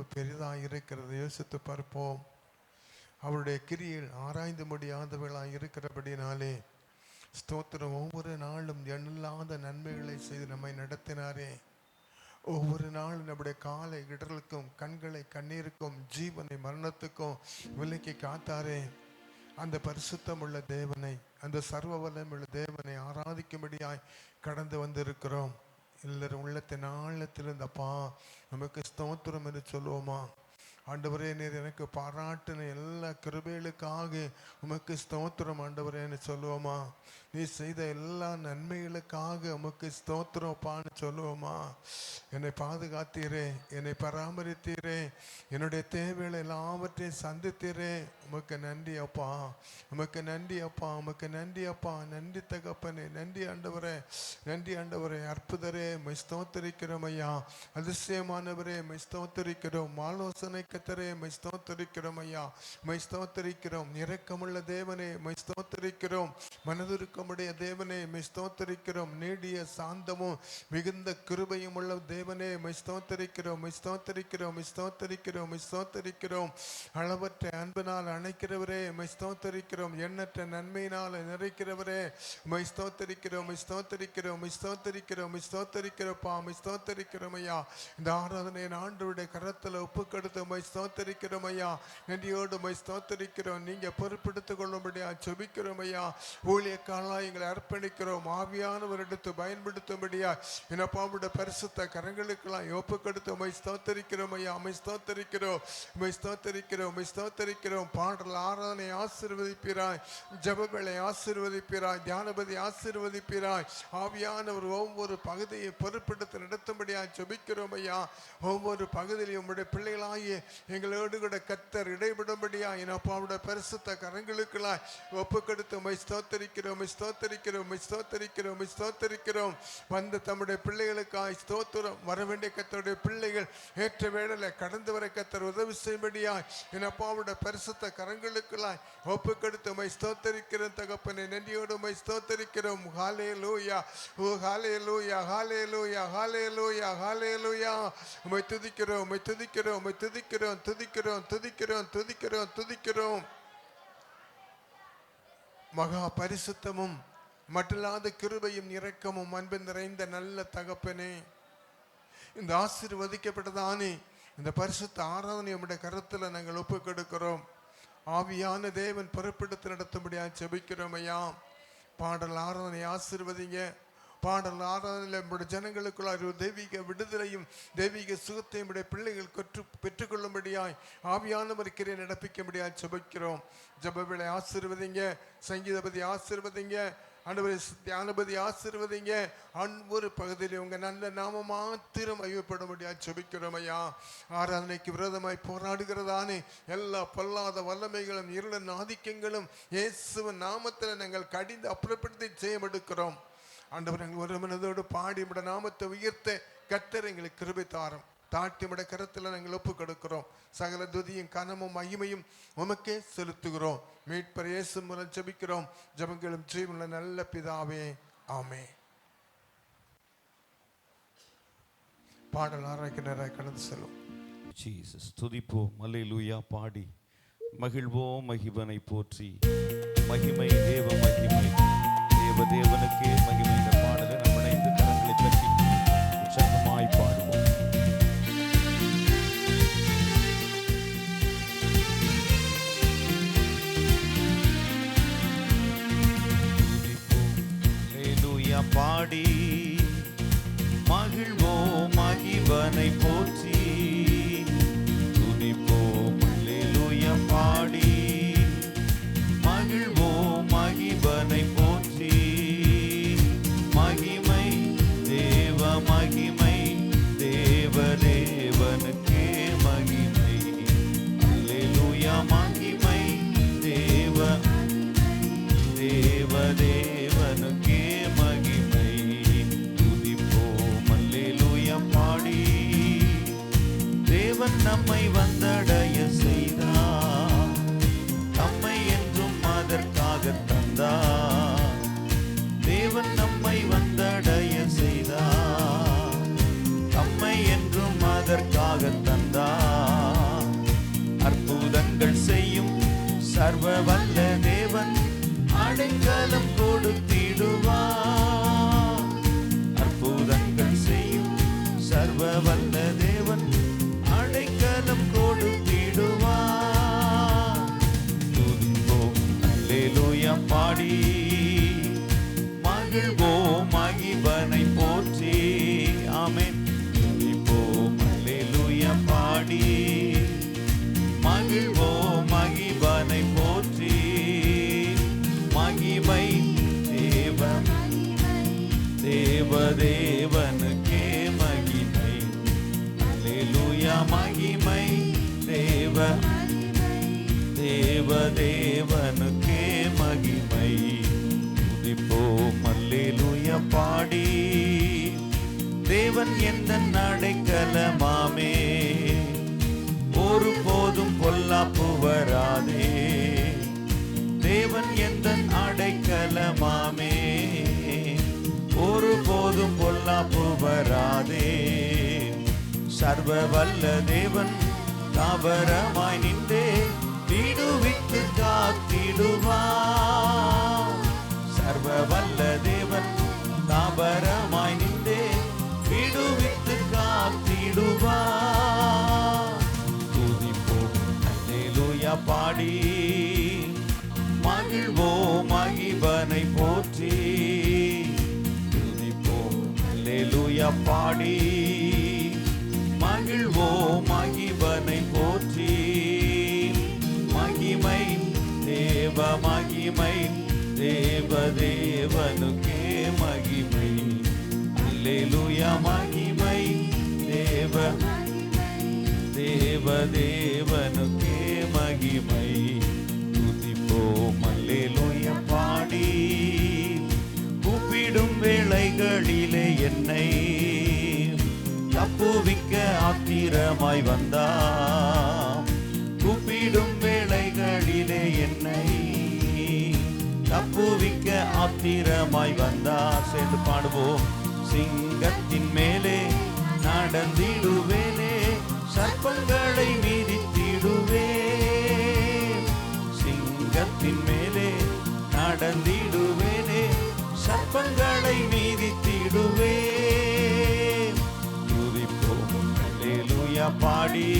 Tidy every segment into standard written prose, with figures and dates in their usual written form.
எவ்வளவு பெரிதாக இருக்கிறது யோசித்து பார்ப்போம். அவருடைய கிரியில் ஆராய்ந்து முடியாதவர்களாக இருக்கிறபடினாலே ஸ்தோத்திரம். ஒவ்வொரு நாளும் எண்ணில்லாத நன்மைகளை செய்து நம்மை நடத்தினாரே. ஒவ்வொரு நாளும் நம்முடைய காலை இடர்களுக்கும் கண்களை கண்ணீருக்கும் ஜீவனை மரணத்துக்கும் விலைக்கு காத்தாரே. அந்த பரிசுத்தம் உள்ள தேவனை, அந்த சர்வ வல்லமை உள்ள தேவனை ஆராதிக்கும்படியாய் கடந்து வந்திருக்கிறோம். எல்லாரும் உள்ளத்தின் ஆழத்திலிருந்தப்பா நமக்கு ஸ்தோத்திரம் என்று சொல்லுவோமா? ஆண்டவரே, நீர் எனக்கு பாராட்டின எல்லா கிருபைகளுக்காக உமக்கு ஸ்தோத்திரம் ஆண்டவரேன்னு சொல்லுவோமா? நீ செய்த எல்லா நன்மைகளுக்காக உமக்கு ஸ்தோத்திரப்பான்னு சொல்லுவோமா? என்னை பாதுகாத்தீரே, என்னை பராமரித்தீரே, என்னுடைய தேவைகளை எல்லாவற்றையும் சந்தித்தீரே, உமக்கு நன்றி அப்பா, உமக்கு நன்றி அப்பா, உமக்கு நன்றி அப்பா. நன்றி தகப்பனே, நன்றி ஆண்டவரே, நன்றி ஆண்டவரே. அற்புதரே மை ஸ்தோத்தரிக்கிறோம் ஐயா. அதிசயமானவரே மை ஸ்தோத்தரிக்கிறோம். ஆலோசனை கர்த்தரே மை ஸ்தோத்தரிக்கிறோம் ஐயா, மை ஸ்தோத்தரிக்கிறோம். இரக்கமுள்ள தேவனே மை ஸ்தோத்தரிக்கிறோம். மனதுருக்கமுடைய தேவனே மை ஸ்தோத்தரிக்கிறோம். நீடிய சாந்தமும் மிகுந்த கிருபையும் உள்ள தேவனே மை ஸ்தோத்தரிக்கிறோம், மை ஸ்தோத்தரிக்கிறோம், மை ஸ்தோத்தரிக்கிறோம், மை ஸ்தோத்தரிக்கிறோம். அளவற்ற அன்பினால் அணைக்கிறவரே மை ஸ்தோத்தரிக்கிறோம். எண்ணற்ற நன்மையினால் நிறைக்கிறவரே மை ஸ்தோத்தரிக்கிறோம், மை ஸ்தோத்தரிக்கிறோம், மை ஸ்தோத்தரிக்கிறோம், மை ஸ்தோத்தரிக்கிறோப்பா, மை ஸ்தோத்தரிக்கிறோம் ஐயா. இந்த ஆராதனை ஆண்டவருடைய கரத்தில் ஒப்புக்கொடுத்து மை ஸ்தோத்தரிக்கிறோம் ஐயா. நன்றியோடு மை ஸ்தோத்தரிக்கிறோம். நீங்க பொறுப்பெடுத்துக் கொள்ளும்படியா ஜெபிக்கிறோம் ஐயா. ஊழியக்காரர்களாய் எங்களை அர்ப்பணிக்கிறோம். ஆவியானவர் எடுத்து பயன்படுத்தும்படியா என்னப்பாவுடைய பரிசுத்த கரங்களுக்கெல்லாம் ஒப்புக்கொடுத்து மை ஸ்தோத்தரிக்கிறோம் ஐயா. மை ஸ்தோத்தரிக்கிறோம், மை ஸ்தோத்தரிக்கிறோம், மை ஸ்தோத்தரிக்கிறோம். பாடல் ஆராதனை ஆசீர்வதிப்பீராய், ஜெபங்களை ஆசீர்வதிப்பீராய், தியானபதி ஆசீர்வதிப்பீராய். ஆவியானவர் ஒவ்வொரு பகுதியை பொறுப்பெடுத்து நடத்தும்படியா ஜெபிக்கிறோம் ஐயா. ஒவ்வொரு பகுதியிலும் உங்களுடைய பிள்ளைகளாகிய எங்களோடு கூட கர்த்தர் இடைபடும்படியா என்னப்பாவுடைய பரிசுத்த கரங்களுக்கெல்லாம் ஒப்புக்கொடுத்து மை ஸ்தோத்தரிக்கிறோம், மை ஸ்தோத்தரிக்கிறோம், மை ஸ்தோத்தரிக்கிறோம், மை ஸ்தோத்தரிக்கிறோம். வந்த தம்முடைய பிள்ளைகளுக்காய் ஸ்தோத்திரம். வரவேண்டிய கர்த்தருடைய பிள்ளைகள் ஏற்ற வேளையில கடந்து வர கர்த்தர் உதவி செய்யும்படியாய் என்னப்பாவுடைய பரிசுத்த கரங்களுக்கெல்லாம் ஒப்புக்கொடுத்து மை ஸ்தோத்தரிக்கிறோம் தகப்பனே. நன்றியோடு மை ஸ்தோத்தரிக்கிறோம். ஹல்லேலூயா, ஓ ஹல்லேலூயா, ஹல்லேலூயா, ஹல்லேலூயா, ஹல்லேலூயா. உம்மை துதிக்கிறோம், உம்மை துதிக்கிறோம், உம்மை துதிக்கிறோம், துதிக்கிறோம், துதிக்கிறோம், துதிக்கிறோம், துதிக்கிறோம். மகா பரிசுத்தமும் மட்டில்லாத கிருபையும் இரக்கமும் அன்பு நிறைந்த நல்ல தகப்பனே, இந்த ஆசீர்வதிக்கப்பட்டதானே இந்த பரிசுத்த ஆராதனை உம்முடைய கருத்துல நாங்கள் ஒப்புக் கொடுக்கிறோம். ஆவியான தேவன் பொறுப்பெடுத்து நடத்தும்படியா ஜெபிக்கிறோம் ஐயா. பாடல் ஆராதனை ஆசீர்வதிங்க. பாடல் ஆராதனையில் நம்முடைய ஜனங்களுக்குள்ள ஒரு தெய்வீக விடுதலையும் தெய்வீக சுகத்தையும் உடைய பிள்ளைகள் பெற்றுக்கொள்ளும்படியாய் ஆவியானவர் கிரியை நடப்பிக்கும்படியாய் ஜெபிக்கிறோம். ஜெபவேளை ஆசீர்வதிங்க. சங்கீதபதி ஆசீர்வதிங்க. ஆண்டவரே தியானபதி ஆசீர்வதிங்க. ஒவ்வொரு பகுதியிலும் உங்க நல்ல நாம மாத்திரம் ஐயப்படும்படியா ஜெபிக்கிறோம் ஐயா. ஆராதனைக்கு விரோதமாய் போராடுகிறதானே எல்லா பொல்லாத வல்லமைகளும் இருளின் ஆதிக்கங்களும் இயேசுவின் நாமத்தில் நாங்கள் கடிந்து அப்புறப்படுத்தி ஜெயம் எடுக்கிறோம். ஆண்டவர் எங்கள் ஒரு மனதோடு பாடி உம்முடைய நாமத்தை உயர்த்த கர்த்தர் எங்களுக்கு கிருபை தாரும். தாட்டி உம்முடைய கரத்தில் நாங்கள் ஒப்பு கொடுக்கிறோம். சகல துதியும் கனமும் மகிமையும் உமக்கே செலுத்துகிறோம். மீட்பர் இயேசு மூலம் ஜெபிக்கிறோம். ஜெபங்களும் ஜீவனுள்ள நல்ல பிதாவே, ஆமென். பாடல் ஆராய்க்கிறாய் கடந்து செல்லும். ஜீசஸ் துதிப்போம், அல்லேலூயா பாடி மகிழ்வோம். மகிவனை போற்றி மகிமை தேவ மகிமை தேவ தேவனுக்கே மகிமை. இந்த பாடலை நம்ம இணைந்து கரங்களை தட்டி உற்சாகமாய் பாடுவோம். அல்லேலூயா பாடி மகிழ்வோம் மகிவனை போற்றி துதிப்போம். அல்லேலூயா பாடி மகிழ்வோம் மகிவனை போற்றி மகிமை தேவ மகிமை தேவ தேவனுக்கே மகிமை. அல்லேலூயா மகிமை தேவ தேவ தேவனுக்கே மகிமை. துதிப்போம் அல்லேலூயா பாடி தேவன் நம்மை வந்தடைய செய்தார், நம்மை என்றும் அதற்காக தந்தார். தேவன் நம்மை வந்தடைய செய்தார், நம்மை என்றும் அதற்காக தந்தார். பாடி மகிழ்வோம் மகிபனை போற்றி. ஆமென். துதிப்போம் அல்லேலூயா பாடி மகிழ்வோம் மகிபனை போற்றி. மகிமை தேவனுக்கே மகிமை. அல்லேலூயா மகிமை தேவனுக்கே மகிமை. துதிப்போம் அல்லேலூயா பாடி தேவன் எந்தன் அடைக்கலமாமே, ஒருபோதும் பொல்லாப்பு வராதே. தேவன் எந்தன் அடைக்கலமாமே, ஒருபோதும் பொல்லாப்பு வராதே. சர்வ வல்ல தேவன் தாபரமாய் நின்றே விடுவித்து காத்திடுவார். சர்வ வல்ல தேவன் தாபரமாய் நின்றே விடுவித்து காத்திடுவார். துதிப்போம் அல்லேலூயா பாடி மகிழ்வோம் மகிபனை போற்றி. துதிப்போம் அல்லேலூயா பாடி மகிழ்வோம் மகிபனை போற்றி. மகிமை தேவனுக்கே மகிமை. அல்லேலூயா மகிமை தேவனுக்கே மகிமை. துதிப்போம் அல்லேலூயா பாடி கூப்பிடும் வேளைகளிலே என்னை தப்புவிக்க ஆத்திரமாய் வந்தார். கூப்பிடும் வேளைகளிலே என்னை தப்புவிக்க ஆத்திரமாய் வந்தார். சேர்ந்து பாடுவோம். சிங்கத்தின் மேலே நடந்திடுவேனே, சர்ப்பங்களை மீதித்திடுவேன். சிங்கத்தின் மேலே நடந்திடுவேனே, சர்ப்பங்களை மீதித்திடுவேன். துதிப்போம் அல்லேலூயா பாடி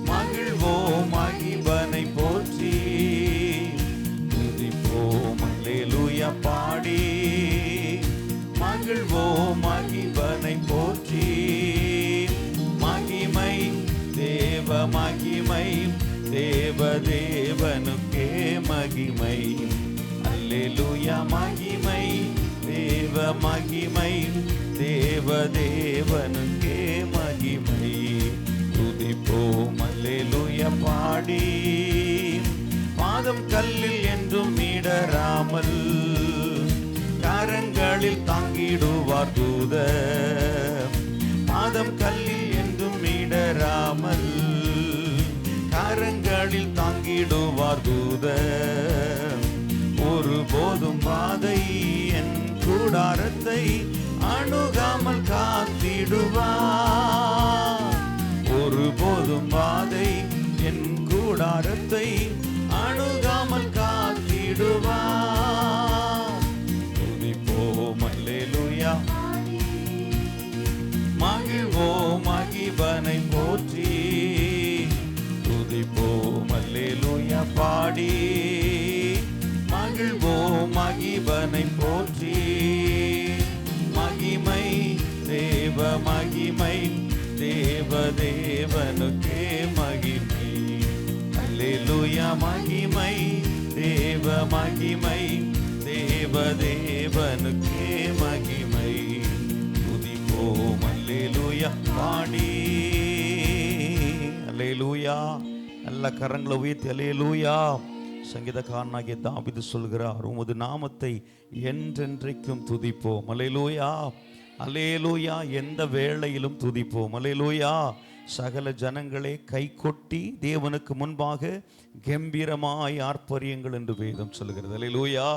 மகிழ்வோம் மகிபனை போற்றி. துதிப்போம் அல்லேலூயா பாடி மகிழ்வோம் மகிபனை போற்றி. மகிமை தேவனுக்கே மகிமை. அல்லேலூயா மகிமை தேவனுக்கே மகிமை. துதிப்போம் அல்லேலூயா பாடி பாதம் கல்லில் என்றும் இடராமல் கரங்களில் தாங்கிடுவார் தூதர். பாதம் கல்லில் என்றும் இடராமல் கரங்களில் தாங்கிடுவார் தூதர். ஒருபோதும் வாதை என் கூடாரத்தை அணுகாமல் காத்திடுவார். ஒருபோதும் வாதை என் கூடாரத்தை அணுகாமல் காத்திடுவார். துதிப்போம் அல்லேலூயா மகிழ்வோம் மகிபனை போற்றி. துதிப்போம் அல்லேலூயா பாடி மகிழ்வோம் மகிபனை போற்றி. மகிமை தேவனுக்கே மகிமை. அல்லேலூயா மகிமை தேவனுக்கே மகிமை. துதிப்போம் அல்லேலூயா பாடி. அல்லேலூயா. நல்ல கரங்களை உயர்த்தி அல்லேலூயா. சங்கீதக்காரனாகிய தாவீது சொல்கிறார், உமது நாமத்தை என்றென்றைக்கும் துதிப்போம். அல்லேலூயா அல்லேலூயா. எந்த வேளையிலும் துதிப்போம். அல்லேலூயா. சகல ஜனங்களே கை கொட்டி தேவனுக்கு முன்பாக கம்பீரமாய் ஆர்ப்பரியுங்கள் என்று வேதம் சொல்கிறது. அல்லேலூயா.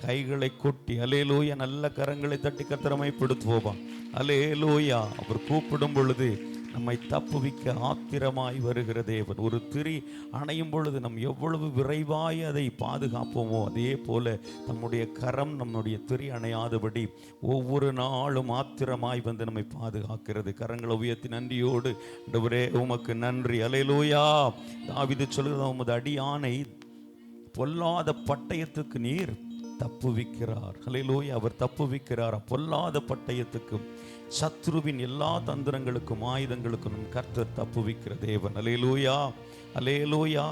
கைகளை கொட்டி அல்லேலூயா. நல்ல கரங்களை தட்டி கர்த்தரமைப்படுத்துவோம். அல்லேலூயா. அவர் கூப்பிடும் பொழுது நம்மை தப்புவிக்க ஆத்திரமாய் வருகிற தேவன். ஒரு திரி அணையும் பொழுது நம் எவ்வளவு விரைவாய் அதை பாதுகாப்போமோ அதே போல நம்முடைய கரம் நம்முடைய திரி அணையாதபடி ஒவ்வொரு நாளும் ஆத்திரமாய் வந்து நம்மை பாதுகாக்கிறது. கரங்களை உயர்த்தி நன்றியோடு ஆண்டவரே உமக்கு நன்றி. அல்லேலூயா. தாவீது சொல்லுகிற உமது அடியானை பொல்லாத பட்டயத்துக்கு நீர் தப்புவிக்கிறார். ஹல்லேலூயா. அவர் தப்புவிக்கிறார். பொல்லாத பட்டயத்துக்கும் சத்ருவின் எல்லா தந்திரங்களுக்கும் ஆயுதங்களுக்கும் நம் கர்த்தர் தப்புவிக்கிற தேவன். ஹல்லேலூயா, ஹல்லேலூயா.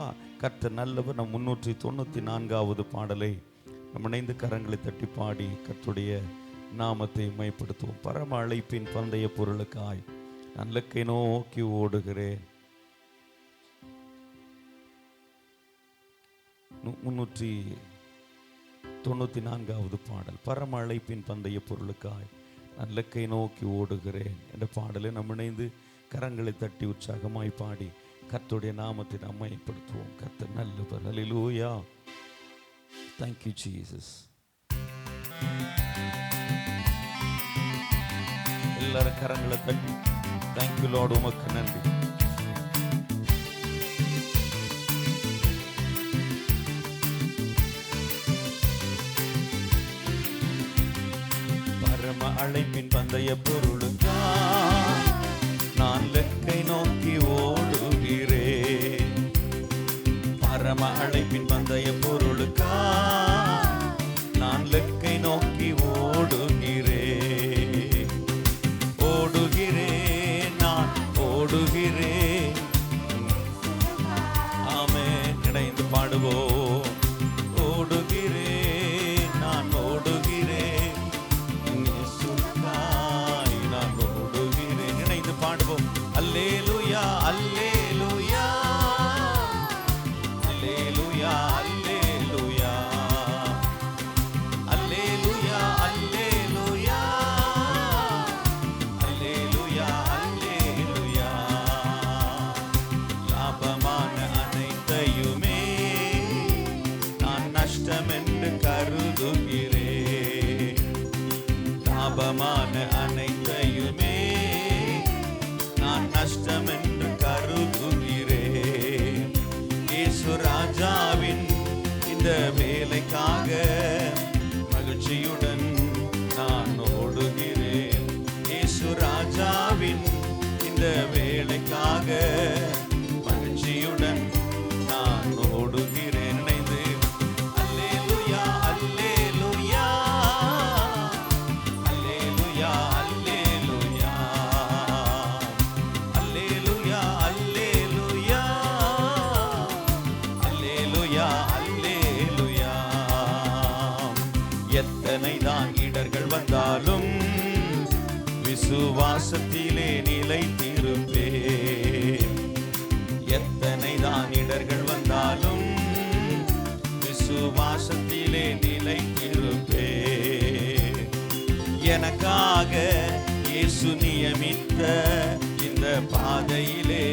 கர்த்தர் நல்லவர். நம் 394வது பாடலை நம் இணைந்து கரங்களை தட்டி பாடி கர்த்தருடைய நாமத்தை மைப்படுத்துவோம். பரம அழைப்பின் பந்தய பொருளுக்காய் நான் இலக்கை நோக்கி ஓடுகிறேன். 394வது பாடல். பரம அழைப்பின் பந்தய பொருளுக்காய் நான் இலக்கை நோக்கி ஓடுகிறேன் என்ற பாடலை நாம் இணைந்து கரங்களை தட்டி உற்சாகமாய் பாடி கர்த்தருடைய நாமத்தை நாம் மைப்படுத்துவோம். கர்த்தர் நல்லவர். ஹல்லேலூயா. Thank you, Jesus. எல்லாரும் கரங்களை தட்டி Thank you, Lord. உமக்கு நன்றி. பரம அழைப்பின் பந்தய பொருளுக்காய் நான் இலக்கை நோக்கி ஓடுகிறேன். பரம அழைப்பின் பந்தய பொருளுக்காய் நான் இலக்கை நோக்கி ஓடுகிறேன். ஓடுகிறேன், நான் ஓடுகிறேன். ஆமென். இணைந்து பாடுவோம். ஓடுகிறேன், நான் ஓடுகிறேன். இயேசுவுக்காய் நான் ஓடுகிறேன். இணைந்து பாடுவோம். அல்லேலூயா, அல்லேலூயா, அல்லேலூயா, அல்லேலூயா, அல்லேலூயா, அல்லேலூயா, அல்லேலூயா, அல்லேலூயா. லாபமான அனைத்தையுமே நான் நஷ்டம் என்று கருதுகிறேன். லாபமான அனைத்தையுமே நான் நஷ்டம் என்று கருதுகிறேன். இயேசு ராஜாவின் இந்த வேலைக்காக மகிழ்ச்சியுடன் நான் ஓடுகிறேன். இயேசு ராஜாவின் இந்த வேலைக்காக மகிழ்ச்சியுடன் நான் ஓடுகிறேன். இணைந்து அல்லேலூயா, அல்லேலூயா, அல்லேலூயா, அல்லேலூயா, அல்லேலூயா, அல்லேலூயா, அல்லேலூயா, அல்லேலூயா. எத்தனை தான் இடர்கள் வந்தாலும் விசுவாசத்திலே நிலைத்திருப்பேன். எத்தனை தான் இடர்கள் வந்தாலும் விசுவாசத்திலே நிலைத்திருப்பேன். எனக்காக இயேசு நியமித்த இந்த பாதையிலே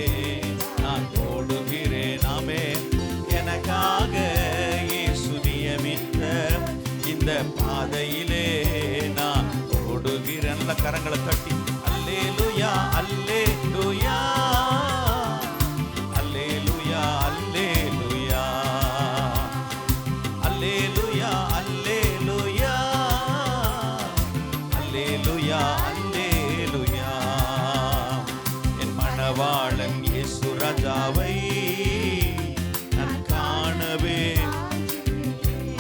நான் ஓடுகிறேன். ஆமென். எனக்காக இயேசு நியமித்த இந்த பாதையிலே நான் ஓடுகிறேன். நல்ல கரங்களை தட்டி அல்லேலூயா, அல்லேலூயா, அல்லேலூயா, அல்லேலூயா, அல்லேலூயா, அல்லேலூயா, அல்லேலூயா, அல்லேலூயா. என் மணவாளன் இயேசு ராஜாவை நான் காணவே.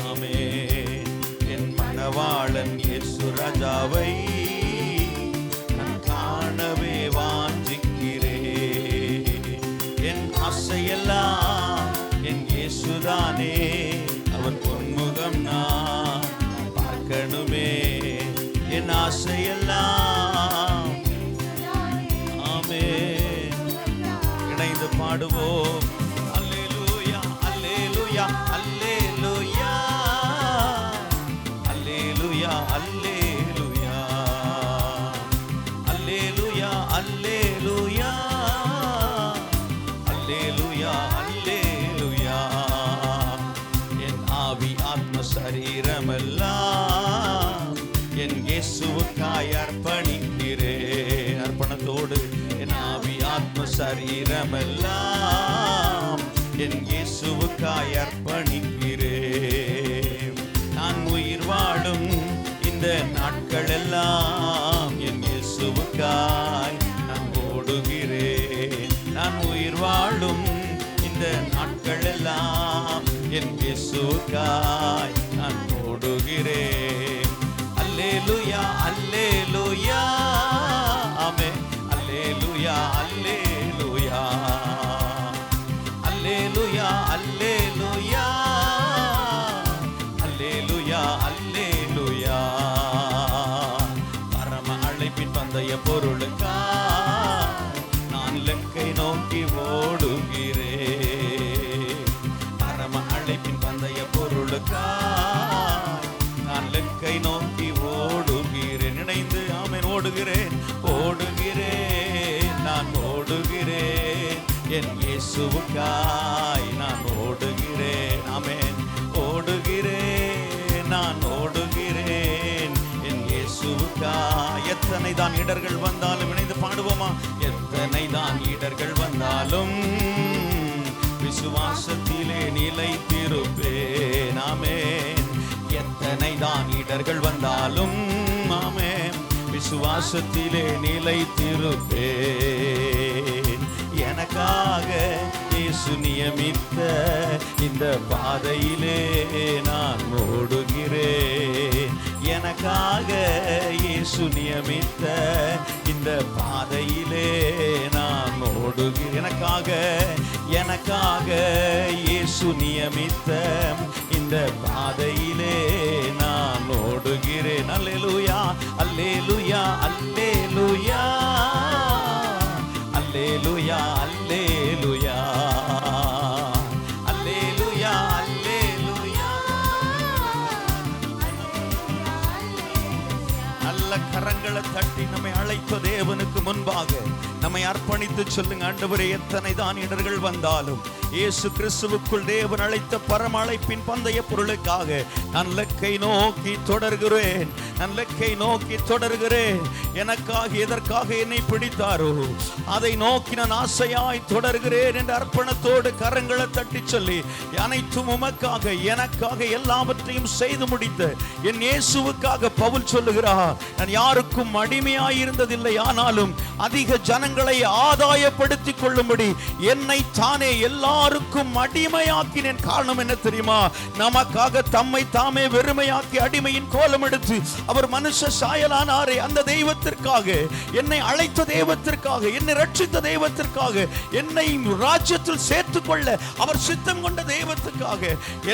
ஆமென். என் மணவாளன் இயேசு ராஜாவை நான் காணவே வாஞ்சிக்கிறேன். என் ஆசையெல்லாம் என் இயேசுதானே. அவன் பொன்முகம் நான் பார்க்கணுமே. என் ஆசையெல்லாம். ஆமென். இணைந்து பாடுவோம். அல்லேலூயா, அல்லேலூயா, அல்லேலூயா, அல்லேலூயா, அல்லேலூயா, அல்லேலூயா, அல்லேலூயா, அல்லேலூயா, அல்லேலூயா. என் ஆவி ஆத்ம சரீரமெல்லாம் என் இயேசுவுக்காய் அர்ப்பணிக்கிறேன். அர்ப்பணத்தோடு என் ஆவி ஆத்ம சரீரமெல்லாம் என் இயேசுவுக்காய் அர்ப்பணிக்கிறேன். நான் உயிர் வாழும் இந்த நாட்கள் எல்லாம் என் இயேசுவுக்காய் நான் ஓடுகிறேன். நான் உயிர் வாழும் இந்த நாட்கள் எல்லாம் என் இயேசுவுக்காய் நான் ஓடுகிறேன். அல்லேலூயா அல்லேலூயா ஆமென். அல்லேலூயா அல்லேலூயா அல்லேலூயா அல்லேலூயா அல்லேலூயா அல்லேலூயா. பரம அழைப்பின் பந்தய பொருளுக்கா நான் இலக்கை நோக்கி ஓடுகிறேன். பரம அழைப்பின் பந்தய பொருளுக்கா நான் இலக்கை நோக்கி ஓடுகிறேன். இணைந்து ஆமென். ஓடுகிறேன் ஓடுகிறேன் நான் ஓடுகிறேன், என் இயேசுவுக்காய் நான் ஓடுகிறேன். ஆமென். ஓடுகிறேன் நான் ஓடுகிறேன், என் இயேசுவுக்காய். எத்தனை தான் இடர்கள் வந்தாலும் இணைந்து பாடுவோமா? எத்தனை தான் இடர்கள் வந்தாலும் விசுவாசத்திலே நிலைத்திருப்பேன். ஆமென். எத்தனை தான் இடர்கள் வந்தாலும் ஆமென் விசுவாசத்திலே நிலைத்திருப்பேன். எனக்காக இயேசு நியமித்த இந்த பாதையிலே நான் ஓடுகிறேன். எனக்காக இயேசு நியமித்த இந்த பாதையிலே நான் ஓடுகிறேன். எனக்காக இயேசு நியமித்த இந்த பாதையிலே நான் ஓடுகிறேன். அல்லேலூயா அல்லேலூயா அல்லேலூயா அல்லேலூயா அல்லேலூயா அல்லேலூயா அல்லேலூயா. நல்ல கரங்களை தட்டி நம்மை அழைத்த தேவனுக்கு முன்பாக நம்மை அர்ப்பணித்து சொல்லுங்க. ஆண்டவரே, எத்தனை தான் இடர்கள் வந்தாலும் இயேசு கிறிஸ்துவுக்குள் தேவன் அழைத்த பரம அழைப்பின் பந்தய பொருளுக்காக நான் இலக்கை நோக்கி தொடர்கிறேன். நான் இலக்கை நோக்கி தொடர்கிறேன். எனக்காக எதற்காக என்னை பிடித்தாரோ அதை நோக்கி நான் ஆசையாய் தொடர்கிறேன் என்ற அர்ப்பணத்தோடு கரங்களை தட்டி சொல்லி, அனைத்தும் உமக்காக எனக்காக எல்லாவற்றையும் செய்து முடித்த என் இயேசுவுக்காக பவுல் சொல்லுகிறார், நான் யாருக்கும் அடிமையாய் இருந்ததில்லை, ஆனாலும் அதிக ஜனங்களை ஆதாயப்படுத்திக் கொள்ளும்படி என்னை தானே எல்லாருக்கும் அடிமையாக்கினேன். காரணம் என்ன தெரியுமா? நமக்காக தம்மை தாமே வெறுமையாக்கி அடிமையின் கோலம் எடுத்து அவர் மனுஷ சாயலானாரே, அந்த தெய்வத்திற்காக, என்னை அழைத்த தெய்வத்திற்காக, என்னை ரட்சித்த தெய்வத்திற்காக, என்னை ராஜ்யத்தில் சேர்த்துக் கொள்ள அவர் சித்தம் கொண்ட தெய்வத்துக்காக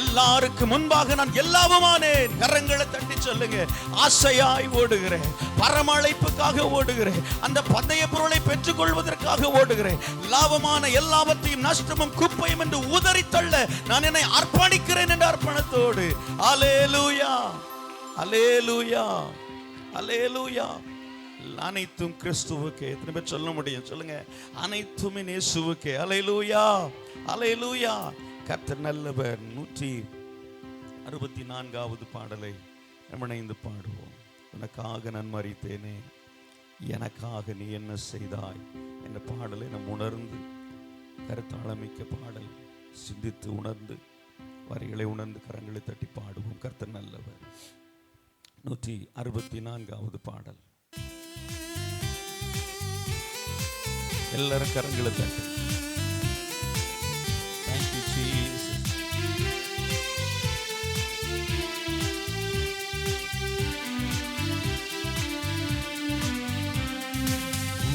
எல்லாருக்கும் முன்பாக நான் எல்லாவுமானேன். கரங்களை தட்டி சொல்லுங்க. ஆசையாய் ஓடுகிறேன், பரம அழைப்புக்காக ஓடுகிறேன், அந்த பந்தய பொருளை பெற்றுக் கொள்வதற்காக ஓடுகிறேன். லாபமான எல்லாவற்றையும் நஷ்டமும் குப்பையும் என்று உதறி தள்ள நான் என்னை அர்ப்பணிக்கிறேன் என்ற அர்ப்பணத்தோடு. அல்லேலூயா அல்லேலூயா அல்லேலூயா. அனைத்தும் கிறிஸ்துவுக்கே. எத்தனை பேர் சொல்ல முடியும்? சொல்லுங்க. அனைத்துமே இயேசுவுக்கே. அல்லேலூயா அல்லேலூயா. கர்த்தர் நல்லவர். 164வது பாடலை நம்ம இணைந்து பாடுவோம். உனக்காக நான் மரித்தேனே, எனக்காக நீ என்ன செய்தாய் என்ற பாடலை நம் உணர்ந்து, கருத்தாளமிக்க பாடல், சிந்தித்து உணர்ந்து, வரிகளை உணர்ந்து கரங்களை தட்டி பாடுவோம். கர்த்தர் நல்லவர். 164வது பாடல். எல்லாரும் கரங்களை தட்டி. Thank you, Jesus.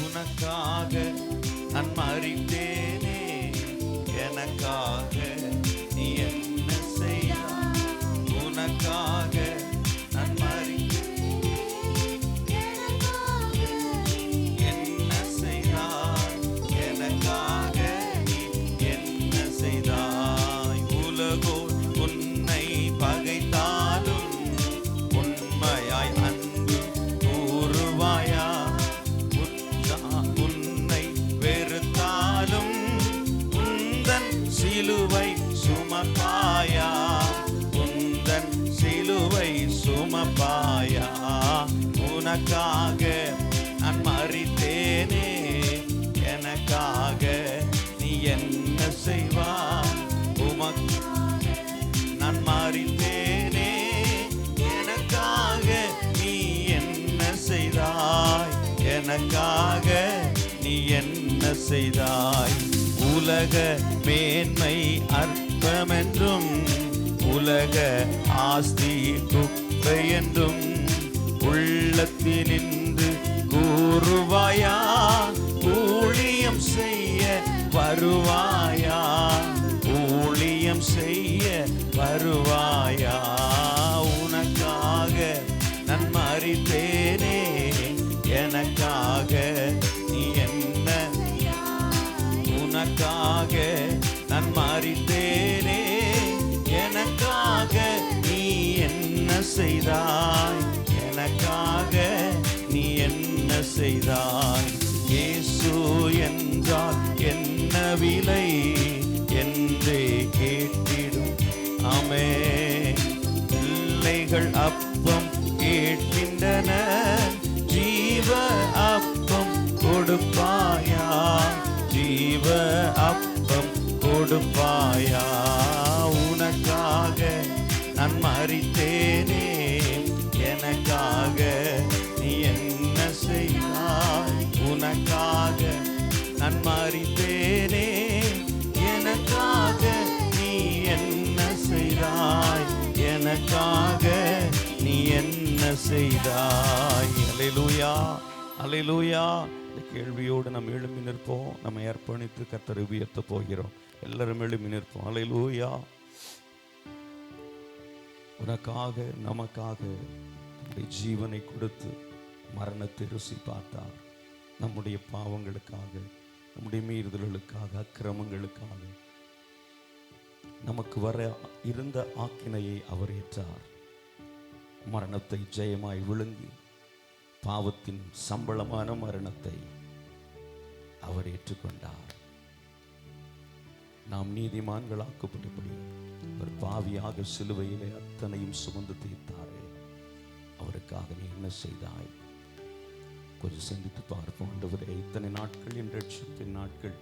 உனக்காக நான் மரித்தேனே, எனக்காக நீ என்ன செய்தாய்? உனக்காக நான் என்ன செய்தாய்? எனக்காக நீ என்ன செய்தாய்? உலகோ உன்னை பகைத்தாலும் உண்மையாய் அன்பு கூறுவாயா? உன்னை வெறுத்தாலும் உந்தன் சிலுவை சுமப்பாயா? உந்தன் சிலுவை சுமப்பாயா? உனக்காக நான் மரித்தேனே, எனக்காக நீ என்ன செய்வாய்? உமக்கு நான் மரித்தேனே, எனக்காக நீ என்ன செய்தாய்? எனக்காக நீ என்ன செய்தாய்? உலக மேன்மை அற்பமென்றும் உலக ஆஸ்தி குப்பை என்றும் உள்ளத்தினின்று கூறுவாயா? ஊழியம் செய்ய வருவாயா? ஊழியம் செய்ய வருவாயா? உனக்காக நான் மரித்தேனே, எனக்காக நீ என்ன? உனக்காக நான் மரித்தேனே, எனக்காக நீ என்ன செய்தாய்? எனக்காக நீ என்ன செய்தாய்? இயேசு என்றால் என்ன விலை என்றே கேட்டிடும். ஆமென். பிள்ளைகள் அப்பம் கேட்கின்றன, ஜீவ அப்பம் கொடுப்பாயா? ஜீவ அப்பம் கொடுப்பாயா? உனக்காக நான் மரித்தேனே, எனக்காக நீ என்ன செய்தாய்? உனக்காக நான் மரித்தேனே, எனக்காக நீ என்ன செய்தாய்? எனக்காக நீ என்ன செய்தாய்? அல்லேலூயா, அல்லேலூயா. இந்த கேள்வியோடு நம்ம எழும்பி நிற்போம். நம்ம அர்ப்பணித்து கர்த்தரை உயர்த்த போகிறோம். எல்லாரும் எழும்பி நிற்போம். அல்லேலூயா. உனக்காக நமக்காக நம்முடைய ஜீவனை கொடுத்து மரணத்தை ருசி பார்த்தார். நம்முடைய பாவங்களுக்காக, நம்முடைய மீறுதல்களுக்காக, அக்கிரமங்களுக்காக நமக்கு வர இருந்த ஆக்கினையை அவர் ஏற்றார். மரணத்தை ஜெயமாய் விழுங்கி பாவத்தின் சம்பளமான மரணத்தை அவர் ஏற்றுக்கொண்டார். நாம் நீதிமான்களாக்கப்பட்டபடி ஒரு பாவியாக சிலுவையிலே அத்தனையும் சுமந்து தீர்த்தாரே, அவருக்காக நீ என்ன செய்தாய்? கொஞ்சம் சிந்தித்து பார்ப்போம். ஆண்டவரே, இத்தனை நாட்கள் என் ரட்சிப்பின் நாட்கள்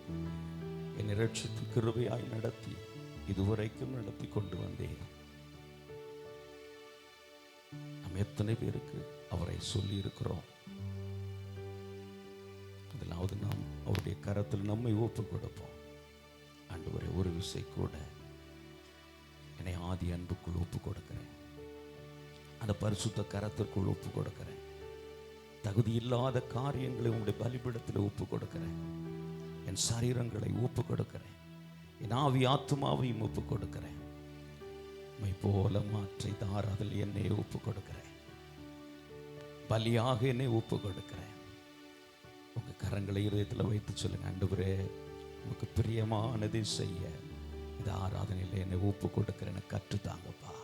என்னை ரட்சித்து கிருபையாய் நடத்தி இதுவரைக்கும் நடத்தி கொண்டு வந்தேன். நாம் எத்தனை பேருக்கு அவரை சொல்லி இருக்கிறோம்? முதலாவது நாம் அவருடைய கரத்தில் நம்மை ஒப்பு கொடுப்போம். ஆண்டவரே, ஒரு விசை கூட என்னை ஆதி அன்புக்குள் ஒப்பு கொடுக்கிறேன். அந்த பரிசுத்த கரத்திற்குள் ஒப்பு கொடுக்கிறேன். தகுதி இல்லாத காரியங்களை உங்களுடைய பலிபீடத்தில் ஒப்பு கொடுக்கிறேன். என் சரீரங்களை ஒப்பு கொடுக்கிறேன். என் ஆவி ஆத்துமாவையும் ஒப்பு கொடுக்கிறேன். மை போல மாற்றி தாராதில் என்னை ஒப்பு கொடுக்கிறேன். பலியாக என்னை ஒப்பு கொடுக்கிறேன். உங்க கரங்களை இதயத்தில் வைத்து சொல்லுங்க, ஆண்டவரே, உனக்கு பிரியமானதை செய்ய இந்த ஆராதனையில் என்னை ஒப்பு கொடுக்கிறேன். எனக்கு கற்றுத்தாங்கப்பா,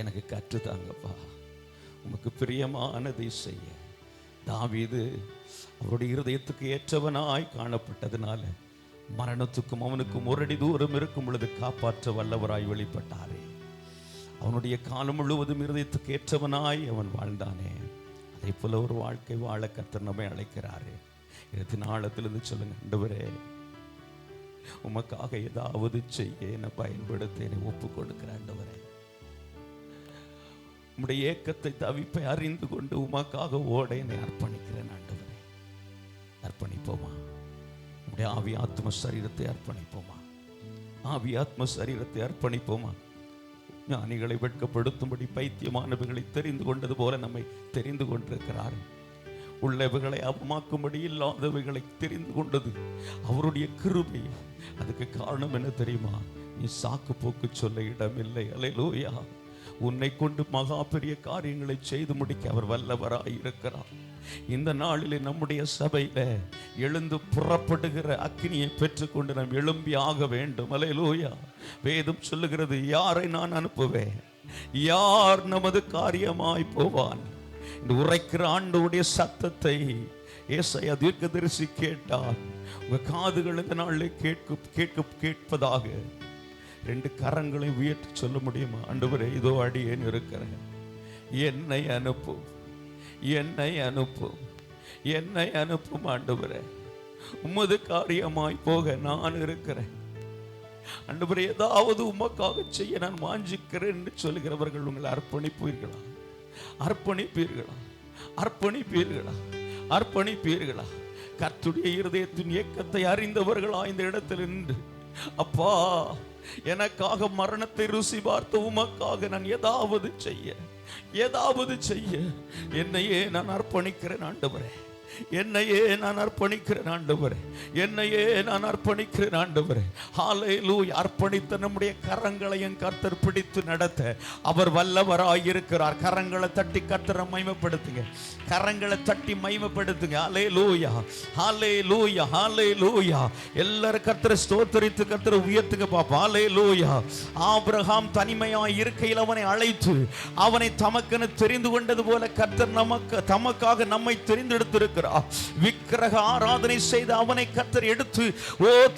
எனக்கு கற்றுத்தாங்கப்பா. உனக்கு பிரியமானதை செய்ய தாவீது அவருடைய இருதயத்துக்கு ஏற்றவனாய் காணப்பட்டதுனால மரணத்துக்கும் அவனுக்கும் ஒரு அடி தூரம் இருக்கும் பொழுது காப்பாற்ற வல்லவராய் வெளிப்பட்டாரே. அவனுடைய காலம் முழுவதும் இருதயத்துக்கு ஏற்றவனாய் அவன் வாழ்ந்தானே. அதே போல ஒரு வாழ்க்கை வாழ கர்த்தர் நம்மை அழைக்கிறாரே. இதன் ஆழத்திலிருந்து சொல்லுங்க, ஆண்டவரே, உமக்காக ஏதாவது செய்ய என்னை பயன்படுத்த என்னை ஒப்பு கொடுக்கிற ஆண்டவரே. உம்முடைய ஏக்கத்தை தவிப்பை அறிந்து கொண்டு உமக்காக ஓட என்னை அர்ப்பணிக்கிறேன் ஆண்டவரே. அர்ப்பணிப்போமா? உம்முடைய ஆவி ஆத்ம சரீரத்தை அர்ப்பணிப்போமா? ஆவி ஆத்ம சரீரத்தை அர்ப்பணிப்போமா? ஞானிகளை வெட்கப்படுத்தும்படி பைத்தியமானவைகளை தெரிந்து கொண்டது போல நம்மை தெரிந்து கொண்டிருக்கிறார். உள்ளவைகளை அவமாக்கும்படி இல்லாதவைகளை தெரிந்து கொண்டது அவருடைய கிருபை. அதுக்கு காரணம் என்ன தெரியுமா? நீ சாக்கு போக்கு சொல்ல இடமில்லை. அல்லேலூயா. உன்னை கொண்டு மகா பெரிய காரியங்களை செய்து முடிக்க அவர் வல்லவராய் இருக்கிறார். இந்த நாளிலே நம்முடைய சபையில எழுந்து புறப்படுகிற அக்கினியை பெற்றுக்கொண்டு நாம் எழும்பி ஆக வேண்டும். அல்லேலூயா. வேதம் சொல்லுகிறது, யாரை நான் அனுப்புவேன்? யார் நமது காரியமாய் போவான்? இந்த உரைக்கிற ஆண்டவருடைய சத்தத்தை ஏசாயா தீர்க்கதரிசி கேட்டார். உங்க காதுகள் இந்த நாளிலே கேட்பதாக ரெண்டு கரங்களை உயர்த்தி சொல்ல முடியுமா? ஆண்டவரே, இதோ அடியேன் இருக்கிறேன், என்னை அனுப்பும், என்னை அனுப்பும், என்னை அனுப்பும். ஆண்டவரே, உமது காரியமாய் போக நான் இருக்கிறேன். ஆண்டவரே, ஏதாவது உமக்காக செய்ய நான் வாஞ்சிக்கிறேன் என்று சொல்கிறவர்கள் உங்களை அர்ப்பணிப்பீர்களா? அர்ப்பணிப்பீர்களா? அர்ப்பணிப்பீர்களா? அர்ப்பணிப்பீர்களா? கர்த்தருடைய இருதயத்தின் இயக்கத்தை அறிந்தவர்களா இந்த இடத்தில் நின்று, அப்பா, எனக்காக மரணத்தை ருசி பார்த்த உமக்காக நான் ஏதாவது செய்ய என்னையே நான் அர்ப்பணிக்கிறேன் ஆண்டவரே. என்னையே நான் அர்ப்பணிக்கிறேன் ஆண்டவரே. என்னையே நான் அர்ப்பணிக்கிறேன் ஆண்டவரே. ஹல்லேலூயா. அர்ப்பணித்த நம்முடைய கரங்களையும் கர்த்தர் பிடித்து நடத்த அவர் வல்லவராயிருக்கிறார். கரங்களை தட்டி கர்த்தரை மகிமைப்படுத்துங்க. கரங்களை தட்டி மகிமைப்படுத்துங்க. ஹல்லேலூயா, ஹல்லேலூயா, ஹல்லேலூயா. எல்லாரும் கர்த்தரை ஸ்தோத்திரித்து கர்த்தரை உயர்த்துங்க பாப்பா. ஹல்லேலூயா. ஆபிரகாம் தனிமையாய் இருக்கையில் அவனை அழைத்து அவனை தமக்கென தெரிந்து கொண்டது போல கர்த்தர் தமக்காக நம்மை தெரிந்தெடுத்திருக்கிறார். விக்கிரக ஆராதனை செய்த அவனை கர்த்தர் எடுத்து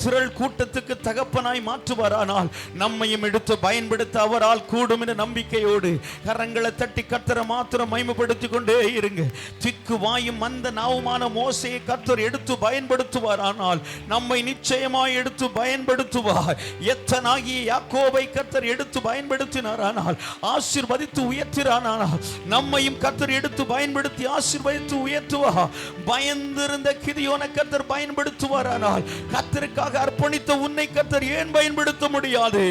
திரள் கூட்டத்துக்கு தகப்பனாய் மாற்றுவாரானால் நம்மையும் எடுத்து பயன்படுத்த அவரால் கூடும் என்ற நம்பிக்கையோடு கரங்களை தட்டி கர்த்தரை மாத்திரம் மகிமைப்படுத்திக் கொண்டே இருங்க. திக்கு வாயும் மந்த நாவுமான மோசையை கர்த்தர் எடுத்து பயன்படுத்துவாரானால் நம்மை நிச்சயமாய் எடுத்து பயன்படுத்துவார். எத்தனாகிய யாக்கோபை கர்த்தர் எடுத்து பயன்படுத்தினாரானால், ஆசீர்வதித்து உயர்த்தினாரானால் நம்மையும் கர்த்தர் எடுத்து பயன்படுத்தி ஆசீர்வதித்து உயர்த்துவார். பயந்திருந்த கிதியோனை கர்த்தர் பயன்படுத்துவாரானால் கர்த்தருக்காக அர்ப்பணித்த உன்னை கர்த்தர் ஏன் பயன்படுத்த முடியாது?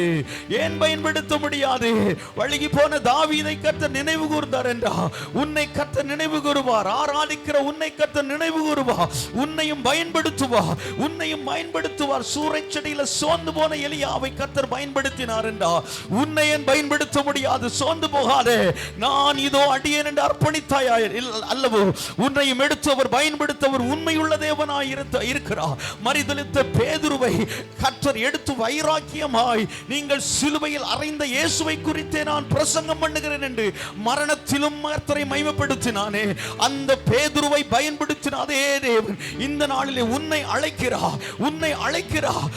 ஏன் பயன்படுத்த முடியாது? வழுகி போன தாவீதை கர்த்தர் நினைவு கூர்ந்தார் என்றா உன்னை கர்த்தர் நினைவு கூறுவார். ஆராதிக்கிற உன்னை கர்த்தர் நினைவு கூறுவார். உன்னையும் பயன்படுத்துவார். உன்னையும் பயன்படுத்துவார். சூறைச்செடியில சோர்ந்து போன எலியாவை கர்த்தர் பயன்படுத்தினார் என்றா உன்னை ஏன் பயன்படுத்த முடியாது? சோர்ந்து போகாதே. நான் இதோ அடியேன் என்று அர்ப்பணித்தாய் அல்லவோ, உன்னையும் எடுத்தவர் பயன்படுத்தவர் உண்மையுள்ள தேவனாய் இருக்கிறார். மரிதலித்த பேதுருவை கர்த்தர் எடுத்து வைராக்கியமாய் நீங்கள் சிலுவையில் அறைந்த இயேசுவை குறித்தே நான் பிரசங்கம் பண்ணுகிறேன் என்று மரணத்திலும் கர்த்தரை மகிமைப்படுத்தினானே, அந்த பேதுருவை பயன்படுத்தின அதே தேவன் இந்த நாளிலே உன்னை அழைக்கிறார். உன்னை அழைக்கிறார்.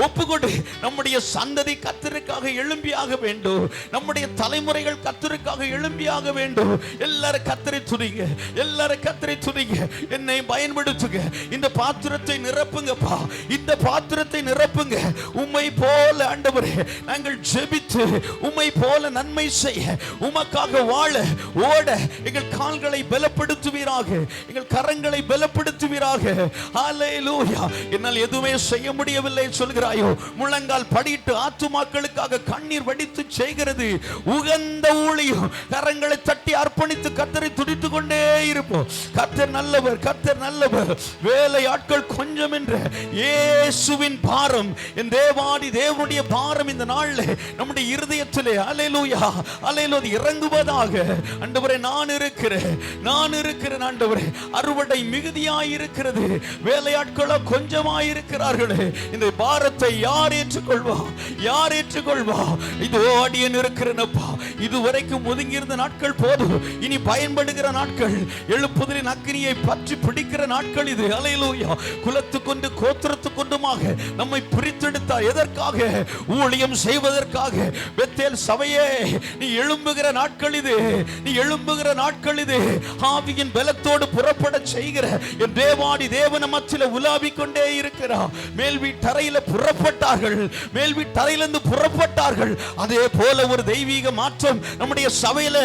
ஒப்புக்கொடு. நம்முடைய சந்ததி கர்த்தருக்காக எழும்பியாக வேண்டும். நம்முடைய தலைமுறைகள் கர்த்தருக்காக எழும்பியாக வேண்டும். எல்லாரும் கர்த்தரை துதிங்க. எல்லாரும் கர்த்தரை துதிங்க. என்னை பயன்படுத்துங்க. இந்த பாத்திரத்தை நிரப்புங்கப்பா. இந்த பாத்திரத்தை நிரப்புங்க. உம்மை போல ஆண்டவரே நாங்கள் ஜெபித்து உம்மை போல நன்மை செய்ய, உமக்காக வாழ ஓட எங்கள் கால்களை பலப்படுத்துவீராக. எங்கள் கரங்களை பலப்படுத்துவீராக. ஹல்லேலூயா. என்னால் எதுவுமே செய்ய முடியவில்லை சொல்கிறாயோ, முழங்கால் படிட்டு ஆத்துமாக்களுக்காக கண்ணீர் வடித்து செய்கிறது உகந்த ஊழியம். கரங்களை தட்டி அர்ப்பணித்து கர்த்தரை துதித்துக் கொண்டே இருப்போம். கர்த்தர் நல்லவர், கர்த்தர் நல்லவர். வேலை ஆட்கள் கொஞ்சம் என்ற இயேசுவின் பாரம், என் தேவாதி தேவனுடைய பாரம் இந்த நாளில் நம்முடைய இருதயத்திலே ஹல்லேலூயா ஹல்லேலூயா இறங்குவதாக. ஆண்டவரே நான் இருக்கிறேன் ஆண்டவரே. அறுவடை மிகுதியாய் இருக்கிறது, வேலையாட்களோ கொஞ்சமாய் இருக்கிறார்களே. இந்த பாரத்தை யார் ஏற்றுக்கொள்வா? இதோ அடியேன் இருக்கிறேனப்பா. இதுவரைக்கும் ஒதுங்கி இருந்த நாட்கள் போதும். இனி பயன்படுகிற நாட்கள், எழுப்புதலின் அக்கினியை பற்றி பிடிக்கிற நாட்கள் இது. ஹல்லேலூயா. குலத்துக்கொண்டு கோத்திரத்துக்கொண்டுமாக நம்மை பிரித்தெடுத்தார். எதற்காக? ஊழியம் செய்வதற்காக. பெத்தேல் சபையே, நீ எழும்புகிற நாட்கள் இது. ஆவியின் பலத்தோடு புறப்பட செய்கிற என் தேவாதி தேவன மத்தியில உலாவிக் கொண்டே இருக்கிறார். மேல் வீட்டறையில புறப்பட்டார்கள். அதே போல ஒரு தெய்வீக மாற்றம் நம்முடைய சபையில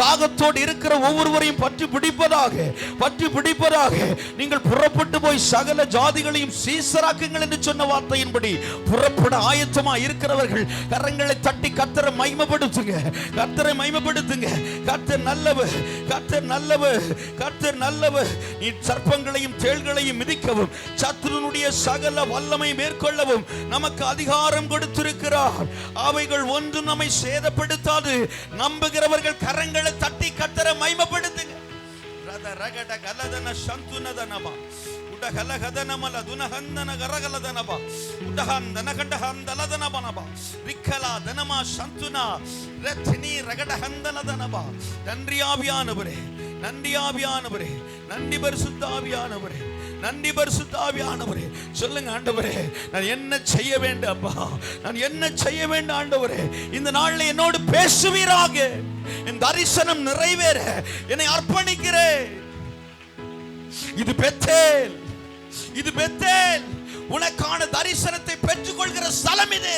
தாகத்தோடு இருக்கிற ஒவ்வொருவரையும் பற்றி பிடிப்பதாக நீங்கள் புறப்பட்டு போய் சகல ஜாதிகளையும் சீசராக்குங்கள் என்று சொன்ன வார்த்தையின்படி புறப்பட ஆயத்தமா இருக்கிறவர்கள் கரங்களை தட்டி கர்த்தரை மகிமைப்படுத்துங்க. கர்த்தர் நல்லவர். நீ சர்ப்பங்களையும் தேள்களையும் மிதிக்கவும் சத்துருனுடைய சகல வல்லமை மேற்கொள்ளவும் நமக்கு அதிகாரம் கொடுத்திருக்கிறார். அவைகள் ஒன்றும் நம்மை சேதப்படுத்தாது. நம்புகிறவர்கள் கரங்களை தட்டி கர்த்தரை மகிமைப்படுத்துங்க. ரகட கலதன சந்துனதனபா உடகலகதனமல துனஹந்தன கரகலதனபா உடஹந்தன கண்டஹந்தலதனபனபா ரிக்கலா தனமா சந்துனா ரத்னி ரகடஹந்தலதனபா. நன்றி ஆவியானவரே, நன்றி பரிசுத்த ஆவியானவரே. சொல்லுங்க ஆண்டவரே, நான் என்ன செய்ய வேண்டும் அப்பா? நான் என்ன செய்ய வேண்டும் ஆண்டவரே? இந்த நாளில் என்னோடு பேசுவீராக. என் தரிசனம் நிறைவேற என்னை அர்ப்பணிக்கிறேன். இது பெத்தேல், உனக்கான தரிசனத்தை பெற்றுக் கொள்கிற ஸ்தலம் இது.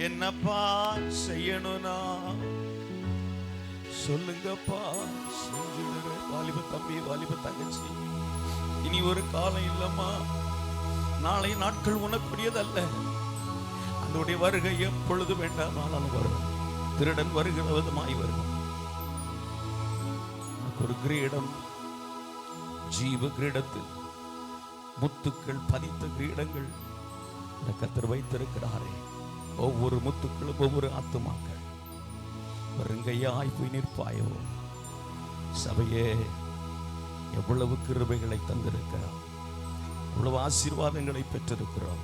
என்னப்பா செய்யணும்னா சொல்லுங்கப்பா, செஞ்சுடுறேன். வாலிப தம்பி, வாலிப தங்கச்சி, இனி ஒரு காலம் இல்லம்மா. நாளை நாட்கள் உனக்குரியதல்ல. அதனுடைய வருகை எப்பொழுது வேண்டாம் வரும். திருடன் வருகிற விதமாய் வரும். ஒரு கிரீடம், ஜீவ கிரீடத்தில் முத்துக்கள் பதித்த கிரீடங்கள் கர்த்தர் வைத்திருக்கிறாரே. ஒவ்வொரு முத்துக்களும் ஒவ்வொரு ஆத்துமாக்கள். வருங்கையாய் போய் நிற்பாயோ. சபையே, எவ்வளவு கிருபைகளை தந்திருக்கிறோம், எவ்வளவு ஆசீர்வாதங்களை பெற்றிருக்கிறோம்.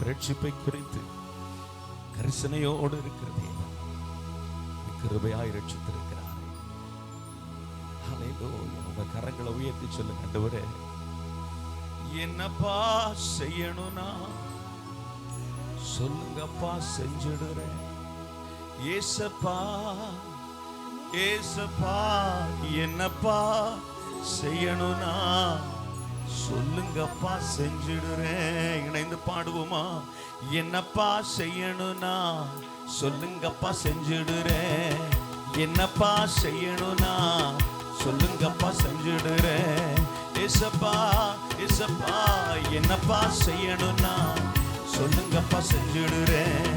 ரட்சிப்பை குறித்து கரிசனையோடு இருக்கிற தேவன் கிருபையாய் ரட்சித்திருக்கிறார். ஹல்லேலூயா. உங்க கரங்களை உயர்த்தி சொல்லுங்க, ஆண்டவரே என்னப்பா செய்யணும்னா சொல்லுங்கப்பா, செஞ்சிடுறேன். ஏசப்பா, ஏசப்பா, என்னப்பா செய்யணும்னா சொல்லுங்கப்பா, செஞ்சிடுறேன். இணைந்து பாடுவோமா? என்னப்பா செய்யணும்னா சொல்லுங்கப்பா, செஞ்சிடுறேன். என்னப்பா செய்யணும்னா சொல்லுங்கப்பா, செஞ்சிடுறேன். ஏசப்பா, ஏசப்பா, என்னப்பா செய்யணும்னா சொல்லுங்கப்பா, செஞ்சிடுறேன்.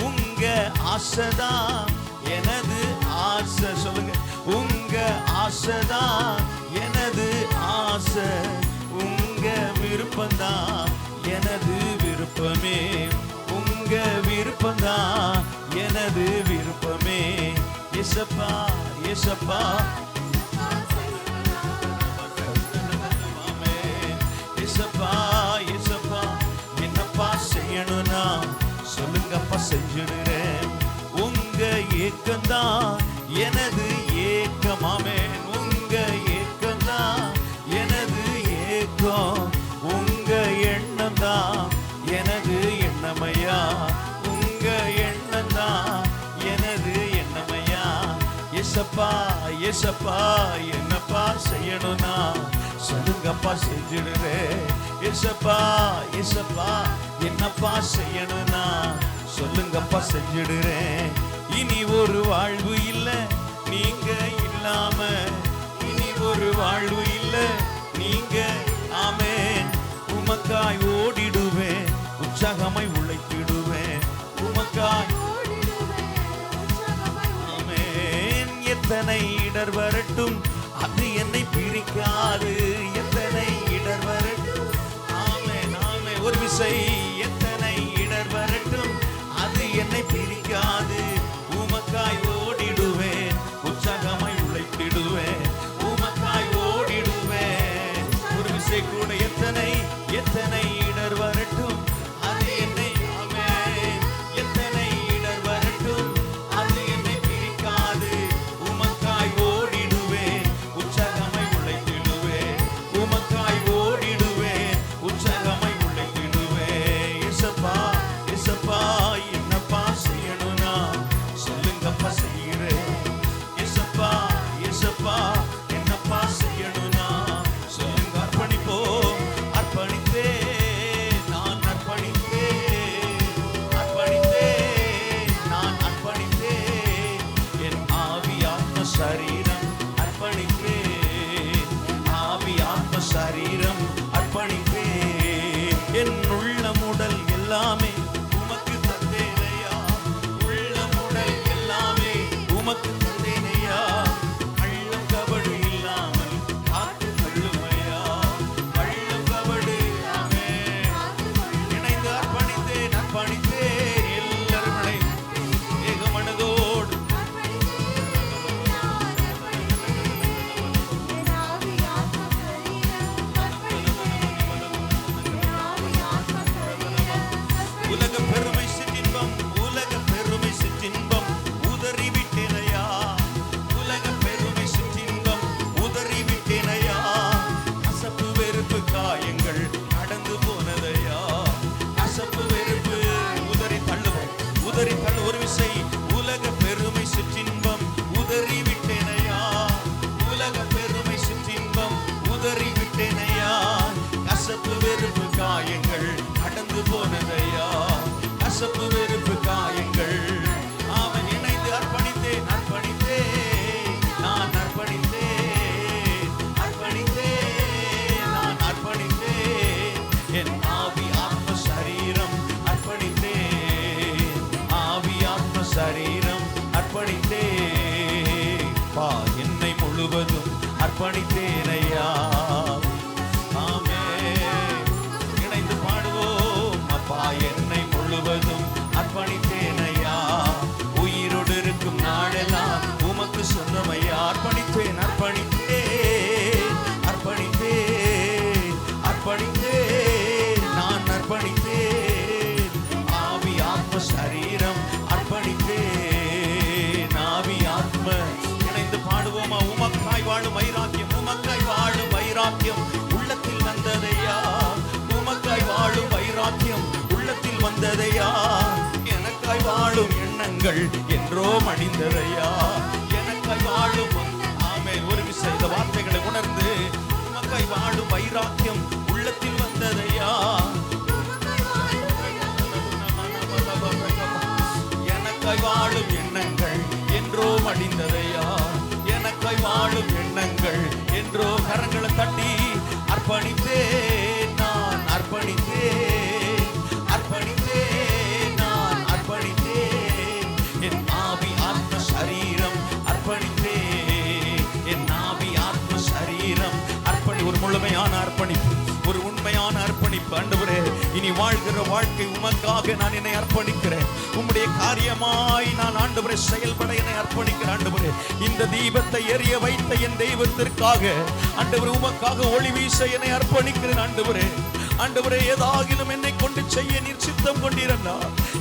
உங்க ஆசைதான் எனது ஆசை. சொல்லுங்க, உங்க ஆசைதான் எனது ஆசை. உங்க விருப்பம்தான் எனது விருப்பமே. உங்க விருப்பம்தான் எனது விருப்பமே. ஏசப்பா, ஏசப்பா, ஏசப்பா, ஏசப்பா, என்னப்பா செய்யணும்னா சொல்லுங்கப்பா, செஞ்சிடுறேன். உங்க ஏக்கம்தான் எனது ஏக்கமாமே. உங்க ஏக்கம்தான் எனது ஏக்கம். உங்க எண்ணம் தான் எனது எண்ணமையா. உங்க எண்ணம் தான் எனது எண்ணமையா. ஏசப்பா, ஏசப்பா, என்னப்பா செய்யணும்னா சொல்லுங்கப்பா, செஞ்சிடுறேன். ஏசப்பா, ஏசப்பா, என்னப்பா செய்யணும்னா சொல்லுங்கப்பா, செஞ்சிடுறேன். இனி ஒரு வாழ்வு இல்ல நீங்க இல்லாம. இனி ஒரு வாழ்வு இல்ல நீங்க. ஆமென். உமக்காய் ஓடிடுவேன், உற்சாகமாய் உழைத்திடுவேன். உமக்காய் ஆமென். எத்தனை இடர் வரட்டும் அது என்னை பிரிக்காது. எத்தனை இடர் வரட்டும். ஆமென், ஆமென். ஒரு விசை, எத்தனை இடர் வரட்டும் அது என்னை பிரிக்காது. உமக்காய் ஓடிடுவேன், உற்சாகமாய் உழைத்திடுவேன். உமக்காய் ஓடிடுவேன். ஒரு விசை கூட, எத்தனை எத்தனை இடர் வரட்டும் அது என்னை. ஆமென். எத்தனை இடர் வரட்டும் அது என்னை பிரிக்காது. உமக்காய் ஓடிடுவேன், உற்சாகமாய் உழைத்திடுவேன். உமக்காய் ஓடிடுவேன், உற்சாகமாய் உழைத்திடுவேன். ஏசப்பா, ஏசப்பா, என்னப்பா செய்யணும்னா சொல்லுங்கப்பா, செய்கிறேன். ஏசப்பா, ஏசப்பா, என்னப்பா செய்யணும்னா சொல்லுங்க. அர்ப்பணிப்போம், அர்ப்பணித்தேன், நான் அர்ப்பணித்தேன், அர்ப்பணித்தேன், நான் அர்ப்பணித்தேன். என் ஆவி ஆத்ம சரீரம் அர்ப்பணித்தேன். ஆவி ஆத்ம சரீரம் அர்ப்பணித்தேன். என் உள்ளம் உடல் எல்லாமே உமக்கு தந்தேனையா. உள்ளம் உடல் எல்லாமே உமக்கு தந்தேனையா. கள்ளம் கபடு இல்லாமல் காத்து கொள்ளுமையா. கள்ளம் கபடு. ஆமென். இணைந்து அர்ப்பணித்தேன், அர்ப்பணித்தேன். எல்லாரும் இணைந்து ஏகமனதோடு உலக பெருமை சிற்றின்பம், உலக பெருமை சிற்றின்பம் உதறிவிட்டேனையா. உலக பெருமை சிற்றின்பம் உதறிவிட்டேனையா. கசப்பு வெறுப்பு காயங்கள் கடந்து போனதையா. கசப்பு வெறுப்பு உதறி தள்ளுவோம், உதறி தள்ளு. ஒரு விசை, உலக பெருமை சிற்றின்பம் உதறிவிட்டேனையா. உலக பெருமை சிற்றின்பம் உதறிவிட்டேனையா. கசப்பு வெறுப்பு காயங்கள் கடந்து போனதையா. கசப்பு வெறுப்பு சரீரம் அர்ப்பணித்தே பா, என்னை முழுவதும் அர்ப்பணித்தேனையா. இணைந்து பாடுவோம். அப்பா, என்னை முழுவதும் அர்ப்பணித்தேனையா. உயிரோடு இருக்கும் நாளெல்லாம் உமக்கு சொந்தமையா. அர்ப்பணித்தேன் அர்ப்பணித்தேன் அர்ப்பணித்தேன் அர்ப்பணித்தேன் நான் அர்ப்பணித்தேன். ஆவி ஆத்ம சரீரம் அர்ப்பணித்தேன். ஆவி ஆத்ம இணைந்து பாடுவோமா. உமக்காய் வாழும் வைராக்கியம், உமக்காய் வாழும் வைராக்கியம் உள்ளத்தில் வந்ததையா. உமக்காய் வாழும் வைராக்கியம் உள்ளத்தில் வந்ததையா. எனக்காய் வாழும் எண்ணங்கள் என்றோ மடிந்ததையா. எனக்காய் வாழும் ஆமென். ஒரு விசை இந்த வார்த்தைகளை உணர்ந்து, உமக்காய் வாழும் வைராக்கியம் உள்ளத்தில் வந்ததையா. எனக்காய் வாழும் எண்ணங்கள் என்றோ மடிந்ததையா. எனக்காய் வாழும் எண்ணங்கள் என்றோ. கரங்களை தட்டி அர்ப்பணித்தேன் நான் அர்ப்பணித்தேன் அர்ப்பணித்தேன் நான் அர்ப்பணித்தேன். என் ஆவி ஆத்ம சரீரம் அர்ப்பணித்தேன். என் ஆவி ஆத்ம சரீரம் ஒரு முழுமையான அர்ப்பணிப்பு, ஒரு உண்மையான அர்ப்பணிப்பு. ஆண்டவரே, இனி வாழ்கிற வாழ்க்கை உமக்காக நான் என்னை அர்ப்பணிக்கிறேன். உம்முடைய காரியமாய் நான் ஆண்டவரே செயல்பட என்னை அர்ப்பணிக்கிறேன். ஆண்டவரே, இந்த தீபத்தை எரிய வைத்த என் தெய்வத்திற்காக ஆண்டவரே உமக்காக ஒளி வீச என்னை அர்ப்பணிக்கிறேன். ஆண்டவரே, ஆண்டவரே, ஏதாகிலும் என்னை கொண்டு செய்ய நீர் சித்தம் கொண்டிருந்தா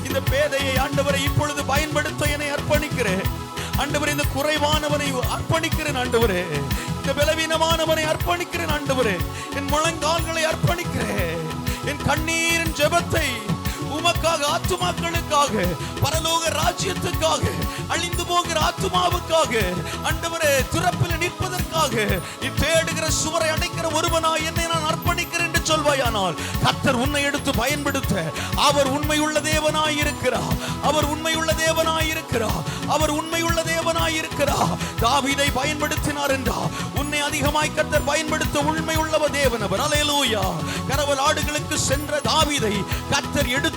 இந்த பேதையை ஆண்டவரை இப்பொழுது பயன்படுத்த என்னை அர்ப்பணிக்கிறேன். ஆண்டவரே, இந்த குறைவானவனை அர்ப்பணிக்கிறேன். ஆண்டவரே, இந்த பலவீனமானவனை அர்ப்பணிக்கிறேன். ஆண்டவரே, என் முழங்கால்களை அர்ப்பணிக்கிறேன். என் கண்ணீரின் ஜெபத்தை உமக்காக, ஆத்துமாக்களுக்காக, பரலோக ராஜ்யத்துக்காக, அழிந்து போகிற ஆத்துமாவுக்காக, ஆண்டவரே திறப்பில் நிற்பதற்காக, தேடுகிற சுவரை அடைக்கிற ஒருவனாய் என்னை நான் அர்ப்பணிக்கிறேன் என்று சொல்வாயானால் கர்த்தர் உன்னை எடுத்து பயன்படுத்த அவர் உண்மையுள்ள தேவனாய் இருக்கிறார். அவர் உண்மையுள்ள தேவனாய் இருக்கிறார். அவர் உண்மையுள்ள தேவனாய் இருக்கிறார். தாவீதை பயன்படுத்தினார் என்றால் உன்னை அதிகமாய் கர்த்தர் பயன்படுத்த உண்மையுள்ளவ தேவன் அவர். அல்லேலூயா. கரவல் ஆடுகளுக்கு சென்ற தாவீதை கர்த்தர் எடுத்தார்.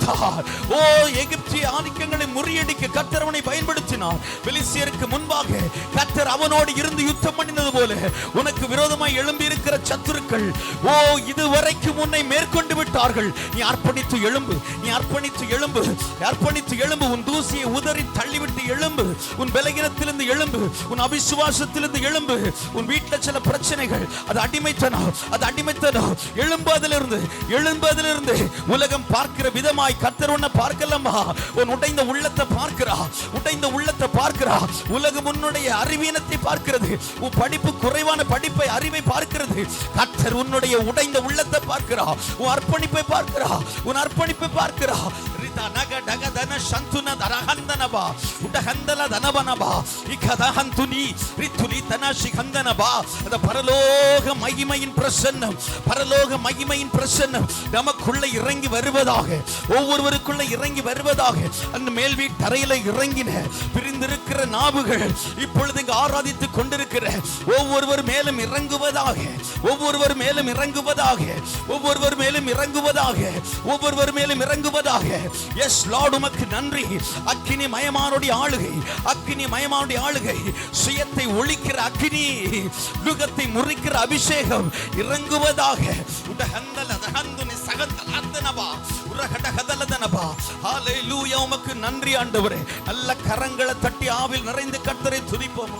ஓ, எகிப்திய ஆதிக்கங்களை முறியடிக்க கர்த்தர் அவனை பயன்படுத்தினார். பெலிஸ்தியருக்கு முன்பாக கர்த்தர் அவனோடு இருந்து யுத்தம் பண்ணினது போல உனக்கு விரோதமாய் எழும்பி இருக்கிற சத்துருக்கள் ஓ இதுவரைக்கும் உன்னை மேற்கொண்டு விட்டார்கள். நீ அர்ப்பணித்து எழும்பு, நீ அர்ப்பணித்து எழும்பு, அர்ப்பணித்து எழும்பு. உன் தூசியை உதறி தள்ளிவிட்டு எழும்பு. உன் பலகீனத்திலிருந்து எழும்பு, உன் அவிசுவாசத்திலிருந்து எழும்பு. உன் வீட்டில் சில பிரச்சனைகள், அது அடிமைத்தனம், அது அடிமைத்தனம். எழும்பு அதிலிருந்து, எழும்பு அதிலிருந்து. உலகம் பார்க்கிற விதமாய் கர்த்தர் உன்னை பார்க்கலமா. உன் உடைந்த உள்ளத்தை பார்க்கிறா, உடைந்த உள்ளத்தை பார்க்கிறா. உலகம் உன்னுடைய அறிவீனத்தை பார்க்கிறது. உன் படிப்பு குறைவான படிப்பை, அறிவை பார்க்கிறது. கர்த்தர் உன்னுடைய உடைந்த உள்ளத்தை பார்க்கிறா, உன் அர்ப்பணிப்பை பார்க்கிறா, உன் அர்ப்பணிப்பை பார்க்கிறா. நக டக தன சந்துன தரஹந்தனபா உடஹந்தல தனபனபா இகதஹந்துனி ரித்துலி தனஷி ஹந்தனபா. அந்த பரலோக மகிமையின் பிரசன்னம், பரலோக மகிமையின் பிரசன்னம் நமக்குள்ள இறங்கி வருவதாக, ஒவ்வொருவருக்குள்ள இறங்கி வருவதாக. அந்த மேல் வீட்டு அறையில இறங்கின பிரிந்திருக்கிற நாவுகள் இப்பொழுது இங்கு ஆராதித்துக் கொண்டிருக்கிற ஒவ்வொருவர் மேலும் இறங்குவதாக, ஒவ்வொருவர் மேலும் இறங்குவதாக, ஒவ்வொருவர் மேலும் இறங்குவதாக, ஒவ்வொருவர் மேலும் இறங்குவதாக. எஸ் லார்ட், உமக்கு நன்றி. அக்கினி மயமானுடைய ஆளுகை, அக்கினி மயமானுடைய ஆளுகை, சுயத்தை ஒழிக்கிற அக்கினி, யுகத்தை முறிக்கிற அபிஷேகம் இறங்குவதாக. உடஹந்தல தஹந்துனி சகதலதனபா உரஹடஹதலதனபா. ஹalleluya, உமக்கு நன்றி ஆண்டவரே. நல்ல கரங்களை தட்டி ஆவில் நிறைந்து கர்த்தரை துதிப்போம்.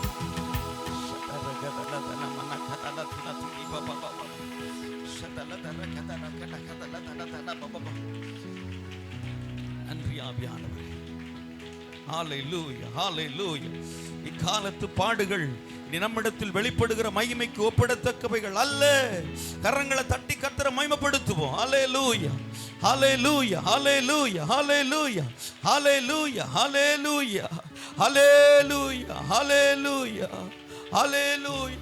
நன்றி ஆவியானவரே. ஹalleluya, ஹalleluya. இக்காலத்து பாடுகள் நம்மிடத்தில் வெளிப்படுகிற மகிமைக்கு ஒப்பிடத்தக்கவைகள் அல்ல. கரங்களை தட்டி கர்த்தரை மகிமைப்படுத்துவோம். ஹalleluya, ஹalleluya, ஹalleluya, ஹalleluya, ஹalleluya, ஹalleluya, ஹalleluya, ஹalleluya, ஹalleluya.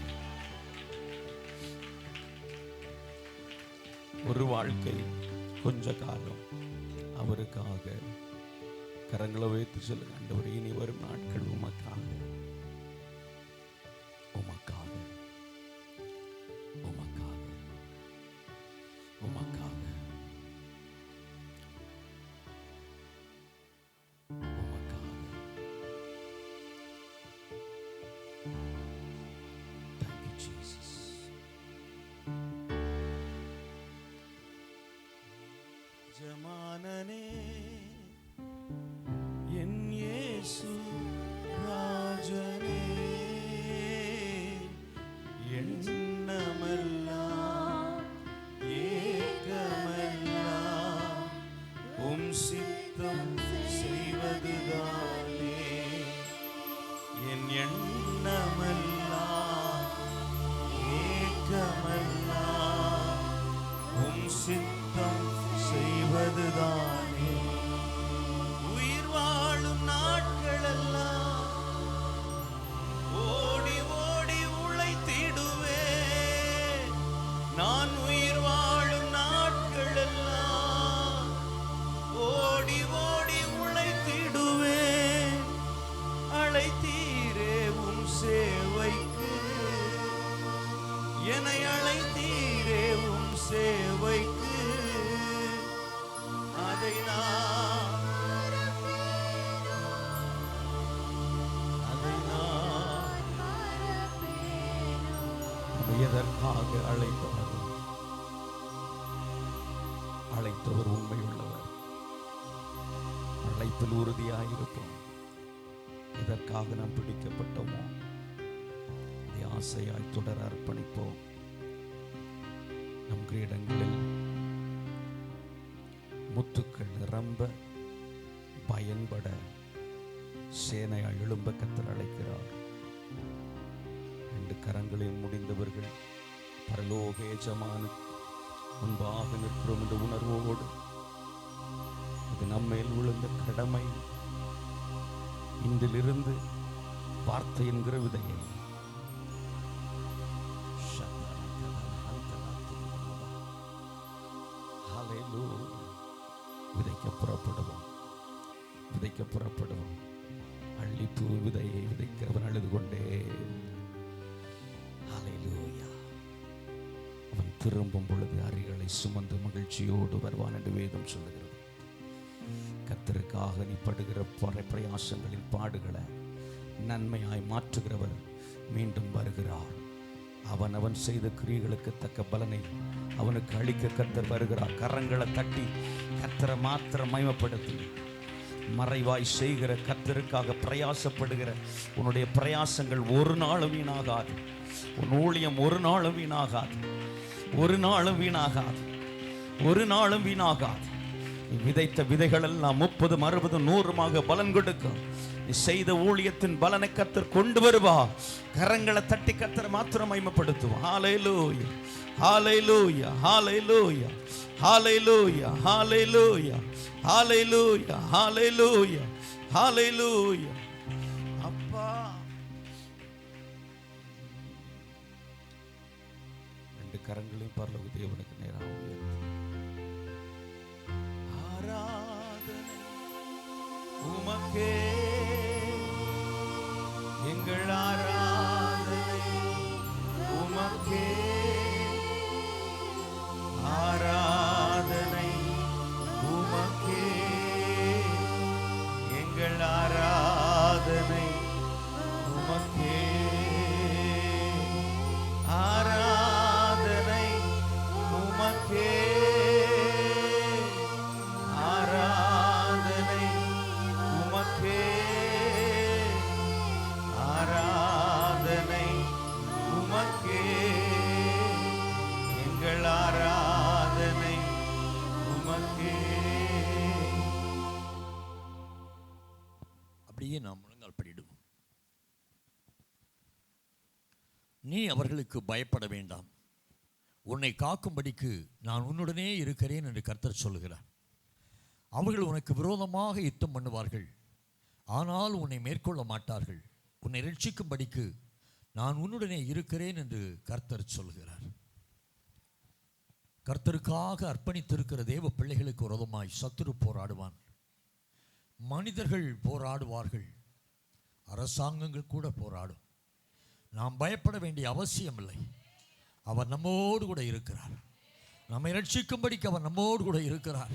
ஒரு வாழ்க்கை, கொஞ்ச காலம் அவருக்காக கரங்களை வைத்து சொல்லுங்க. ஆண்டவரே, இனி வரும் நாட்கள் உமக்காக, உமக்காக, உமக்காக, உமக்காக, உமக்காக. எஜமானனே என் இயேசு ராஜனே, எண்ணமெல்லாம் ஏக்கமெல்லாம் உம் சித்தம் செய்வதுதானே. என் எண்ணமெல்லாம் ஏக்கமெல்லாம் உம் சித்தம் செய்வதுதானே. உயிர் வாழும் நாட்களெல்லாம் ஓடி ஓடி உழைத்திடுவேன். நான் உயிர் வாழும் நாட்களெல்லாம் ஓடி ஓடி உழைத்திடுவேன். அழைத்தீரே உம் சேவைக்கு, என்னை அழைத்தீரே உம் சேவைக்கு. அதை நான் எதற்காக அழைத்தவர் உண்மையுள்ளவர். அழைப்பில் உறுதியாயிருப்போம். எதற்காக நாம் பிடிக்கப்பட்டோமோ அதை ஆசையாய் தொடர அர்ப்பணிப்போம். நம் கிரீடங்களில் முத்துக்கள் நிரம்ப பயன்பட சேனையாய் எழும்ப கர்த்தர் அழைக்கிறார். ரெண்டு கரங்களையும் முடிந்தவர்கள் பரலோக எஜமான முன்பாக நிற்கிறோம் என்ற உணர்வோடு இது நம்மேல் விழுந்த கடமை. இன்றிலிருந்து வார்த்தை என்கிற விதையை விதைக்க புறப்படுவோம். அள்ளிப்பூ விதையை விதைக்கிறவன் அழுது கொண்டே அவன் திரும்பும் பொழுது அரிகளை சுமந்து மகிழ்ச்சியோடு வருவான் என்று வேதம் சொல்லுகிறது. கர்த்தருக்காக நீ படுகிற பிரயாசங்களின் பாடுகளை நன்மையாய் மாற்றுகிறவர் மீண்டும் வருகிறார். அவன் செய்த கிரியைகளுக்கு தக்க பலனை அவனுக்கு அளிக்க கர்த்தர் வருகிறார். கரங்களை தட்டி கர்த்தரை மாத்திரம் மகிமைப்படுத்தி மறைவாய் செய்கிற கர்த்தருக்காக பிரயாசப்படுகிற உன்னுடைய பிரயாசங்கள் ஒரு நாளும் வீணாகாது. உன் ஊழியம் ஒரு நாளும் வீணாகாது. ஒரு நாளும் வீணாகாது. ஒரு நாளும் வீணாகாது. நீ விதைத்த விதைகள் எல்லாம் 30, 60, 100 பலன் கொடுக்கும். நீ செய்த ஊழியத்தின் பலனை கர்த்தர் கொண்டு வருவார். கரங்களை தட்டி கர்த்தரை மாத்திரம் மகிமைப்படுத்துவோம். ஹல்லேலூயா, ஹல்லேலூயா, ஹல்லேலூயா, ஹல்லேலூயா, ஹல்லேலூயா, ஹல்லேலூயா, ஹல்லேலூயா, ஹல்லேலூயா. அப்பா, ரெண்டு கரங்களையும் பரலோக தேவனுக்கு நேராக உயர்த்தி ஆராதனை உமக்கே, எங்கள் ஆராதனை உமக்கே, ஆராதனை உமக்கே, எங்கள் ஆராதனை உமக்கே, ஆராதனை உமக்கே, ஆராதனை உமக்கே, ஆராதனை உமக்கே, எங்கள் ஆராதனை உமக்கே. அப்படியே நாம் முழங்கால் படிடுவோம். நீ அவர்களுக்கு பயப்பட வேண்டாம், உன்னை காக்கும்படிக்கு நான் உன்னுடனே இருக்கிறேன் என்று கர்த்தர் சொல்லுகிறார். அவர்கள் உனக்கு விரோதமாக யுத்தம் பண்ணுவார்கள், ஆனால் உன்னை மேற்கொள்ள மாட்டார்கள். உன்னை ரட்சிக்கும்படிக்கு நான் உன்னுடனே இருக்கிறேன் என்று கர்த்தர் சொல்கிறார். கர்த்தருக்காக அர்ப்பணித்திருக்கிற தேவ பிள்ளைகளுக்கு விரோதமாய் சத்துரு போராடுவான். மனிதர்கள் போராடுவார்கள், அரசாங்கங்கள் கூட போராடும். நாம் பயப்பட வேண்டிய அவசியம் இல்லை. அவர் நம்மோடு கூட இருக்கிறார். நம்மை ரட்சிக்கும்படிக்கு அவர் நம்மோடு கூட இருக்கிறார்.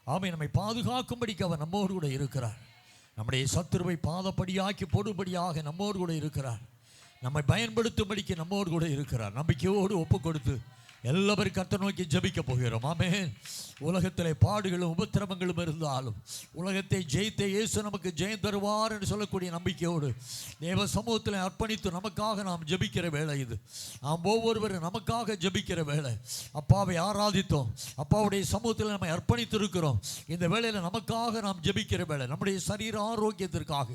ஆமை, நம்மை பாதுகாக்கும்படிக்கு அவர் நம்மோடு கூட இருக்கிறார். நம்முடைய சத்துருவை பாதப்படியாக்கி போடும்படியாக நம்மோடு கூட இருக்கிறார். நம்மை பயன்படுத்தும்படிக்கு நம்மோடு கூட இருக்கிறார். நம்பிக்கையோடு ஒப்பு கொடுத்து எல்லாரும் கர்த்தரை நோக்கி ஜெபிக்க போகிறோம். ஆமென். உலகத்திலே பாடுகளும் உபத்திரவங்களும் இருந்தாலும் உலகத்தை ஜெயித்த இயேசு நமக்கு ஜெயம் தருவார் என்று சொல்லக்கூடிய நம்பிக்கையோடு தேவ சமூகத்தில் அர்ப்பணித்து நமக்காக நாம் ஜெபிக்கிற வேளை இது. நாம் ஒவ்வொருவரும் நமக்காக ஜெபிக்கிற வேளை. அப்பாவை ஆராதித்தோம், அப்பாவுடைய சமூகத்தில் நம்மை அர்ப்பணித்து இருக்கிறோம். இந்த வேளையில் நமக்காக நாம் ஜெபிக்கிற வேளை. நம்முடைய சரீர ஆரோக்கியத்திற்காக,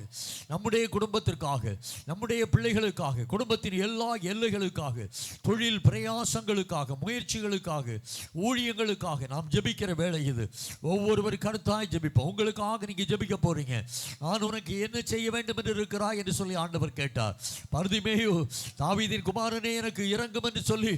நம்முடைய குடும்பத்திற்காக, நம்முடைய பிள்ளைகளுக்காக, குடும்பத்தின் எல்லா எல்லைகளுக்காக, தொழில் பிரயாசங்களுக்காக, முயற்சிகளுக்காக, ஊழியங்களுக்காக நாம் ஜெபிக்கிற வேளை இது. ஒவ்வொருவர் கருத்தாய் ஜெபிப்போம். உங்களுக்காக நீங்க ஜெபிக்க போறீங்க. நான் உனக்கு என்ன செய்ய வேண்டும் என்று இருக்கிறாய் என்று சொல்லி ஆண்டவர் கேட்டார். பர்திமேயு, தாவீதின் குமாரனே எனக்கு இரங்கும் என்று சொல்லி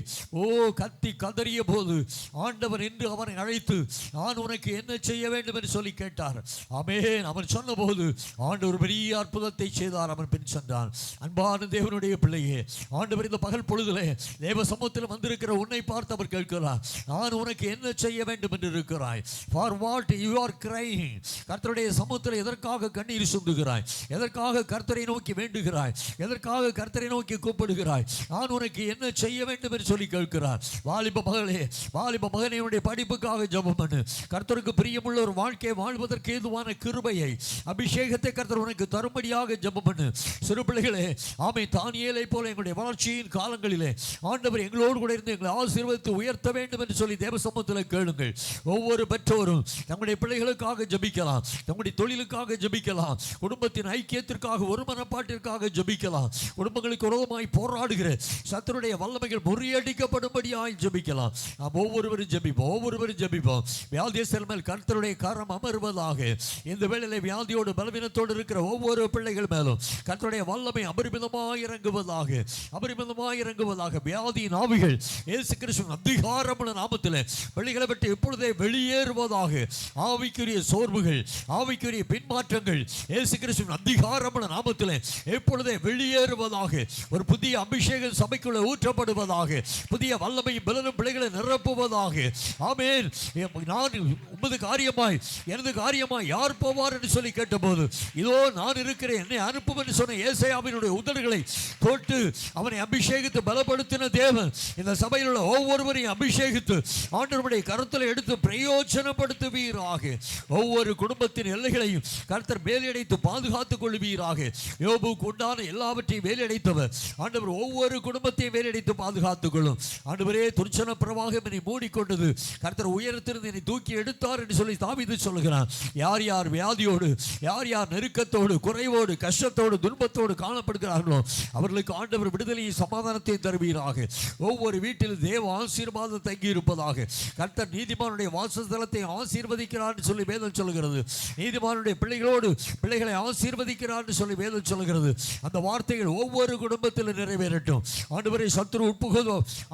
கத்தி கதறிய போது ஆண்டவர் என்று அவனை அழைத்து நான் உனக்கு என்ன செய்ய வேண்டும் என்று சொல்லி கேட்டார். ஆமென். அவன் சொன்ன போது ஆண்டவர் பெரிய அற்புதத்தை செய்தார். அவன் பின் சென்றான். அன்பான தேவனுடைய பிள்ளையே, ஆண்டவர் இந்த பகல் பொழுதிலே தேவ சமூகத்தில் வந்திருக்கிற உன்னை பார்த்து அவர் கேட்கிறார், நான் உனக்கு என்ன செய்ய வேண்டும் என்று இருக்கிறாய்? For what you are crying? கர்த்தருடைய சமூகத்தில் எதற்காக கண்ணீர் சிந்துகிறாய்? எதற்காக கர்த்தரை நோக்கி வேண்டுகிறாய்? எதற்காக கர்த்தரை நோக்கி கூப்பிடுகிறாய்? நான் உனக்கு என்ன செய்ய வேண்டும் என்று சொல்லி கேட்கிறார். வாலிப மகளே, வாலிப மகனே, உன்னுடைய படிப்புக்காக ஜெபம் பண்ணு. கர்த்தருக்கு பிரியமுள்ள ஒரு வாழ்க்கையை வாழ்வதற்கு ஏதுவான கிருபையை, அபிஷேகத்தை கர்த்தர் உனக்கு தரும்படியாக ஜெபம் பண்ணு. சிறு பிள்ளைகளே, ஆமை தானியேலை போல எங்களுடைய வளர்ச்சியின் காலங்களிலே ஆண்டவர் எங்களோடு கூட இருந்து எங்களை ஆசீர்வதித்து உயர்த்த வேண்டும் என்று சொல்லி தேவ சமூகத்தில் கேளுங்கள். ஒவ்வொரு பெற்றோரும் தங்களுடைய பிள்ளைகளுக்காக ஜெபிக்கலாம், தங்களுடைய தொழிலுக்காக ஜெபிக்கலாம், குடும்பத்தின் ஐக்கியத்திற்காக, ஒரு மனப்பாட்டிற்காக ஜெபிக்கலாம். குடும்பங்களுக்கு விரோதமாய் போராடுகிற சத்துருடைய வல்லமைகள் முறியடிக்கப்படும்படியாய் ஜெபிக்கலாம். நாம் ஒவ்வொருவரும் ஜெபிப்போம், ஒவ்வொருவரும் ஜெபிப்போம். வியாதியஸ்தர் மேல் கர்த்தருடைய கரம் அமர்வதாக. இந்த வேளையிலே வியாதியோடு பலவீனத்தோடு இருக்கிற ஒவ்வொரு பிள்ளைகள் மேலும் கர்த்தருடைய வல்லமை அபரிமிதமாய் இறங்குவதாக, அபரிமிதமாய் இறங்குவதாக. வியாதியின் ஆவிகள் இயேசு கிறிஸ்துவின் அதிகாரமுள்ள நாமத்திலே வெளிகளை விட்டு இப்பொழுதே வெளியேறுவதாக. ஆவிக்குரிய சோர்வுகள், ஆவிக்குரிய பின்மாற்றங்கள் இயேசு கிறிஸ்துவின் அதிகாரமுள்ள நாமத்திலே இப்பொழுதே வெளியேறுவதாக. ஒரு புதிய அபிஷேகம் சபைக்குள்ள ஊற்றப்படுவதாக. புதிய வல்லமையும் பலனும் பிள்ளைகளை நிரப்புவதாக. ஆமென். நான் உமது காரியமாய், எனது காரியமாய் யார் போவார் என்று சொல்லி கேட்டபோது, இதோ நான் இருக்கிறேன், என்னை அனுப்பும் என்று சொன்ன ஏசாயாவினுடைய உதடுகளை தொட்டு அவனை அபிஷேகித்து பலப்படுத்தின தேவன் இந்த சபையில் உள்ள ஒவ்வொருவரையும் அபிஷேகித்து ஆண்டவருடைய கருத்தில் எடுத்து பிரயோஜனப்படுத்துவீராக. ஒவ்வொரு குடும்பத்தின் எல்லைகளையும் கர்த்தர் வேலையடைத்து பாதுகாத்துக் கொள்வீராக. யோபுக்கு உண்டான எல்லாவற்றையும் வேலையடைத்தவர் ஆண்டவர் ஒவ்வொரு குடும்பத்தையும் வேலையடைத்து பாதுகாத்துக் கொள்ளும். ஆண்டவரே, துர்ச்சன பிரவாகம் என்னை மூடிக்கொண்டது, கர்த்தர் உயரத்திலிருந்து என்னை தூக்கி எடுத்தார் என்று சொல்லி தாவீது சொல்லுகிறான். யார் யார் வியாதியோடு, யார் யார் நெருக்கத்தோடு, குறைவோடு, கஷ்டத்தோடு, துன்பத்தோடு காணப்படுகிறார்களோ அவர்களுக்கு ஆண்டவர் விடுதலையை, சமாதானத்தை தருவீராக. ஒவ்வொரு வீட்டில் தேவ ஆசீர்வாதம் தங்கி இருப்பதாக. கர்த்தர் நீதிமானுடைய வாசஸ்தலத்தை ஆசீர்வதிக்கிறார் என்று சொல்லி வேதம் சொல்கிறது. நீதிமானுடைய பிள்ளைகளோடு பிள்ளைகளை ஆசீர்வதிக்கிறார் என்று சொல்லி வேதம் சொல்கிறது. அந்த வார்த்தைகள் ஒவ்வொரு குடும்பத்தில் நிறைவேறட்டும். ஆண்டவரை சத்துரு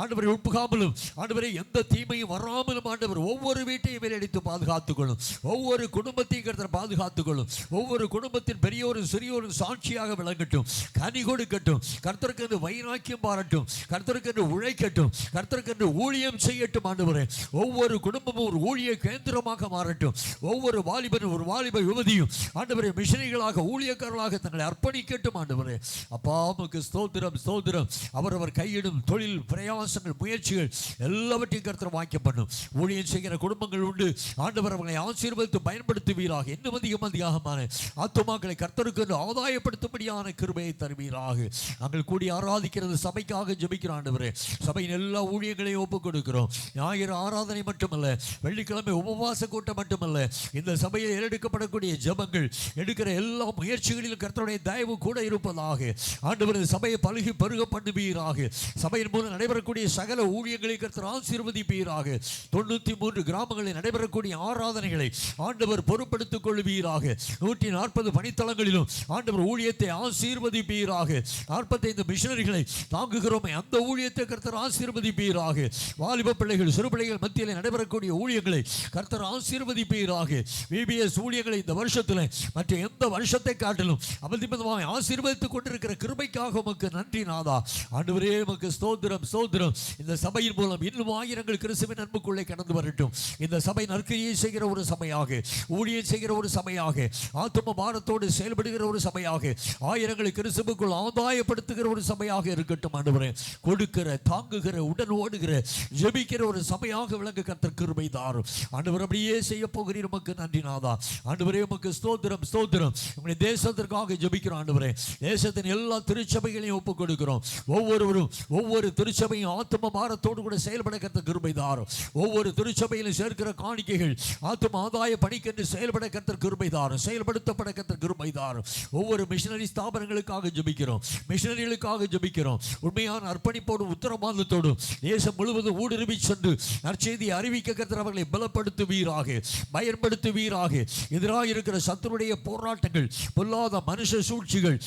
ஆண்டவரை உட்புகாமலும், ஆண்டவரை எந்த தீமையும் வராமலும் ஆண்டவர் ஒவ்வொரு வீட்டையும் வேலையடித்து பாதுகாத்துக் கொள்ளும். ஒவ்வொரு குடும்பத்தையும் கர்த்தர் பாதுகாத்துக் கொள்ளும். ஒவ்வொரு குடும்பத்தின் பெரியோரும் சிறியோரும் சாட்சியாக விளங்கட்டும், கனி கொடுக்கட்டும். கர்த்தருக்கு என்று வைராக்கியம் பாரட்டும், கர்த்தருக்கு என்று உழைக்கட்டும், கர்த்தருக்கு என்று ஊழியம் செய்யட்டும். ஆண்டவரே, ஒவ்வொரு குடும்பமும் ஒரு ஊழிய கேந்திரமாக மாறட்டும். ஒவ்வொரு வாலிபனும் ஒரு வாலிப யுவதியும் ஆண்டவரே மிஷனரிகளாக, ஊழியக்காரர்களாக தங்களை அர்ப்பணிக்கட்டும். ஆண்டவரே, அப்பா உமக்கு ஸ்தோத்திரம், ஸ்தோத்திரம். அவரவர் கையிடும் தொழில் பிரயாசங்கள், முயற்சிகள் எல்லாவற்றையும் கர்த்தர் வாக்கியம் பண்ணும். ஊழியம் செய்கிற குடும்பங்கள் உண்டு. ஆண்டவர் அவர்களை ஆசீர்வதித்து பயன்படுத்துவீராக. இன்னும் அதிகமான ஆத்துமாக்களை கர்த்தருக்கு என்று ஆதாயப்படுத்தும்படியான கிருபையை தருவீராக. நாங்கள் கூடி ஆராதிக்கிறது சபைக்காக ஜெபிக்கிறோம். ஆண்டவரே, சபையின் எல்லா ஊழியங்களையும் ஒப்புக் கொடுக்கிறோம். ஞாயிறு ஆராதனை மட்டுமல்ல, வெள்ளிக்கிழமை உபவாச கூட்டம் மட்டுமல்ல, இந்த சபையில் எடுக்கப்படக்கூடிய ஜெபங்கள், எடுக்கிற எல்லா முயற்சிகளிலும் கர்த்தருடைய தயவு கூட இருப்பதாக. ஆண்டவர் சபையை பழுகி பருக பண்ணுவீராக. சபையின் மூலம் நடைபெறக்கூடிய சகல ஊழியங்களை கர்த்தர் ஆசீர்வதிப்பீராக. 93 கிராமங்களில் நடைபெறக்கூடிய ஆராதனைகளை ஆண்டவர் பொறுப்படுத்திக் கொள்வீராக. 140 பணித்தளங்களிலும் ஆண்டவர் ஊழியத்தை ஆசீர்வதிப்பீராக. 45 மிஷனரிகளை தாங்குகிறோமே, அந்த ஊழியத்தை கர்த்தர் ஆசீர்வதிப்பீராக. வாலிப பிள்ளைகள், சிறு பிள்ளைகள் மத்தியில் நடைபெறக்கூடிய ஊழியங்களை கர்த்தர் ஆசீர்வதிப்பீராக. VBS ஊழியங்களை இந்த வருஷத்தில் மற்ற எந்த வருஷத்தை காட்டிலும் அபரிமிதமாக ஆசீர்வதித்துக் கொண்டிருக்கிற கிருபைக்காக உமக்கு நன்றி நாதா. ஆண்டவரே, உமக்கு ஸ்தோத்திரம், ஸ்தோத்திரம். இந்த சபையின் மூலம் இன்னும் ஆயிரங்கள் கிறிஸ்துவின் அன்புக்குள்ளே கடந்து வரட்டும். இந்த சபை நற்கிரியை செய்கிற ஒரு சபையாக, ஊழியம் செய்கிற ஒரு சபையாக, ஆத்தும பாரத்தோடு செயல்படுகிற ஒரு சபையாக, ஆயிரங்களை கிறிஸ்துவுக்குள் ஆதாயப்படுத்துகிற ஒரு சபையாக இருக்கட்டும். ஆண்டவரே, கொடுக்கிற, தாங்குகிற, உடன் ஓடுகிற ஜெபிக்கிற ஒரு சபையாக விளங்க கர்த்தர் கிருபை தாரும். ஆண்டவர் அப்படியே செய்ய போகிறீர். உமக்கு நன்றி நாதா. ஆண்டவரே உமக்கு ஸ்தோத்திரம் ஸ்தோத்திரம். உங்களுடைய தேசத்திற்காக ஜெபிக்கிறோம் ஆண்டவரே. தேசத்தின் எல்லா திருச்சபைகளையும் ஒப்புக் கொடுக்கிறோம். ஒவ்வொருவரும் ஒவ்வொரு திருச்சபையும் ஆத்தும பாரத்தோடு கூட செயல்பட கர்த்தர் கிருபை தாரும். ஒவ்வொரு திருச்சபையிலும் சேர்க்கிற காணிக்கைகள் ஆத்தும ஆதாய பணிக்கென்று செயல்பட கர்த்தர் கிருபை தாரும். செயல்படுத்தப்பட கர்த்தர் கிருபை தாரும். ஒவ்வொரு மிஷனரி ஸ்தாபனங்களுக்காக ஜெபிக்கிறோம். மிஷனரிகளுக்காக ஜெபிக்கிறோம். உண்மையான அர்ப்பணிப்போடும் உத்தரவாதத்தோடும் தேசம் முழுவதும் ஊடுருவி சென்று நற்செய்தியை அறிவிக்க கர்த்தர் அவர்களை பலப்படுத்துவீராக, பயன்படுத்துவீராக. எதிராக இருக்கிற சத்துருடைய போராட்டங்கள், பொல்லாத மனுஷ சூழ்ச்சிகள்,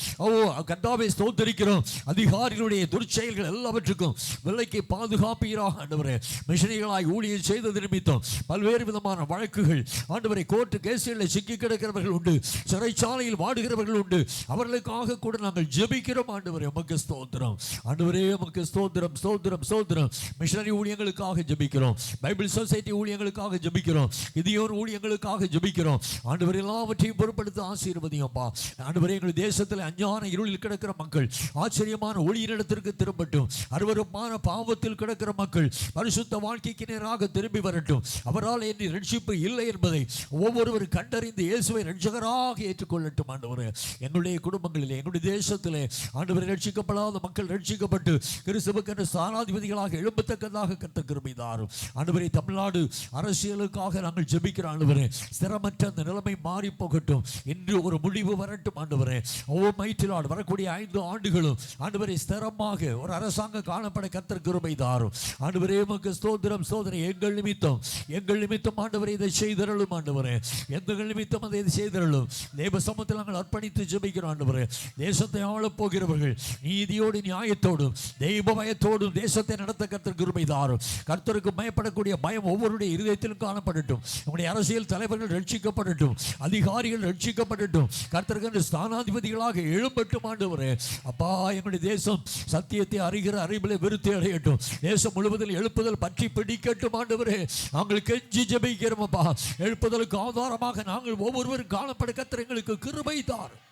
கர்த்தாவே ஸ்தோத்திரிக்கிறோம். அதிகாரிகளுடைய துர்ச்செயல்கள் எல்லாவற்றுக்கும் விலைக்கு பாதுகாப்பீராக ஆண்டவரே. மிஷனரிகளாய் ஊழியம் செய்தது நிமித்தம் பல்வேறு விதமான வழக்குகள் ஆண்டவரை, கோர்ட்டு கேசுகளில் சிக்கி கிடக்கிறவர்கள் உண்டு, சிறைச்சாலையில் வாடுகிறவர்கள் உண்டு. அவர்களுக்காக கூட நாங்கள் ஜெபிக்கிறோம் ஆண்டவரே. உமக்கு ஸ்தோத்திரம் ஆண்டவரே. உமக்கு ஸ்தோத்திரம் ஸ்தோத்திரம் ஸ்தோத்திரம். மிஷனரி ஊழியங்களுக்காக ஜெபிக்கிறோம். பைபிள் சொசைட்டி ஊழியங்களுக்காக ஜெபிக்கிறோம். கிதியோன் ஊழியங்களுக்காக ஜெபிக்கிறோம். ஆண்டவர் எல்லாவற்றையும் பொறுப்படுத்த ஆசீர்வதியப்பா. ஆண்டவரே, எங்கள் தேசத்தில் அஞ்ஞான இருளில் கிடக்கிற மக்கள் ஆச்சரியமான ஒளியினிடத்திற்கு திரும்பட்டும். அருவருப்பான பாவத்தில் கிடக்கிற மக்கள் பரிசுத்த வாழ்க்கைக்கு நேராக திரும்பி வரட்டும். அவரால் என்னை ரட்சிப்பு இல்லை என்பதை ஒவ்வொருவரும் கண்டறிந்து இயேசுவை ரட்சகராக ஏற்றுக்கொள்ளட்டும். ஆண்டவரே, எங்களுடைய குடும்பங்களிலே, எங்களுடைய தேசத்திலே ஆண்டவரை ரட்சிக்கப்படாத மக்கள் ரட்சிக்கப்பட்டு கிறிஸ்துவுக்கு சாராதிபதிகளாக எழும்பத்தக்கதாக கர்த்தர் கிருபை தாரும். ஆண்டவரே, தமிழ்நாடு அரசியலுக்காக நாங்கள் ஜெபிக்கிறோம். ஆண்டவரே, ஸ்திரமற்ற அந்த நிலைமை மாறி போகட்டும். இன்று ஒரு முடிவு வரட்டும். ஆண்டவரே, மைட்டிலாடு வரக்கூடிய 5 ஆண்டுகளும் ஆண்டவரே ஸ்திரமாக ஒரு அரசாங்கம் காணப்பட கர்த்தர் கிருபை தாரும். ஆண்டவரே, உமக்கு ஸ்தோத்திரம் ஸ்தோத்திரம். எங்கள் நிமித்தம் ஆண்டவரே இதை செய்தருளும். ஆண்டவரே, எங்கள் நிமித்தம் அதை செய்தருளும். தேவ சமூகத்தில் நாங்கள் அர்ப்பணித்து ஜெபிக்கிறோம். ஆண்டவரே, தேசத்தை ஆளப் போகிறவர்கள் நீதியோடு நியாயத்தோடும் தெய்வ பயத்தோடும் தேசத்தை நடத்த கர்த்தர் கிருபை தாரும். கர்த்தருக்கு பயப்படக்கூடிய பயம் ஒவ்வொருடைய இருதயத்திலும் காணப்படட்டும். நம்முடைய அரசியல் தலைவர்கள் ரட்சிக்கப்படட்டும். அதிகாரிகள் ரட்சிக்கப்படட்டும். கர்த்தருக்கு ஸ்தானாதிபதிகளாக எழும்பட்டும். ஆண்டவரே, அப்பா, எங்களுடைய தேசம் சத்தியத்தை அறிகிற அறிவிலே விருத்தி அடையட்டும். தேசம் முழுவதில் எழுப்புதல் பற்றி பிடிக்கட்டும். ஆண்டவரே, நாங்கள் கெஞ்சி ஜெபிக்கிறோம். அப்பா, எழுப்புதலுக்கு ஆதாரமாக நாங்கள் ஒவ்வொருவரும் காணப்பட கர்த்தர் எங்களுக்கு கிருபை தாரும்.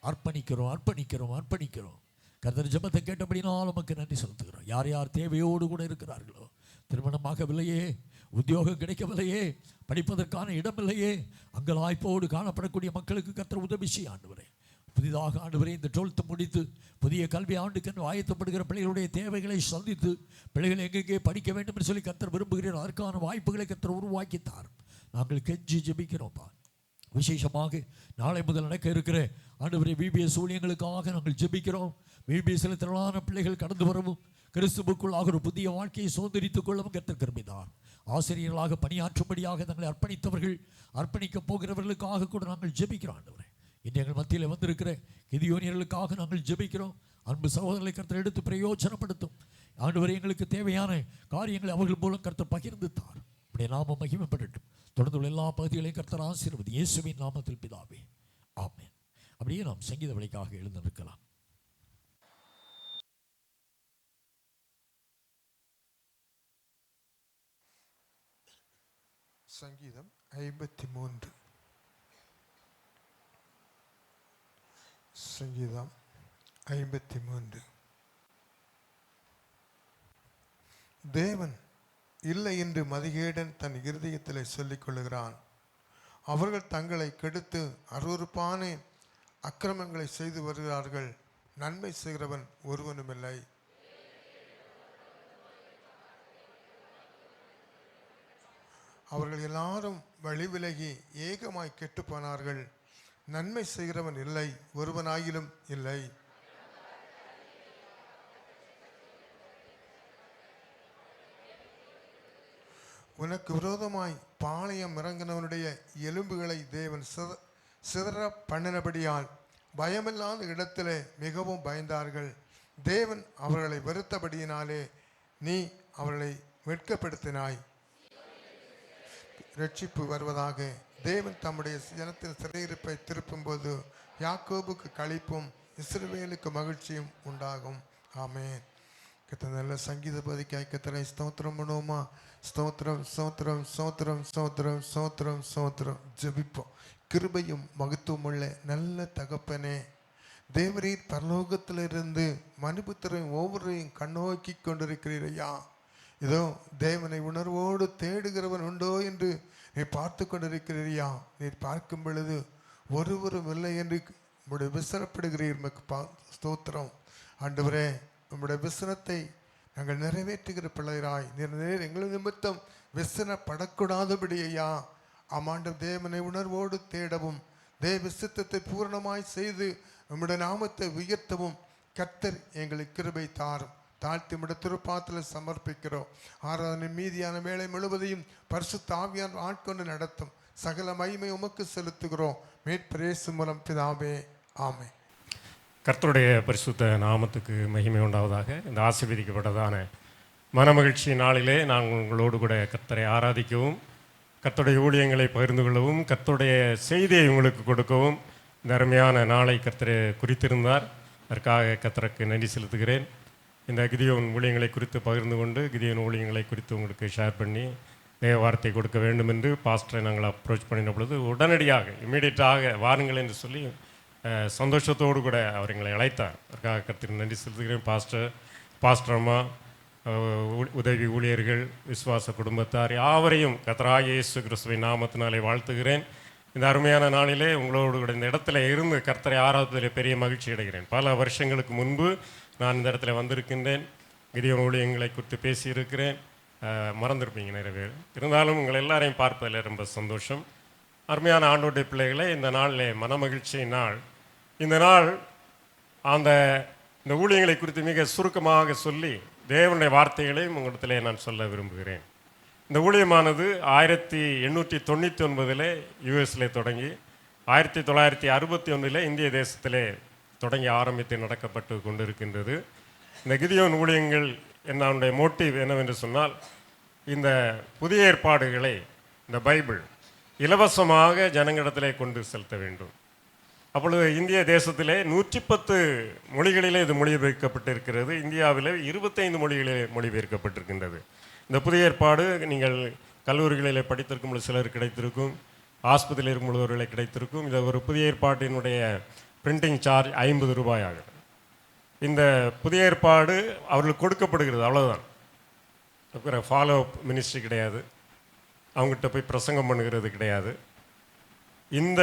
அர்ப்பணிக்கிறோம் அர்ப்பணிக்கிறோம் அர்ப்பணிக்கிறோம். கர்த்தர் ஜெபத்தை கேட்டபடினால் நமக்கு நன்றி செலுத்துகிறோம். யார் யார் தேவையோடு கூட இருக்கிறார்களோ, திருமணமாகவில்லையே, உத்தியோகம் கிடைக்கவில்லையே, படிப்பதற்கான இடமில்லையே, அங்கலாய்ப்போடு காணப்படக்கூடிய மக்களுக்கு கர்த்தர் உதவி செய்ய ஆண்டவரே. புதிதாக ஆண்டவரே இந்த 12th முடித்து புதிய கல்வி ஆண்டுக்கென்று ஆயத்தப்படுகிற பிள்ளைகளுடைய தேவைகளை சந்தித்து பிள்ளைகள் எங்கெங்கே படிக்க வேண்டும் என்று சொல்லி கர்த்தர் விரும்புகிறேன். அதற்கான வாய்ப்புகளை கர்த்தர் உருவாக்கித்தார். நாங்கள் கெஞ்சி ஜெபிக்கிறோம்ப்பா. விசேஷமாக நாளை முதல் நடக்க இருக்கிற ஆண்டவரே VBS ஊழியங்களுக்காக நாங்கள் ஜெபிக்கிறோம். VBSல திரளான பிள்ளைகள் கடந்து வரவும் கிறிஸ்துவுக்குள்ளாக ஒரு புதிய வாழ்க்கையை சுதந்திரித்துக் கொள்ளவும் கர்த்தர் கிருபைதார். ஆசிரியர்களாக பணியாற்றும்படியாக தங்களை அர்ப்பணித்தவர்கள், அர்ப்பணிக்கப் போகிறவர்களுக்காக கூட நாங்கள் ஜெபிக்கிறோம். ஆண்டவரே, இன்று எங்கள் மத்தியில் வந்திருக்கிற கிதியோனியர்களுக்காக நாங்கள் ஜெபிக்கிறோம். அன்பு சகோதரர்களை கர்த்தர் எடுத்து பிரயோஜனப்படுத்தும். ஆண்டவரே, எங்களுக்கு தேவையான காரியங்களை அவர்கள் மூலம் கர்த்தர் பகிர்ந்து தார். இப்படி நாமம் மகிமைப்படட்டும். தொடர்ந்து எல்லா பகுதிகளையும் கர்த்தர் ஆசீர்வதி. இயேசுவின் நாமத்தில் பிதாவே, ஆமென். அப்படியே நாம் சங்கீத விலைக்காக எழுந்திருக்கலாம். சங்கீதம் 53. சங்கீதம் 53. தேவன் இல்லை என்று மதிகேடன் தன் இருதயத்திலே சொல்லிக் கொள்ளுகிறான். அவர்கள் தங்களை கெடுத்து அருவருப்பான அக்கிரமங்களை செய்து வருகிறார்கள். நன்மை செய்கிறவன் ஒருவனுமில்லை. அவர்கள் எல்லாரும் வழி விலகி ஏகமாய் கெட்டு போனார்கள். நன்மை செய்கிறவன் இல்லை, ஒருவனாயிலும் இல்லை. உனக்கு விரோதமாய் பாளையம் இறங்கினவனுடைய எலும்புகளை தேவன் சிதற பண்ணினபடியால் பயமில்லாத இடத்திலே மிகவும் பயந்தார்கள். தேவன் அவர்களை வெறுத்தபடியினாலே நீ அவர்களை வெட்கப்படுத்தினாய். ரட்சிப்பு வருவதாக. தேவன் தம்முடைய ஜனத்தின் சிறையிருப்பை திருப்பும்போது யாக்கோபுக்கு களிப்பும் இஸ்ரவேலுக்கு மகிழ்ச்சியும் உண்டாகும். ஆமென். நல்ல சங்கீத பதிக்காய் கர்த்தரை ஸ்தோத்திரம் பண்ணுவோமா? ஸ்தோத்திரம் ஸ்தோத்திரம் ஸ்தோத்திரம் ஸ்தோத்திரம் ஸ்தோத்திரம் ஸ்தோத்திரம். ஜெபிப்போம். கிருபையும் மகத்துவம் உள்ள நல்ல தகப்பனே, தேவரீர் பரலோகத்திலிருந்து மனுபுத்திரையும் ஒவ்வொருவரையும் கண்ணோக்கி கொண்டிருக்கிறீரையா. இதோ தேவனை உணர்வோடு தேடுகிறவன் உண்டோ என்று நீ பார்த்து கொண்டிருக்கிறீயா? நீர் பார்க்கும் பொழுது ஒருவரும் இல்லை என்று உம்முடைய விசனப்படுகிறீர். ஸ்தோத்திரம் ஆண்டவரே, உம்முடைய விசனத்தை நாங்கள் நிறைவேற்றுகிற பிள்ளைராய் நீர் எங்கள் நிமித்தம் விசனப்படக்கூடாதபடி ஐயா. ஆமாண்ட தேவனை உணர்வோடு தேடவும் தேவ சித்தத்தை பூரணமாய் செய்து உம்முடைய நாமத்தை உயர்த்தவும் கர்த்தர் எங்களுக்கு கிருபை தாரும். தாழ்த்தி உம்முடைய திருப்பாத்தில் சமர்ப்பிக்கிறோம். ஆராதனை மீதியான வேளை முழுவதையும் பரிசுத்த ஆவியார் ஆட்கொண்டு நடத்தும். சகல மகிமை உமக்கு செலுத்துகிறோம். மேற்பரேசு மூலம் பிதாவே, ஆமென். கர்த்தருடைய பரிசுத்த நாமத்துக்கு மகிமை உண்டாவதாக. இந்த ஆசீர்வதிக்கப்பட்டதான மனமகிழ்ச்சி நாளிலே நான் உங்களோடு கூட கர்த்தரை ஆராதிக்கவும், கர்த்தருடைய ஊழியங்களை பகிர்ந்து கொள்ளவும், கர்த்தருடைய செய்தியை உங்களுக்கு கொடுக்கவும் இந்த அருமையான நாளை கர்த்தரை குறித்திருந்தார். அதற்காக கர்த்தருக்கு நன்றி செலுத்துகிறேன். இந்த கிதியோன் ஊழியங்களை குறித்து பகிர்ந்து கொண்டு கிதியோன் ஊழியங்களை குறித்து உங்களுக்கு ஷேர் பண்ணி தேவ வார்த்தை கொடுக்க வேண்டும் என்று பாஸ்டரை நாங்கள் அப்ரோச் பண்ணின பொழுது உடனடியாக இம்மீடியட்டாக வாருங்கள் என்று சொல்லி சந்தோஷத்தோடு கூட அவர் எங்களை அழைத்தார். அதற்காக கர்த்தருக்கு நன்றி செலுத்துகிறேன். பாஸ்டர் அம்மா, உதவி ஊழியர்கள், விசுவாச குடும்பத்தார் யாவரையும் கர்த்தராகிய இயேசு கிறிஸ்துவின் நாமத்தினாலே வாழ்த்துகிறேன். இந்த அருமையான நாளிலே உங்களோடு கூட இந்த இடத்துல இருந்து கர்த்தரை ஆராதத்தில் பெரிய மகிழ்ச்சி அடைகிறேன். பல வருஷங்களுக்கு முன்பு நான் இந்த இடத்துல வந்திருக்கின்றேன். கிதியோன் ஊழியங்களை குறித்து பேசியிருக்கிறேன். மறந்துருப்பீங்க நிறைய பேர். இருந்தாலும் உங்களை எல்லாரையும் பார்ப்பதில் ரொம்ப சந்தோஷம். அருமையான ஆண்டோடைய பிள்ளைகளை, இந்த நாளில் மனமகிழ்ச்சி நாள். இந்த நாள் இந்த ஊழியங்களை குறித்து மிக சுருக்கமாக சொல்லி தேவனுடைய வார்த்தைகளையும் உங்களிடத்திலே நான் சொல்ல விரும்புகிறேன். இந்த ஊழியமானது 1899 யுஎஸில் தொடங்கி 1961 இந்திய தேசத்திலே தொடங்கி ஆரம்பித்து நடக்கப்பட்டு கொண்டிருக்கின்றது. இந்த கிதியோன் ஊழியங்கள் என்னுடைய மோட்டிவ் என்னவென்று சொன்னால், இந்த புதிய ஏற்பாடுகளை, இந்த பைபிள் இலவசமாக ஜனங்களிடத்திலே கொண்டு செலுத்த வேண்டும். அப்பொழுது இந்திய தேசத்திலே 110 மொழிகளிலே இது மொழிபெயர்க்கப்பட்டிருக்கிறது. இந்தியாவில் 25 மொழிகளிலே மொழிபெயர்க்கப்பட்டிருக்கின்றது. இந்த புதிய ஏற்பாடு நீங்கள் கல்லூரிகளில் படித்திருக்கும் பொழுது சிலர் கிடைத்திருக்கும், ஆஸ்பத்திரியில் இருக்கும் பொழுது கிடைத்திருக்கும். இந்த ஒரு புதிய ஏற்பாட்டினுடைய பிரிண்டிங் சார்ஜ் 50 ரூபாய் ஆகுது. இந்த புதிய ஏற்பாடு அவர்களுக்கு கொடுக்கப்படுகிறது, அவ்வளோதான். ஃபாலோ அப் மினிஸ்ட்ரி கிடையாது, அவங்ககிட்ட போய் பிரசங்கம் பண்ணுகிறது கிடையாது. இந்த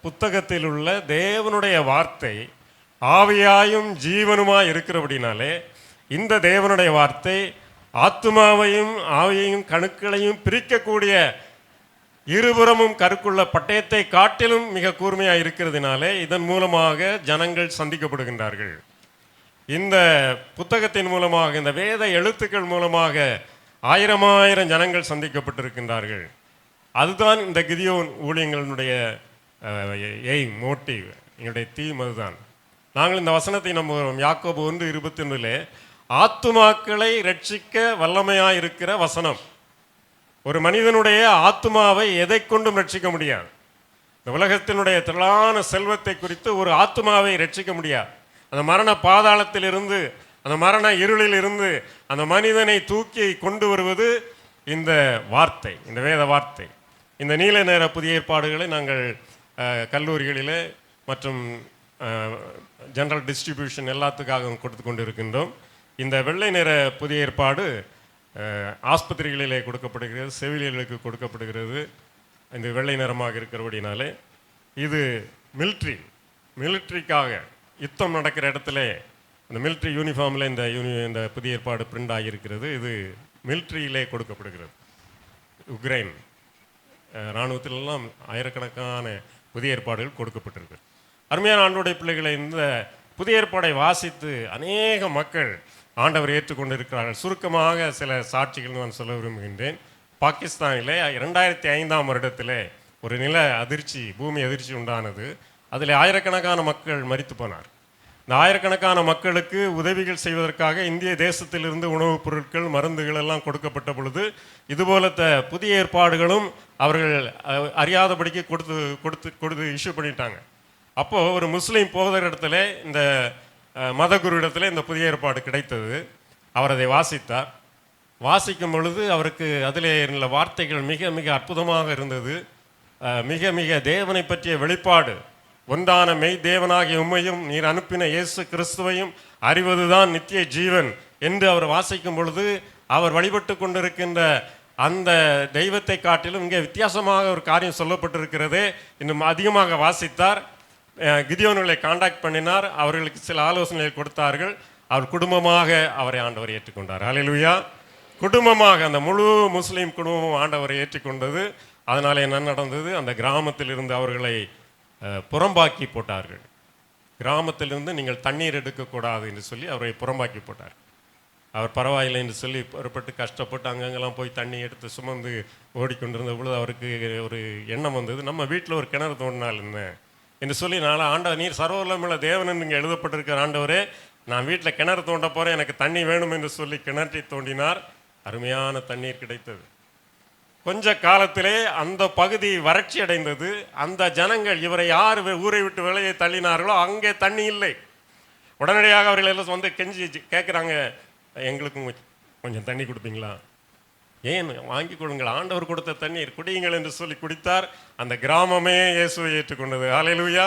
புத்தகத்தில் உள்ள தேவனுடைய வார்த்தை ஆவியாயும் ஜீவனுமாய் இருக்கிறபடினாலே இந்த தேவனுடைய வார்த்தை ஆத்துமாவையும் ஆவியையும் கணுக்களையும் பிரிக்கக்கூடிய இருபுறமும் கருக்குள்ள பட்டயத்தை காட்டிலும் மிக கூர்மையாக இருக்கிறதுனாலே இதன் மூலமாக ஜனங்கள் சந்திக்கப்படுகின்றார்கள். இந்த புத்தகத்தின் மூலமாக, இந்த வேத எழுத்துக்கள் மூலமாக ஆயிரம் ஜனங்கள் சந்திக்கப்பட்டிருக்கின்றார்கள். அதுதான் இந்த கிதியோன் ஊழியங்களுடைய எய்ம், மோட்டிவ், எங்களுடைய தீம் அதுதான். நாங்கள் இந்த வசனத்தை நம்புகிறோம். யாக்கோபு 1:21 ஆத்துமாக்களை ரட்சிக்க வல்லமையாக இருக்கிற வசனம். ஒரு மனிதனுடைய ஆத்துமாவை எதை கொண்டும் ரட்சிக்க முடியாது. இந்த உலகத்தினுடைய திரளான செல்வத்தை குறித்து ஒரு ஆத்துமாவை ரட்சிக்க முடியாது. அந்த மரண பாதாளத்திலிருந்து, அந்த மரண இருளில் இருந்து அந்த மனிதனை தூக்கி கொண்டு வருவது இந்த வார்த்தை, இந்த வேத வார்த்தை. இந்த நீல நேர புதிய ஏற்பாடுகளை நாங்கள் கல்லூரிகளிலே மற்றும் ஜெனரல் டிஸ்ட்ரிபியூஷன் எல்லாத்துக்காகவும் கொடுத்து கொண்டு இருக்கின்றோம். இந்த வெள்ளை நிற புதிய ஏற்பாடு ஆஸ்பத்திரிகளிலே கொடுக்கப்படுகிறது, செவிலியர்களுக்கு கொடுக்கப்படுகிறது. இந்த வெள்ளை நிறமாக இருக்கிறபடினாலே இது மிலிட்ரிக்காக யுத்தம் நடக்கிற இடத்துல அந்த மிலிட்ரி யூனிஃபார்மில் இந்த புதிய ஏற்பாடு பிரிண்ட் ஆகியிருக்கிறது. இது மிலிட்ரியிலே கொடுக்கப்படுகிறது. உக்ரைன் இராணுவத்திலெல்லாம் ஆயிரக்கணக்கான புதிய ஏற்பாடுகள் கொடுக்கப்பட்டிருக்கு. அருமையான ஆண்டோடைய பிள்ளைகளை, இந்த புதிய ஏற்பாடை வாசித்து அநேக மக்கள் ஆண்டவர் ஏற்றுக்கொண்டிருக்கிறார்கள். சுருக்கமாக சில சாட்சிகள் நான் சொல்ல விரும்புகின்றேன். பாகிஸ்தானிலே 2005ஆம் வருடத்தில் ஒரு நில அதிர்ச்சி, பூமி அதிர்ச்சி உண்டானது. அதில் ஆயிரக்கணக்கான மக்கள் மரித்து போனார். இந்த ஆயிரக்கணக்கான மக்களுக்கு உதவிகள் செய்வதற்காக இந்திய தேசத்திலிருந்து உணவுப் பொருட்கள், மருந்துகள் எல்லாம் கொடுக்கப்பட்ட பொழுது இதுபோலத்த புதிய ஏற்பாடுகளும் அவர்கள் அறியாதபடிக்கு கொடுத்து இஷ்யூ பண்ணிட்டாங்க. அப்போது ஒரு முஸ்லீம் போதர் இடத்துல, இந்த மதகுரு இடத்துல இந்த புதிய ஏற்பாடு கிடைத்தது. அவர் அதை வாசித்தார். வாசிக்கும் பொழுது அவருக்கு அதிலே உள்ள வார்த்தைகள் மிக மிக அற்புதமாக இருந்தது. மிக மிக தேவனை பற்றிய வெளிப்பாடு, ஒன்றான மெய் தேவனாகிய உம்மையும் நீர் அனுப்பின இயேசு கிறிஸ்துவையும் அறிவதுதான் நித்திய ஜீவன் என்று அவர் வாசிக்கும் பொழுது அவர் வழிபட்டு கொண்டிருக்கின்ற அந்த தெய்வத்தை காட்டிலும் இங்கே வித்தியாசமாக ஒரு காரியம் சொல்லப்பட்டிருக்கிறது. இன்னும் அதிகமாக வாசித்தார். கிதியோன்களை காண்டாக்ட் பண்ணினார். அவர்களுக்கு சில ஆலோசனைகள் கொடுத்தார்கள். அவர் குடும்பமாக அவரை ஆண்டவர் ஏற்றுக்கொண்டார். ஹல்லேலூயா. குடும்பமாக அந்த முழு முஸ்லீம் குடும்பமும் ஆண்டவரை ஏற்றுக்கொண்டது. அதனால் என்ன நடந்தது? அந்த கிராமத்தில் இருந்து அவர்களை புறம்பாக்கி போட்டார்கள். கிராமத்திலிருந்து நீங்கள் தண்ணீர் எடுக்கக்கூடாது என்று சொல்லி அவரை புறம்பாக்கி போட்டார். அவர் பரவாயில்லை என்று சொல்லி புறப்பட்டு கஷ்டப்பட்டு அங்கங்கெல்லாம் போய் தண்ணி எடுத்து சுமந்து ஓடிக்கொண்டிருந்த பொழுது அவருக்கு ஒரு எண்ணம் வந்தது, நம்ம வீட்டில் ஒரு கிணறு தோண்டினால் என்ன என்று சொல்லி, நான் ஆண்டவர் நீர் சர்வவல்லமையுள்ள தேவன் என்று இங்கே எழுதப்பட்டிருக்கிற ஆண்டவரே, நான் வீட்டில் கிணறு தோண்ட போகிறேன், எனக்கு தண்ணி வேணும் என்று சொல்லி கிணற்றை தோண்டினார். அருமையான தண்ணீர் கிடைத்தது. கொஞ்ச காலத்திலே அந்த பகுதி வறட்சி அடைந்தது. அந்த ஜனங்கள் இவரை யார் ஊரை விட்டு வெளியே தள்ளினார்களோ அங்கே தண்ணி இல்லை. உடனடியாக அவர்கள் எல்லாம் வந்து கெஞ்சி கேட்குறாங்க, எங்களுக்கும் கொஞ்சம் தண்ணி கொடுப்பீங்களா? ஏன் வாங்கி கொடுங்கள், ஆண்டவர் கொடுத்த தண்ணீர் குடியுங்கள் என்று சொல்லி குடித்தார். அந்த கிராமமே இயேசுவை ஏற்றுக்கொண்டது. ஹல்லேலூயா,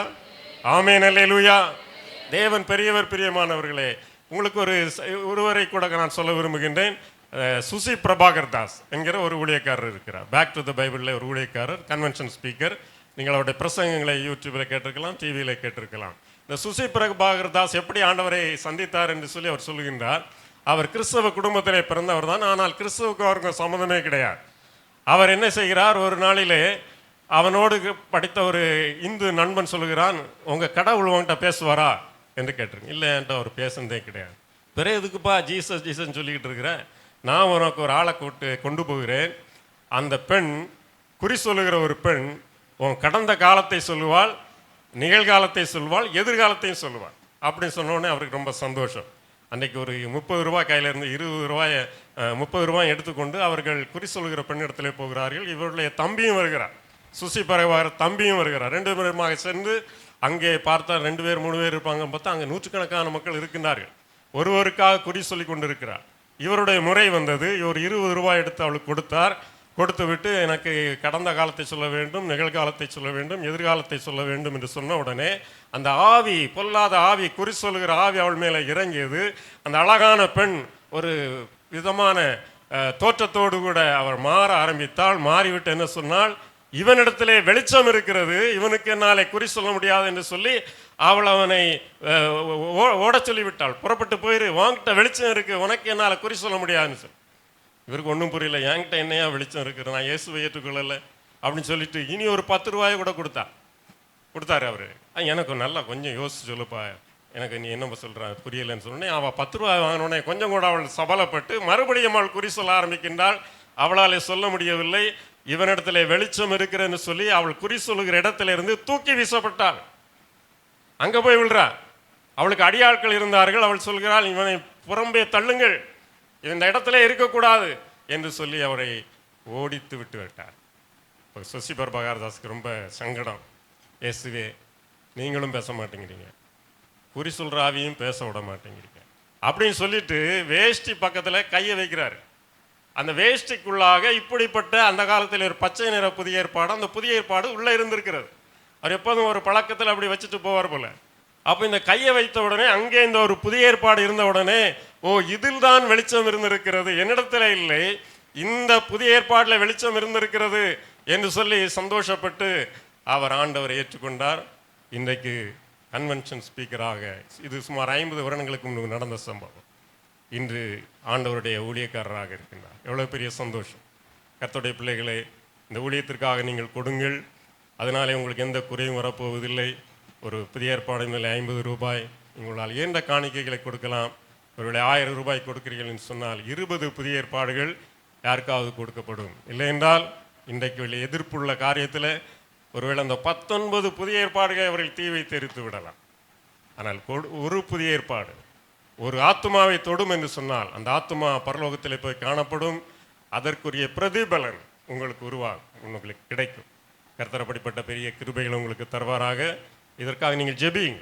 ஆமென், ஹல்லேலூயா. தேவன் பெரியவர். பிரியமானவர்களே, உங்களுக்கு ஒருவரை கூட நான் சொல்ல விரும்புகின்றேன். சுசி பிரபாகர் தாஸ் என்கிற ஒரு ஊழியக்காரர் இருக்கிறார். பேக் டு த பைபிளில் ஒரு ஊழியக்காரர், கன்வென்ஷன் ஸ்பீக்கர். நீங்கள் அவருடைய பிரசங்கங்களை யூடியூபில் கேட்டிருக்கலாம், டிவியில் கேட்டிருக்கலாம். இந்த சுசி பிரபாகர் தாஸ் எப்படி ஆண்டவரை சந்தித்தார் என்று சொல்லி அவர் சொல்லுகின்றார். அவர் கிறிஸ்தவ குடும்பத்திலே பிறந்தவர் தான். ஆனால் கிறிஸ்தவுக்கு அவருக்கு சம்மந்தமே கிடையாது. அவர் என்ன செய்கிறார், ஒரு நாளிலே அவனோடு படித்த ஒரு இந்து நண்பன் சொல்லுகிறான், உங்கள் கடவுள் உங்கள்கிட்ட பேசுவாரா என்று கேட்டிருக்கேன். இல்லை என்கிட்ட அவர் பேசுனதே கிடையாது. பிறகு எதுக்குப்பா ஜீசஸ் ஜீசஸ் சொல்லிக்கிட்டு இருக்கிறேன், நான் உனக்கு ஒரு ஆளை கொண்டு போகிறேன். அந்த பெண், குறி சொல்லுகிற ஒரு பெண், உன் கடந்த காலத்தை சொல்லுவாள், நிகழ்காலத்தை சொல்லுவாள், எதிர்காலத்தையும் சொல்லுவாள் அப்படின்னு சொன்னோடனே அவருக்கு ரொம்ப சந்தோஷம். அன்றைக்கி ஒரு 30 ரூபாய் கையிலேருந்து 20 ரூபாயை 30 ரூபாய் எடுத்துக்கொண்டு அவர்கள் குறி சொல்லுகிற பெண்ணிடத்திலே போகிறார்கள். இவருடைய தம்பியும் வருகிறார், சுசி பரவாகிற தம்பியும் வருகிறார். 2 பேருமாக சென்று அங்கே பார்த்தா 2 பேர் 3 பேர் இருப்பாங்க. பார்த்தா அங்கே நூற்றுக்கணக்கான மக்கள் இருக்கின்றார்கள். ஒருவருக்காக குறி சொல்லி கொண்டிருக்கிறார். இவருடைய முறை வந்தது. இவர் 20 ரூபாய் எடுத்து அவளுக்கு கொடுத்தார். கொடுத்து விட்டு, எனக்கு கடந்த காலத்தை சொல்ல வேண்டும், நிகழ்காலத்தை சொல்ல வேண்டும், எதிர்காலத்தை சொல்ல வேண்டும் என்று சொன்ன உடனே அந்த ஆவி, பொல்லாத ஆவி, குறி சொல்லுகிற ஆவி அவள் மேலே இறங்கியது. அந்த அழகான பெண் ஒரு விதமான தோற்றத்தோடு கூட அவர் மாற ஆரம்பித்தாள். மாறிவிட்டு என்ன சொன்னால், இவனிடத்திலே வெளிச்சம் இருக்கிறது, இவனுக்கு என்னாலே குறி சொல்ல முடியாது என்று சொல்லி அவள் அவனை ஓட சொல்லிவிட்டாள். புறப்பட்டு போயிரு, வாங்கிட்ட வெளிச்சம் இருக்கு, உனக்கு என்னால் குறி சொல்ல முடியாதுன்னு சொல்லி. இவருக்கு ஒன்றும் புரியல, என்கிட்ட என்னையா வெளிச்சம் இருக்குது, நான் இயேசுவை ஏற்றுக்கொள்ளலை அப்படின்னு சொல்லிட்டு இனி ஒரு 10 ரூபாயை கூட கொடுத்தாரு அவரு. எனக்கு நல்லா கொஞ்சம் யோசிச்சு சொல்லுப்பா, எனக்கு நீ என்ன சொல்கிறான் புரியலைன்னு சொன்னோடனே அவள் 10 ரூபாய் வாங்கினோடனே கொஞ்சம் கூட அவள் சபலப்பட்டு மறுபடியும் அவள் குறி சொல்ல ஆரம்பிக்கின்றாள். அவளாலே சொல்ல முடியவில்லை. இவனிடத்துல வெளிச்சம் இருக்கிறன்னு சொல்லி அவள் குறி சொல்லுகிற இடத்துல இருந்து தூக்கி வீசப்பட்டாள். அங்கே போய் விழுறா. அவளுக்கு அடியாட்கள் இருந்தார்கள். அவள் சொல்கிறாள், இவனை புறம்பே தள்ளுங்கள், இந்த இடத்துல இருக்கக்கூடாது என்று சொல்லி அவரை ஓடித்து விட்டு விட்டார். இப்போ சுசி பிரபாகர் தாஸுக்கு ரொம்ப சங்கடம். இயேசுவே, நீங்களும் பேச மாட்டேங்கிறீங்க, குறி சொல்கிற ஆவியும் பேச விட மாட்டேங்கிறீங்க அப்படின்னு சொல்லிட்டு வேஷ்டி பக்கத்தில் கையை வைக்கிறாரு. அந்த வேஷ்டிக்குள்ளாக இப்படிப்பட்ட அந்த காலத்தில் ஒரு பச்சை நிற புதிய ஏற்பாடு, அந்த புதிய ஏற்பாடு உள்ளே இருந்திருக்கிறது. அவர் எப்போதும் ஒரு பழக்கத்தில் அப்படி வச்சுட்டு போவார் போல. அப்போ இந்த கையை வைத்த உடனே அங்கே இந்த ஒரு புதிய ஏற்பாடு இருந்த உடனே, ஓ, இதில் தான் வெளிச்சம் இருந்திருக்கிறது, என்னிடத்துல இல்லை, இந்த புதிய ஏற்பாட்டில் வெளிச்சம் இருந்திருக்கிறது என்று சொல்லி சந்தோஷப்பட்டு அவர் ஆண்டவரை ஏற்றுக்கொண்டார். இன்றைக்கு கன்வென்ஷன் ஸ்பீக்கராக, இது சுமார் 50 வருடங்களுக்கு முன்பு நடந்த சம்பவம், இன்று ஆண்டவருடைய ஊழியக்காரராக இருக்கின்றார். எவ்வளோ பெரிய சந்தோஷம். கர்த்தருடைய பிள்ளைகளே, இந்த ஊழியத்திற்காக நீங்கள் கொடுங்கள், அதனாலே உங்களுக்கு எந்த குறையும் வரப்போவதில்லை. ஒரு புதிய ஏற்பாடு மேலே 50 ரூபாய் உங்களால் இயன்ற காணிக்கைகளை கொடுக்கலாம். ஒருவேளை 1000 ரூபாய் கொடுக்கிறீர்கள் என்று சொன்னால் 20 புதிய ஏற்பாடுகள் யாருக்காவது கொடுக்கப்படும். இல்லை என்றால் இன்றைக்கு எதிர்ப்புள்ள காரியத்தில் ஒருவேளை அந்த 19 புதிய ஏற்பாடுகளை அவர்கள் தீ வைத்து எரித்து விடலாம். ஆனால் ஒரு புதிய ஏற்பாடு ஒரு ஆத்துமாவை தொடும் என்று சொன்னால் அந்த ஆத்துமா பரலோகத்தில் போய் காணப்படும். அதற்குரிய பிரதிபலன் உங்களுக்கு உங்களுக்கு கிடைக்கும். கர்த்தர் அப்படிப்பட்ட பெரிய கிருபைகளை உங்களுக்கு தருவாராக. இதற்காக நீங்கள் ஜெபிங்க,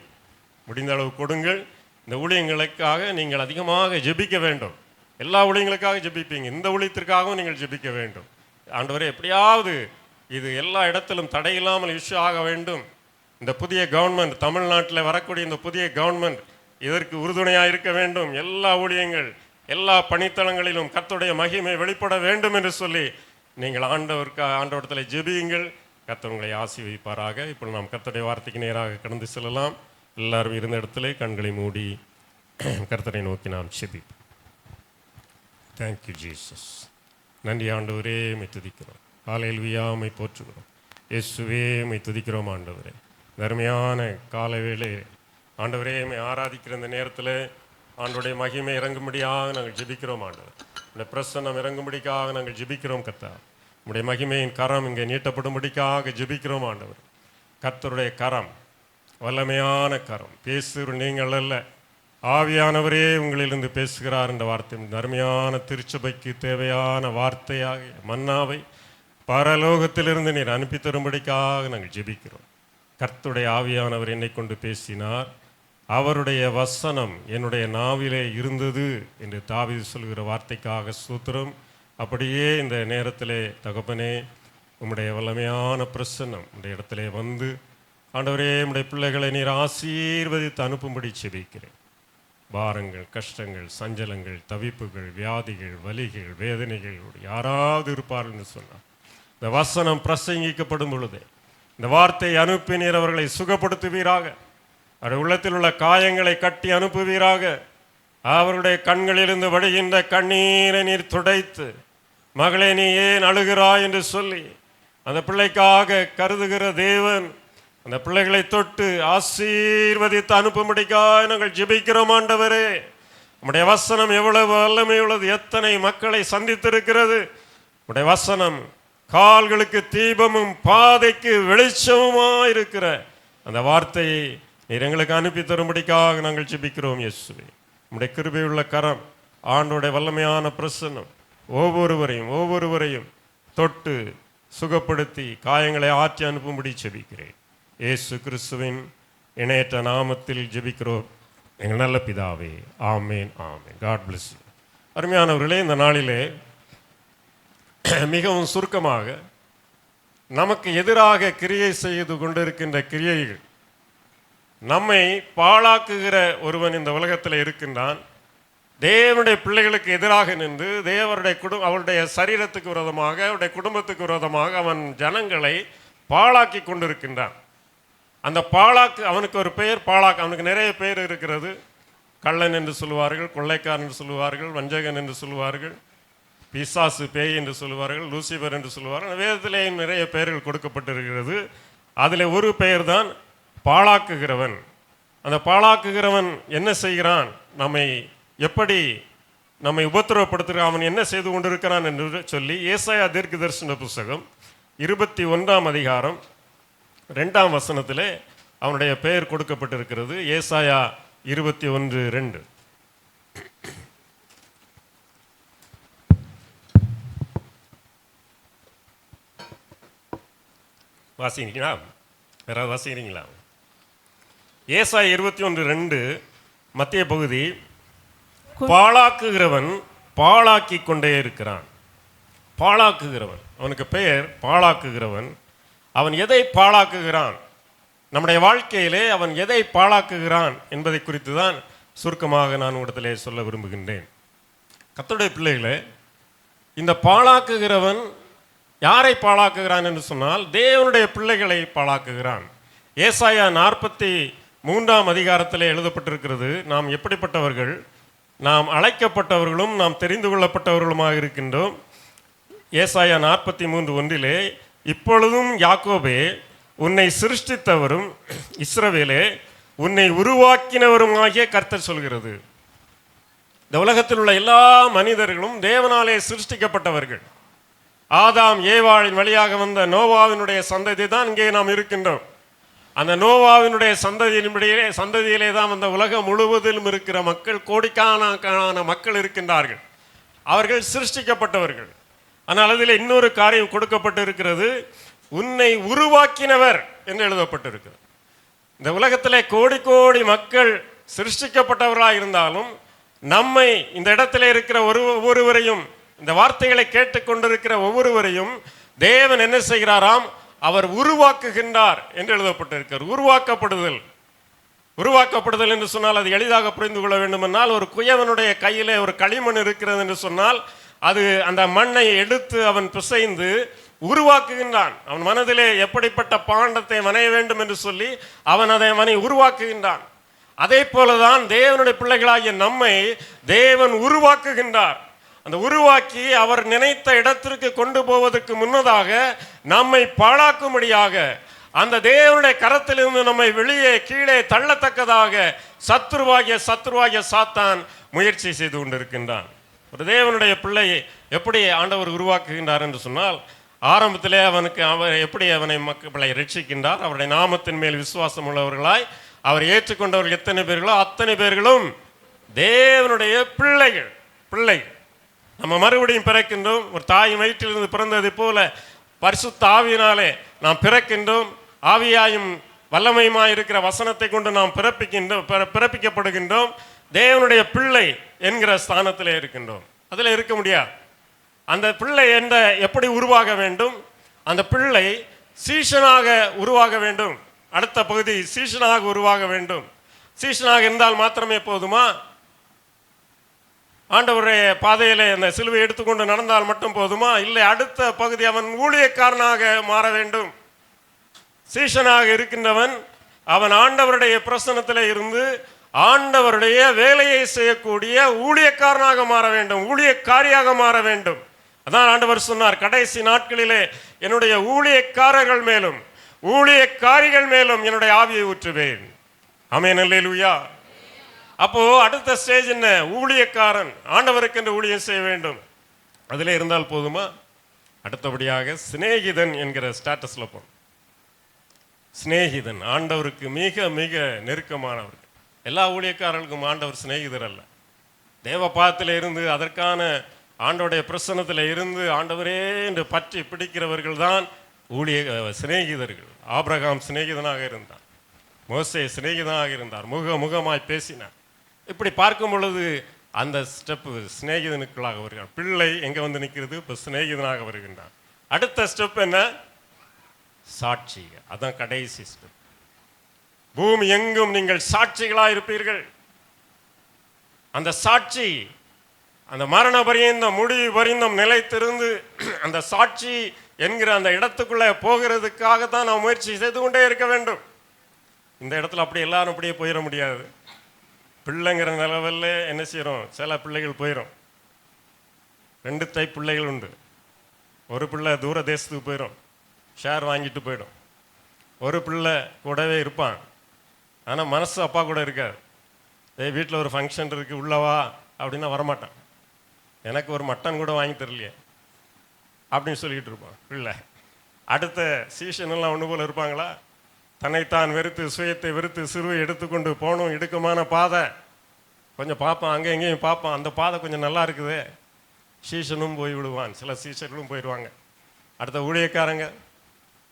முடிந்த அளவு கொடுங்கள். இந்த ஊழியங்களுக்காக நீங்கள் அதிகமாக ஜெபிக்க வேண்டும். எல்லா ஊழியங்களுக்காக ஜெபிப்பீங்க, இந்த ஊழியத்திற்காகவும் நீங்கள் ஜெபிக்க வேண்டும். ஆண்டவரே, எப்படியாவது இது எல்லா இடத்திலும் தடையில்லாமல் இஷ்யூ ஆக வேண்டும். இந்த புதிய கவர்மெண்ட், தமிழ்நாட்டில் வரக்கூடிய இந்த புதிய கவர்மெண்ட் இதற்கு உறுதுணையாக இருக்க வேண்டும். எல்லா ஊழியங்கள் எல்லா பணித்தளங்களிலும் கர்த்தருடைய மகிமை வெளிப்பட வேண்டும் என்று சொல்லி நீங்கள் ஆண்டவரிடத்தில் ஜெபியுங்கள். கர்த்தர் உங்களை ஆசீர்வதிப்பாராக. இப்போ நாம் கர்த்தருடைய வார்த்தைக்கு நேராக கடந்து செல்லலாம். எல்லாரும் இருந்த இடத்துல கண்களை மூடி கர்த்தரை நோக்கி நாம் ஜெபிப்போம். Thank you Jesus. நன்றி ஆண்டவரே, உம்மை துதிக்கிறோம். ஹல்லேலூயா, உம்மை போற்றுகிறோம். இயேசுவே, உம்மை துதிக்கிறோம் ஆண்டவரே. அருமையான கால வேளை ஆண்டவரே, உம்மை ஆராதிக்கிற இந்த நேரத்தில் ஆண்டவருடைய மகிமை இறங்கும்படியாக நாங்கள் ஜெபிக்கிறோம் ஆண்டவர். இந்த பிரசன்னம் இறங்கும்படிக்காக நாங்கள் ஜெபிக்கிறோம் கர்த்தா. உம்முடைய மகிமையின் கரம் இங்கே நீட்டப்படும்படிக்காக ஜெபிக்கிறோம் ஆண்டவர். கர்த்தருடைய கரம் வல்லமையான கரம். பேசுகிற நீங்கள் அல்ல, ஆவியானவரே உங்களிலிருந்து பேசுகிறார் என்ற வார்த்தை அருமையான திருச்சபைக்கு தேவையான வார்த்தையாக மன்னாவை பரலோகத்திலிருந்து நீர் அனுப்பி தரும்படிக்காக நாங்கள் ஜெபிக்கிறோம். கர்த்தருடைய ஆவியானவர் என்னை கொண்டு பேசினார், அவருடைய வசனம் என்னுடைய நாவிலே இருந்தது என்று தாவீது சொல்கிற வார்த்தைக்காக ஸ்தோத்திரம். அப்படியே இந்த நேரத்திலே தகப்பனே, உம்முடைய வல்லமையான பிரசன்னம் உடைய இடத்திலே வந்து ஆண்டவரே, உம்முடைய பிள்ளைகளை நீர் ஆசீர்வதித்து அனுப்பும்படி ஜெபிக்கிறேன். பாரங்கள், கஷ்டங்கள், சஞ்சலங்கள், தவிப்புகள், வியாதிகள், வலிகள், வேதனைகள் யாராவது இருப்பார்கள் என்று சொன்னார், இந்த வசனம் பிரசங்கிக்கப்படும் பொழுது இந்த வார்த்தையை அனுப்பி நீர் அவர்களை சுகப்படுத்துவீராக. அவருடைய உள்ளத்தில் உள்ள காயங்களை கட்டி அனுப்புவீராக. அவருடைய கண்களிலிருந்து வடிகின்ற கண்ணீரை நீர் துடைத்து, மகளே நீ ஏன் அழுகிறாய் என்று சொல்லி அந்த பிள்ளைக்காக கருதுகிற தேவன் அந்த பிள்ளைகளை தொட்டு ஆசீர்வதித்து அனுப்பும்படிக்காக நாங்கள் ஜெபிக்கிறோம் ஆண்டவரே. உம்முடைய வசனம் எவ்வளவு வல்லமை உள்ளது, எத்தனை மக்களை சந்தித்திருக்கிறது. உம்முடைய வசனம் கால்களுக்கு தீபமும் பாதைக்கு வெளிச்சமுமா இருக்கிற அந்த வார்த்தையை நீர் எங்களுக்கு அனுப்பி தரும்படிக்காக நாங்கள் ஜெபிக்கிறோம் இயேசுவே. உம்முடைய கிருபையுள்ள கரம், ஆண்டோடைய வல்லமையான பிரசன்னம் ஒவ்வொருவரையும் தொட்டு சுகப்படுத்தி காயங்களை ஆற்றி அனுப்பும்படி ஜெபிக்கிறேன். இயேசு கிறிஸ்துவின் இணையற்ற நாமத்தில் ஜெபிக்கிறோம் எங்கள் நல்ல பிதாவே, ஆமேன் ஆமேன். God bless you. அருமையானவர்களே, இந்த நாளிலே மிகவும் சுருக்கமாக நமக்கு எதிராக கிரியை செய்து கொண்டிருக்கின்ற கிரியைகள், நம்மை பாழாக்குகிற ஒருவன் இந்த உலகத்தில் இருக்கின்றான். தேவனுடைய பிள்ளைகளுக்கு எதிராக நின்று அவருடைய சரீரத்துக்கு விரோதமாக, அவருடைய குடும்பத்துக்கு விரோதமாக அவன் ஜனங்களை பாழாக்கி கொண்டிருக்கின்றான். அந்த அவனுக்கு ஒரு பெயர் பாழாக்கு. அவனுக்கு நிறைய பெயர் இருக்கிறது. கள்ளன் என்று சொல்லுவார்கள், கொள்ளைக்காரன் என்று சொல்லுவார்கள், வஞ்சகன் என்று சொல்லுவார்கள், பிசாசு பேய் என்று சொல்லுவார்கள், லூசிபர் என்று சொல்லுவார்கள். வேதத்திலே நிறைய பெயர்கள் கொடுக்கப்பட்டிருக்கிறது. அதில் ஒரு பெயர் தான் பாழாக்குகிறவன். அந்த பாழாக்குகிறவன் என்ன செய்கிறான், நம்மை உபத்திரவப்படுத்துகிறான், அவன் என்ன செய்து கொண்டிருக்கிறான் என்று சொல்லி ஏசாயா தீர்க்கதரிசன புஸ்தகம் 21ஆம் அதிகாரம் 2ஆம் வசனத்திலே அவனுடைய பெயர் கொடுக்கப்பட்டிருக்கிறது. ஏசாயா 21:2. வாசிக்கிறீங்களா? யாராவது வாசிக்கிறீங்களா? ஏசாயா 21:2 மத்திய பகுதி. பாழாக்குகிறவன் பாழாக்கி கொண்டே இருக்கிறான். பாழாக்குகிறவன், அவனுக்கு பெயர் பாழாக்குகிறவன். அவன் எதை பாழாக்குகிறான், நம்முடைய வாழ்க்கையிலே அவன் எதை பாழாக்குகிறான் என்பதை குறித்து தான் சுருக்கமாக நான் உங்களிடத்திலே சொல்ல விரும்புகின்றேன். கர்த்தருடைய பிள்ளைகளே, இந்த பாழாக்குகிறவன் யாரை பாழாக்குகிறான் என்று சொன்னால் தேவனுடைய பிள்ளைகளை பாழாக்குகிறான். ஏசாயா 43ஆம் அதிகாரத்திலே எழுதப்பட்டிருக்கிறது, நாம் எப்படிப்பட்டவர்கள், நாம் அழைக்கப்பட்டவர்களும் நாம் தெரிந்து கொள்ளப்பட்டவர்களுமாக இருக்கின்றோம். ஏசாயா 43:1 இப்பொழுதும் யாக்கோபே உன்னை சிருஷ்டித்தவரும் இஸ்ரவேலே உன்னை உருவாக்கினவருமாகிய கர்த்தர் சொல்கிறது. இந்த உலகத்தில் உள்ள எல்லா மனிதர்களும் தேவனாலே சிருஷ்டிக்கப்பட்டவர்கள். ஆதாம் ஏவாளின் வழியாக வந்த நோவாவினுடைய சந்ததி தான் இங்கே நாம் இருக்கின்றோம். அந்த நோவாவினுடைய சந்ததியிலே தான் அந்த உலகம் முழுவதிலும் இருக்கிற மக்கள், கோடிக்கணக்கான மக்கள் இருக்கின்றார்கள். அவர்கள் சிருஷ்டிக்கப்பட்டவர்கள். ஆனால் அதில் இன்னொரு காரியம் கொடுக்கப்பட்டு இருக்கிறது, உன்னை உருவாக்கினவர் என்று எழுதப்பட்டிருக்கிறது. இந்த உலகத்திலே கோடி கோடி மக்கள் சிருஷ்டிக்கப்பட்டவர்களாக இருந்தாலும் நம்மை இந்த இடத்துல இருக்கிற ஒவ்வொருவரையும், இந்த வார்த்தைகளை கேட்டுக்கொண்டிருக்கிற ஒவ்வொருவரையும் தேவன் என்ன செய்கிறாராம், அவர் உருவாக்குகின்றார் என்று எழுதப்பட்டிருக்கிறார். உருவாக்கப்படுதல். உருவாக்கப்படுதல் என்று சொன்னால் அது எளிதாக புரிந்து கொள்ள வேண்டுமென்றால், ஒரு குயவனுடைய கையிலே ஒரு களிமண் இருக்கிறது என்று சொன்னால் அது அந்த மண்ணை எடுத்து அவன் பிசைந்து உருவாக்குகின்றான். அவன் மனதிலே எப்படிப்பட்ட பாண்டத்தை வணைய வேண்டும் என்று சொல்லி அவன் அதை உருவாக்குகின்றான். அதே போலதான் தேவனுடைய பிள்ளைகளாகிய நம்மை தேவன் உருவாக்குகின்றார். அந்த உருவாக்கி அவர் நினைத்த இடத்திற்கு கொண்டு போவதற்கு முன்னதாக நம்மை பாழாக்கும்படியாக அந்த தேவனுடைய கரத்திலிருந்து நம்மை வெளியே கீழே தள்ளத்தக்கதாக சத்துருவாகிய சாத்தான் முயற்சி செய்து கொண்டிருக்கின்றான். ஒரு தேவனுடைய பிள்ளையை எப்படி ஆண்டவர் உருவாக்குகின்றார் என்று சொன்னால், ஆரம்பத்திலே அவர் எப்படி அவனை மக்களை ரட்சிக்கின்றார். அவருடைய நாமத்தின் மேல் விசுவாசம் உள்ளவர்களாய் அவர் ஏற்றுக்கொண்டவர்கள் எத்தனை பேர்களோ அத்தனை பேர்களும் தேவனுடைய பிள்ளைகள். நம்ம மறுபடியும் பிறக்கின்றோம். ஒரு தாய் வயிற்றிலிருந்து பிறந்தது போல பரிசுத்த ஆவியினாலே நாம் பிறக்கின்றோம். ஆவியாயும் வல்லமையுமாய் இருக்கிற வசனத்தை கொண்டு நாம் பிறப்பிக்கப்படுகின்றோம். தேவனுடைய பிள்ளை என்கிற ஸ்தானத்திலே இருக்கின்றோம். அதில் இருக்க முடியாது. அந்த பிள்ளை எப்படி உருவாக வேண்டும்? அந்த பிள்ளை சீஷனாக உருவாக வேண்டும். அடுத்த பகுதி, சீஷனாக உருவாக வேண்டும். சீஷனாக இருந்தால் மாத்திரமே போதுமா? ஆண்டவருடைய பாதையிலே அந்த சிலுவை எடுத்துக்கொண்டு நடந்தால் மட்டும் போதுமா? இல்லை, அடுத்த பகுதி, அவன் ஊழியக்காரனாக மாற வேண்டும். சீஷனாக இருக்கின்றவன் அவன் ஆண்டவருடைய பிரசன்னத்தில் இருந்து ஆண்டவருடைய வேலையை செய்யக்கூடிய ஊழியக்காரனாக மாற வேண்டும், ஊழியக்காரியாக மாற வேண்டும். அதான் ஆண்டவர் சொன்னார், கடைசி நாட்களிலே என்னுடைய ஊழியக்காரர்கள் மேலும் ஊழியக்காரிகள் மேலும் என்னுடைய ஆவியை ஊற்றுவேன். ஆமென், அல்லேலூயா. அப்போ அடுத்த ஸ்டேஜ் என்ன? ஊழியக்காரன், ஆண்டவருக்கு என்று ஊழியம் செய்ய வேண்டும். அதில் இருந்தால் போதுமா? அடுத்தபடியாக சிநேகிதன் என்கிற ஸ்டேட்டஸ்ல போகும். சிநேகிதன் ஆண்டவருக்கு மிக மிக நெருக்கமானவர். எல்லா ஊழியக்காரர்களுக்கும் ஆண்டவர் சிநேகிதர் அல்ல. தேவபாதத்தில் இருந்து அதற்கான ஆண்டவருடைய பிரசன்னத்தில் இருந்து ஆண்டவரே என்று பற்றி பிடிக்கிறவர்கள் தான் சிநேகிதர்கள். ஆபிரகாம் சிநேகிதனாக இருந்தார், மோசே சிநேகிதனாக இருந்தார், முகமாய் பேசினார். இப்படி பார்க்கும் பொழுது அந்த ஸ்டெப்பு சிநேகிதனுக்குள்ளாக வருகிறார். பிள்ளை எங்க வந்து நிற்கிறது? இப்போ சிநேகிதனாக வருகின்றார். அடுத்த ஸ்டெப் என்ன? சாட்சி. அதான் கடைசி ஸ்டெப். பூமி எங்கும் நீங்கள் சாட்சிகளாக இருப்பீர்கள். அந்த சாட்சி அந்த மரண பரியந்தம், முடிவு பரியந்தம் நிலைத்திருந்து அந்த சாட்சி என்கிற அந்த இடத்துக்குள்ளே போகிறதுக்காக தான் நாம் முயற்சி செய்து கொண்டே இருக்க வேண்டும். இந்த இடத்துல அப்படி எல்லாரும் அப்படியே போயிட முடியாது. பிள்ளைங்கிற நிலவில் என்ன செய்கிறோம்? சில பிள்ளைகள் போயிடும். 2 டைப் பிள்ளைகள் உண்டு. ஒரு பிள்ளை தூர தேசத்துக்கு போயிடும், ஷேர் வாங்கிட்டு போயிடும். ஒரு பிள்ளை கூடவே இருப்பான், ஆனால் மனசு அப்பா கூட இருக்காது. வீட்டில் ஒரு ஃபங்க்ஷன் இருக்குது, உள்ளவா அப்படின்னா வரமாட்டான். எனக்கு ஒரு மட்டன் கூட வாங்கி தரலையே அப்படின்னு சொல்லிக்கிட்டு இருப்பான் பிள்ளை. அடுத்த சீசனெல்லாம் ஒன்று போல் இருப்பாங்களா? தன்னைத்தான் வெறுத்து, சுயத்தை வெறுத்து, சிறுவை எடுத்துக்கொண்டு போகணும், இடுக்கமான பாதை கொஞ்சம் பார்ப்பான், அங்கே எங்கேயும் பார்ப்பான், அந்த பாதை கொஞ்சம் நல்லா இருக்குது, சீசனும் போய் விடுவான். சில சீசர்களும் போயிடுவாங்க. அடுத்த ஊழியக்காரங்க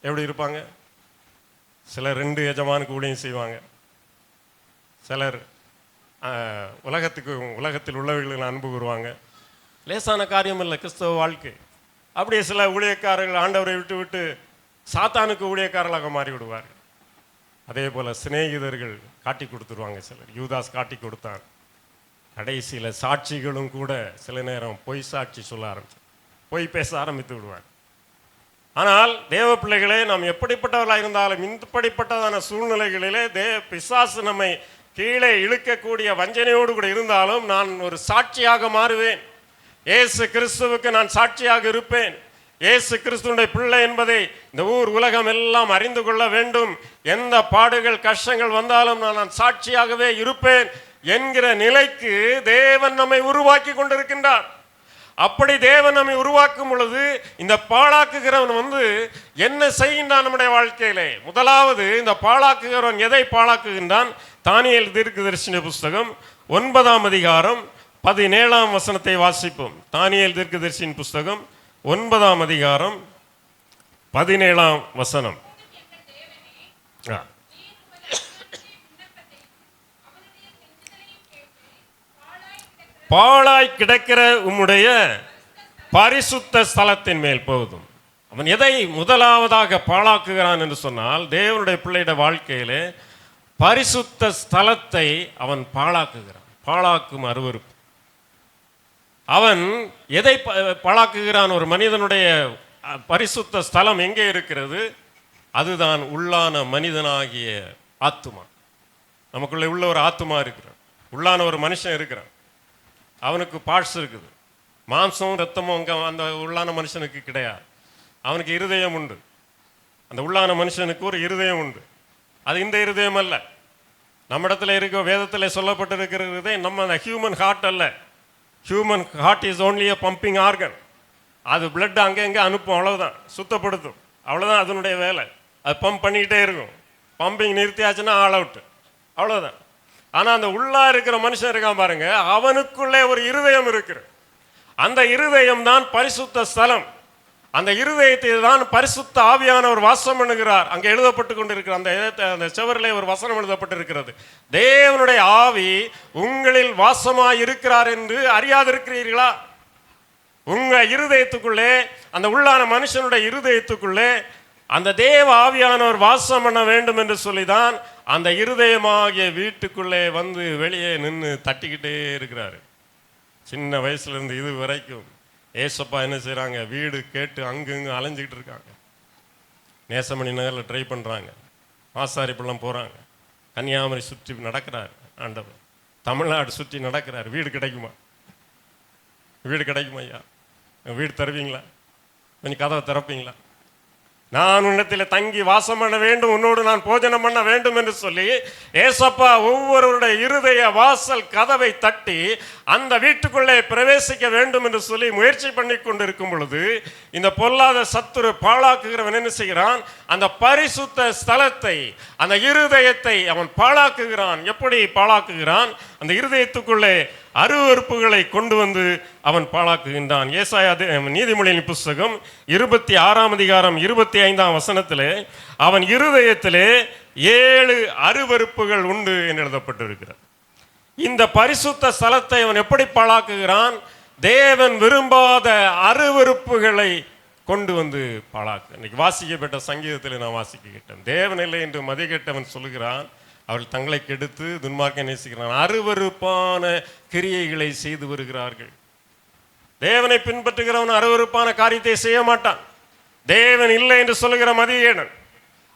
எப்படி இருப்பாங்க? சிலர் 2 எஜமானுக்கு ஊழியம் செய்வாங்க. சிலர் உலகத்தில் உள்ளவர்களுக்கு அன்பு கூறுவாங்க. லேசான காரியம் இல்லை கிறிஸ்தவ வாழ்க்கை. அப்படியே சில ஊழியக்காரர்கள் ஆண்டவரை விட்டு சாத்தானுக்கு ஊழியக்காரர்களாக மாறி விடுவார்கள். அதே போல் சிநேகிதர்கள் காட்டி கொடுத்துருவாங்க. சிலர் யூதாஸ் காட்டி கொடுத்தான். கடைசியில் சாட்சிகளும் கூட சில நேரம் பொய் சாட்சி சொல்ல பொய் பேச ஆரம்பித்து விடுவார். ஆனால் தேவ பிள்ளைகளே, நாம் எப்படிப்பட்டவர்களாக இருந்தாலும் இப்படிப்பட்டதான சூழ்நிலைகளிலே பிசாசு நம்மை கீழே இழுக்கக்கூடிய வஞ்சனையோடு கூட இருந்தாலும் நான் ஒரு சாட்சியாக மாறுவேன். இயேசு கிறிஸ்துவுக்கு நான் சாட்சியாக இருப்பேன். இயேசு கிறிஸ்துவுடைய பிள்ளை என்பதை இந்த உலகம் எல்லாம் அறிந்து கொள்ள வேண்டும். எந்த பாடுகள் கஷ்டங்கள் வந்தாலும் நான் சாட்சியாகவே இருப்பேன் என்கிற நிலைக்கு தேவன் நம்மை உருவாக்கி கொண்டிருக்கின்றார். அப்படி தேவன் நம்மை உருவாக்கும் பொழுது இந்த பாழாக்குகிறவன் என்ன செய்கின்றான் நம்முடைய வாழ்க்கையிலே? முதலாவது, இந்த பாழாக்குகிறவன் எதை பாழாக்குகின்றான்? தானியேல் தீர்க்கதரிசன புஸ்தகம் 9ஆம் அதிகாரம் 17ஆம் வசனத்தை வாசிப்போம். தானியேல் தீர்க்கதரிசியின் புஸ்தகம் 9ஆம் அதிகாரம் 17ஆம் வசனம். பாழாய் கிடக்கிற உம்முடைய பரிசுத்த ஸ்தலத்தின் மேல் போதும். அவன் எதை முதலாவதாக பாழாக்குகிறான் என்று சொன்னால், தேவனுடைய பிள்ளையுடைய வாழ்க்கையிலே பரிசுத்த ஸ்தலத்தை அவன் பாழாக்குகிறான். பாழாக்கும் அருவருப்பு. அவன் எதை பாழாக்குகிறான்? ஒரு மனிதனுடைய பரிசுத்த ஸ்தலம் எங்கே இருக்கிறது? அதுதான் உள்ளான மனிதனாகிய ஆத்துமா. நமக்குள்ளே உள்ள ஒரு ஆத்துமா இருக்கிறான், உள்ளான ஒரு மனுஷன் இருக்கிறான். அவனுக்கு பார்ட்ஸ் இருக்குது, மாம்சம் ரத்தமும் அங்கே அந்த உள்ளான மனுஷனுக்கு கிடையாது. அவனுக்கு இருதயம் உண்டு. அந்த உள்ளான மனுஷனுக்கு ஒரு இருதயம் உண்டு. அது இந்த இருதயம் அல்ல. நம்ம இடத்துல இருக்க வேதத்தில் சொல்லப்பட்டிருக்கிற இருதயம் நம்ம ஹியூமன் ஹார்ட் அல்ல. Human heart is only a pumping organ. அது பிளட் அங்கே எங்கே அனுப்பும், அவ்வளோதான், சுத்தப்படுத்தும், அவ்வளோதான் அதனுடைய வேலை. அது பம்ப் பண்ணிக்கிட்டே இருக்கும். பம்பிங் நிறுத்தியாச்சுன்னா ஆல் அவுட், அவ்வளோதான். ஆனால் அந்த உள்ளா இருக்கிற மனுஷன் இருக்கான் பாருங்க, அவனுக்குள்ளே ஒரு இருதயம் இருக்கு. அந்த இருதயம் தான் பரிசுத்த ஸ்தலம். அந்த இருதயத்தை தான் பரிசுத்த ஆவியானவர் வாசம் பண்ணுகிறார். அங்கே எழுதப்பட்டு கொண்டிருக்கிற அந்த செவரிலே ஒரு வசனம் எழுதப்பட்டிருக்கிறது. தேவனுடைய ஆவி உங்களில் வாசமாய் இருக்கிறார் என்று அறியாதிருக்கிறீர்களா? உங்க இருதயத்துக்குள்ளே, அந்த உள்ளான மனுஷனுடைய இருதயத்துக்குள்ளே அந்த தேவ ஆவியானவர் வாசம் பண்ண வேண்டும் என்று சொல்லிதான் அந்த இருதயமாகிய வீட்டுக்குள்ளே வந்து வெளியே நின்று தட்டிக்கிட்டே இருக்கிறாரு. சின்ன வயசுல இருந்து இது வரைக்கும் ஏசப்பா என்ன செய்கிறாங்க? வீடு கேட்டு அங்கங்க அலைஞ்சிக்கிட்டு இருக்காங்க. நேசமணி நகரில் ட்ரை பண்ணுறாங்க, மாசாரிப்பள்ளம் போகிறாங்க, கன்னியாகுமரி சுற்றி நடக்கிறார் ஆண்டவர், தமிழ்நாடு சுற்றி நடக்கிறார். வீடு கிடைக்குமா? வீடு கிடைக்குமா? ஐயா வீடு தருவீங்களா? கொஞ்சம் கதவை திறப்பீங்களா? நான் உன்னிடத்தில் தங்கி வாசம் பண்ண வேண்டும், உன்னோடு நான் போஜனம் பண்ண வேண்டும் என்று சொல்லி ஏசப்பா ஒவ்வொருவருடைய இருதய வாசல் கதவை தட்டி அந்த வீட்டுக்குள்ளே பிரவேசிக்க வேண்டும் என்று சொல்லி முயற்சி பண்ணி கொண்டிருக்கும் பொழுது இந்த பொல்லாத சத்துரு பாழாக்குகிறவன் என்ன செய்கிறான்? அந்த பரிசுத்த ஸ்தலத்தை, அந்த இருதயத்தை அவன் பாழாக்குகிறான். எப்படி பாழாக்குகிறான்? அந்த இருதயத்துக்குள்ளே அருவருப்புகளை கொண்டு வந்து அவன் பாழாக்குகின்றான். ஏசாயா நீதிமொழியின் புஸ்தகம் 26ஆம் அதிகாரம் 25ஆம் வசனத்திலே அவன் இருதயத்திலே 7 அருவருப்புகள் உண்டு என்று எழுதப்பட்டிருக்கிறது. இந்த பரிசுத்த ஸ்தலத்தை அவன் எப்படி பாழாக்குகிறான்? தேவன் விரும்பாத அருவருப்புகளை கொண்டு வந்து பாழாக்கு. இன்னைக்கு வாசிக்கப்பட்ட சங்கீதத்தில் நான் வாசிக்கிட்டேன். தேவன் இல்லை என்று மதிகெட்டவன் சொல்லுகிறான், அவர்கள் தங்களை கெடுத்து துன்மார்க்க நேசிக்கிறான், அருவருப்பான கிரியைகளை செய்து வருகிறார்கள். தேவனை பின்பற்றுகிறவன் அருவருப்பான காரியத்தை செய்ய மாட்டான். தேவன் இல்லை என்று சொல்லுகிற மதியேனன்,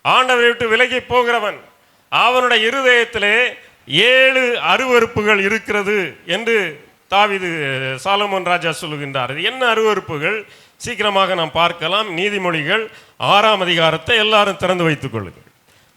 ஆண்டவரை விட்டு விலகி போகிறவன், அவனுடைய இருதயத்திலே 7 அருவருப்புகள் இருக்கிறது என்று தாவீது சாலமோன் ராஜா சொல்லுகின்றார். இது என்ன அருவருப்புகள்? சீக்கிரமாக நாம் பார்க்கலாம். நீதிமொழிகள் 6ஆம் அதிகாரத்தை எல்லாரும் திறந்து வைத்துக் கொள்ளுங்கள்.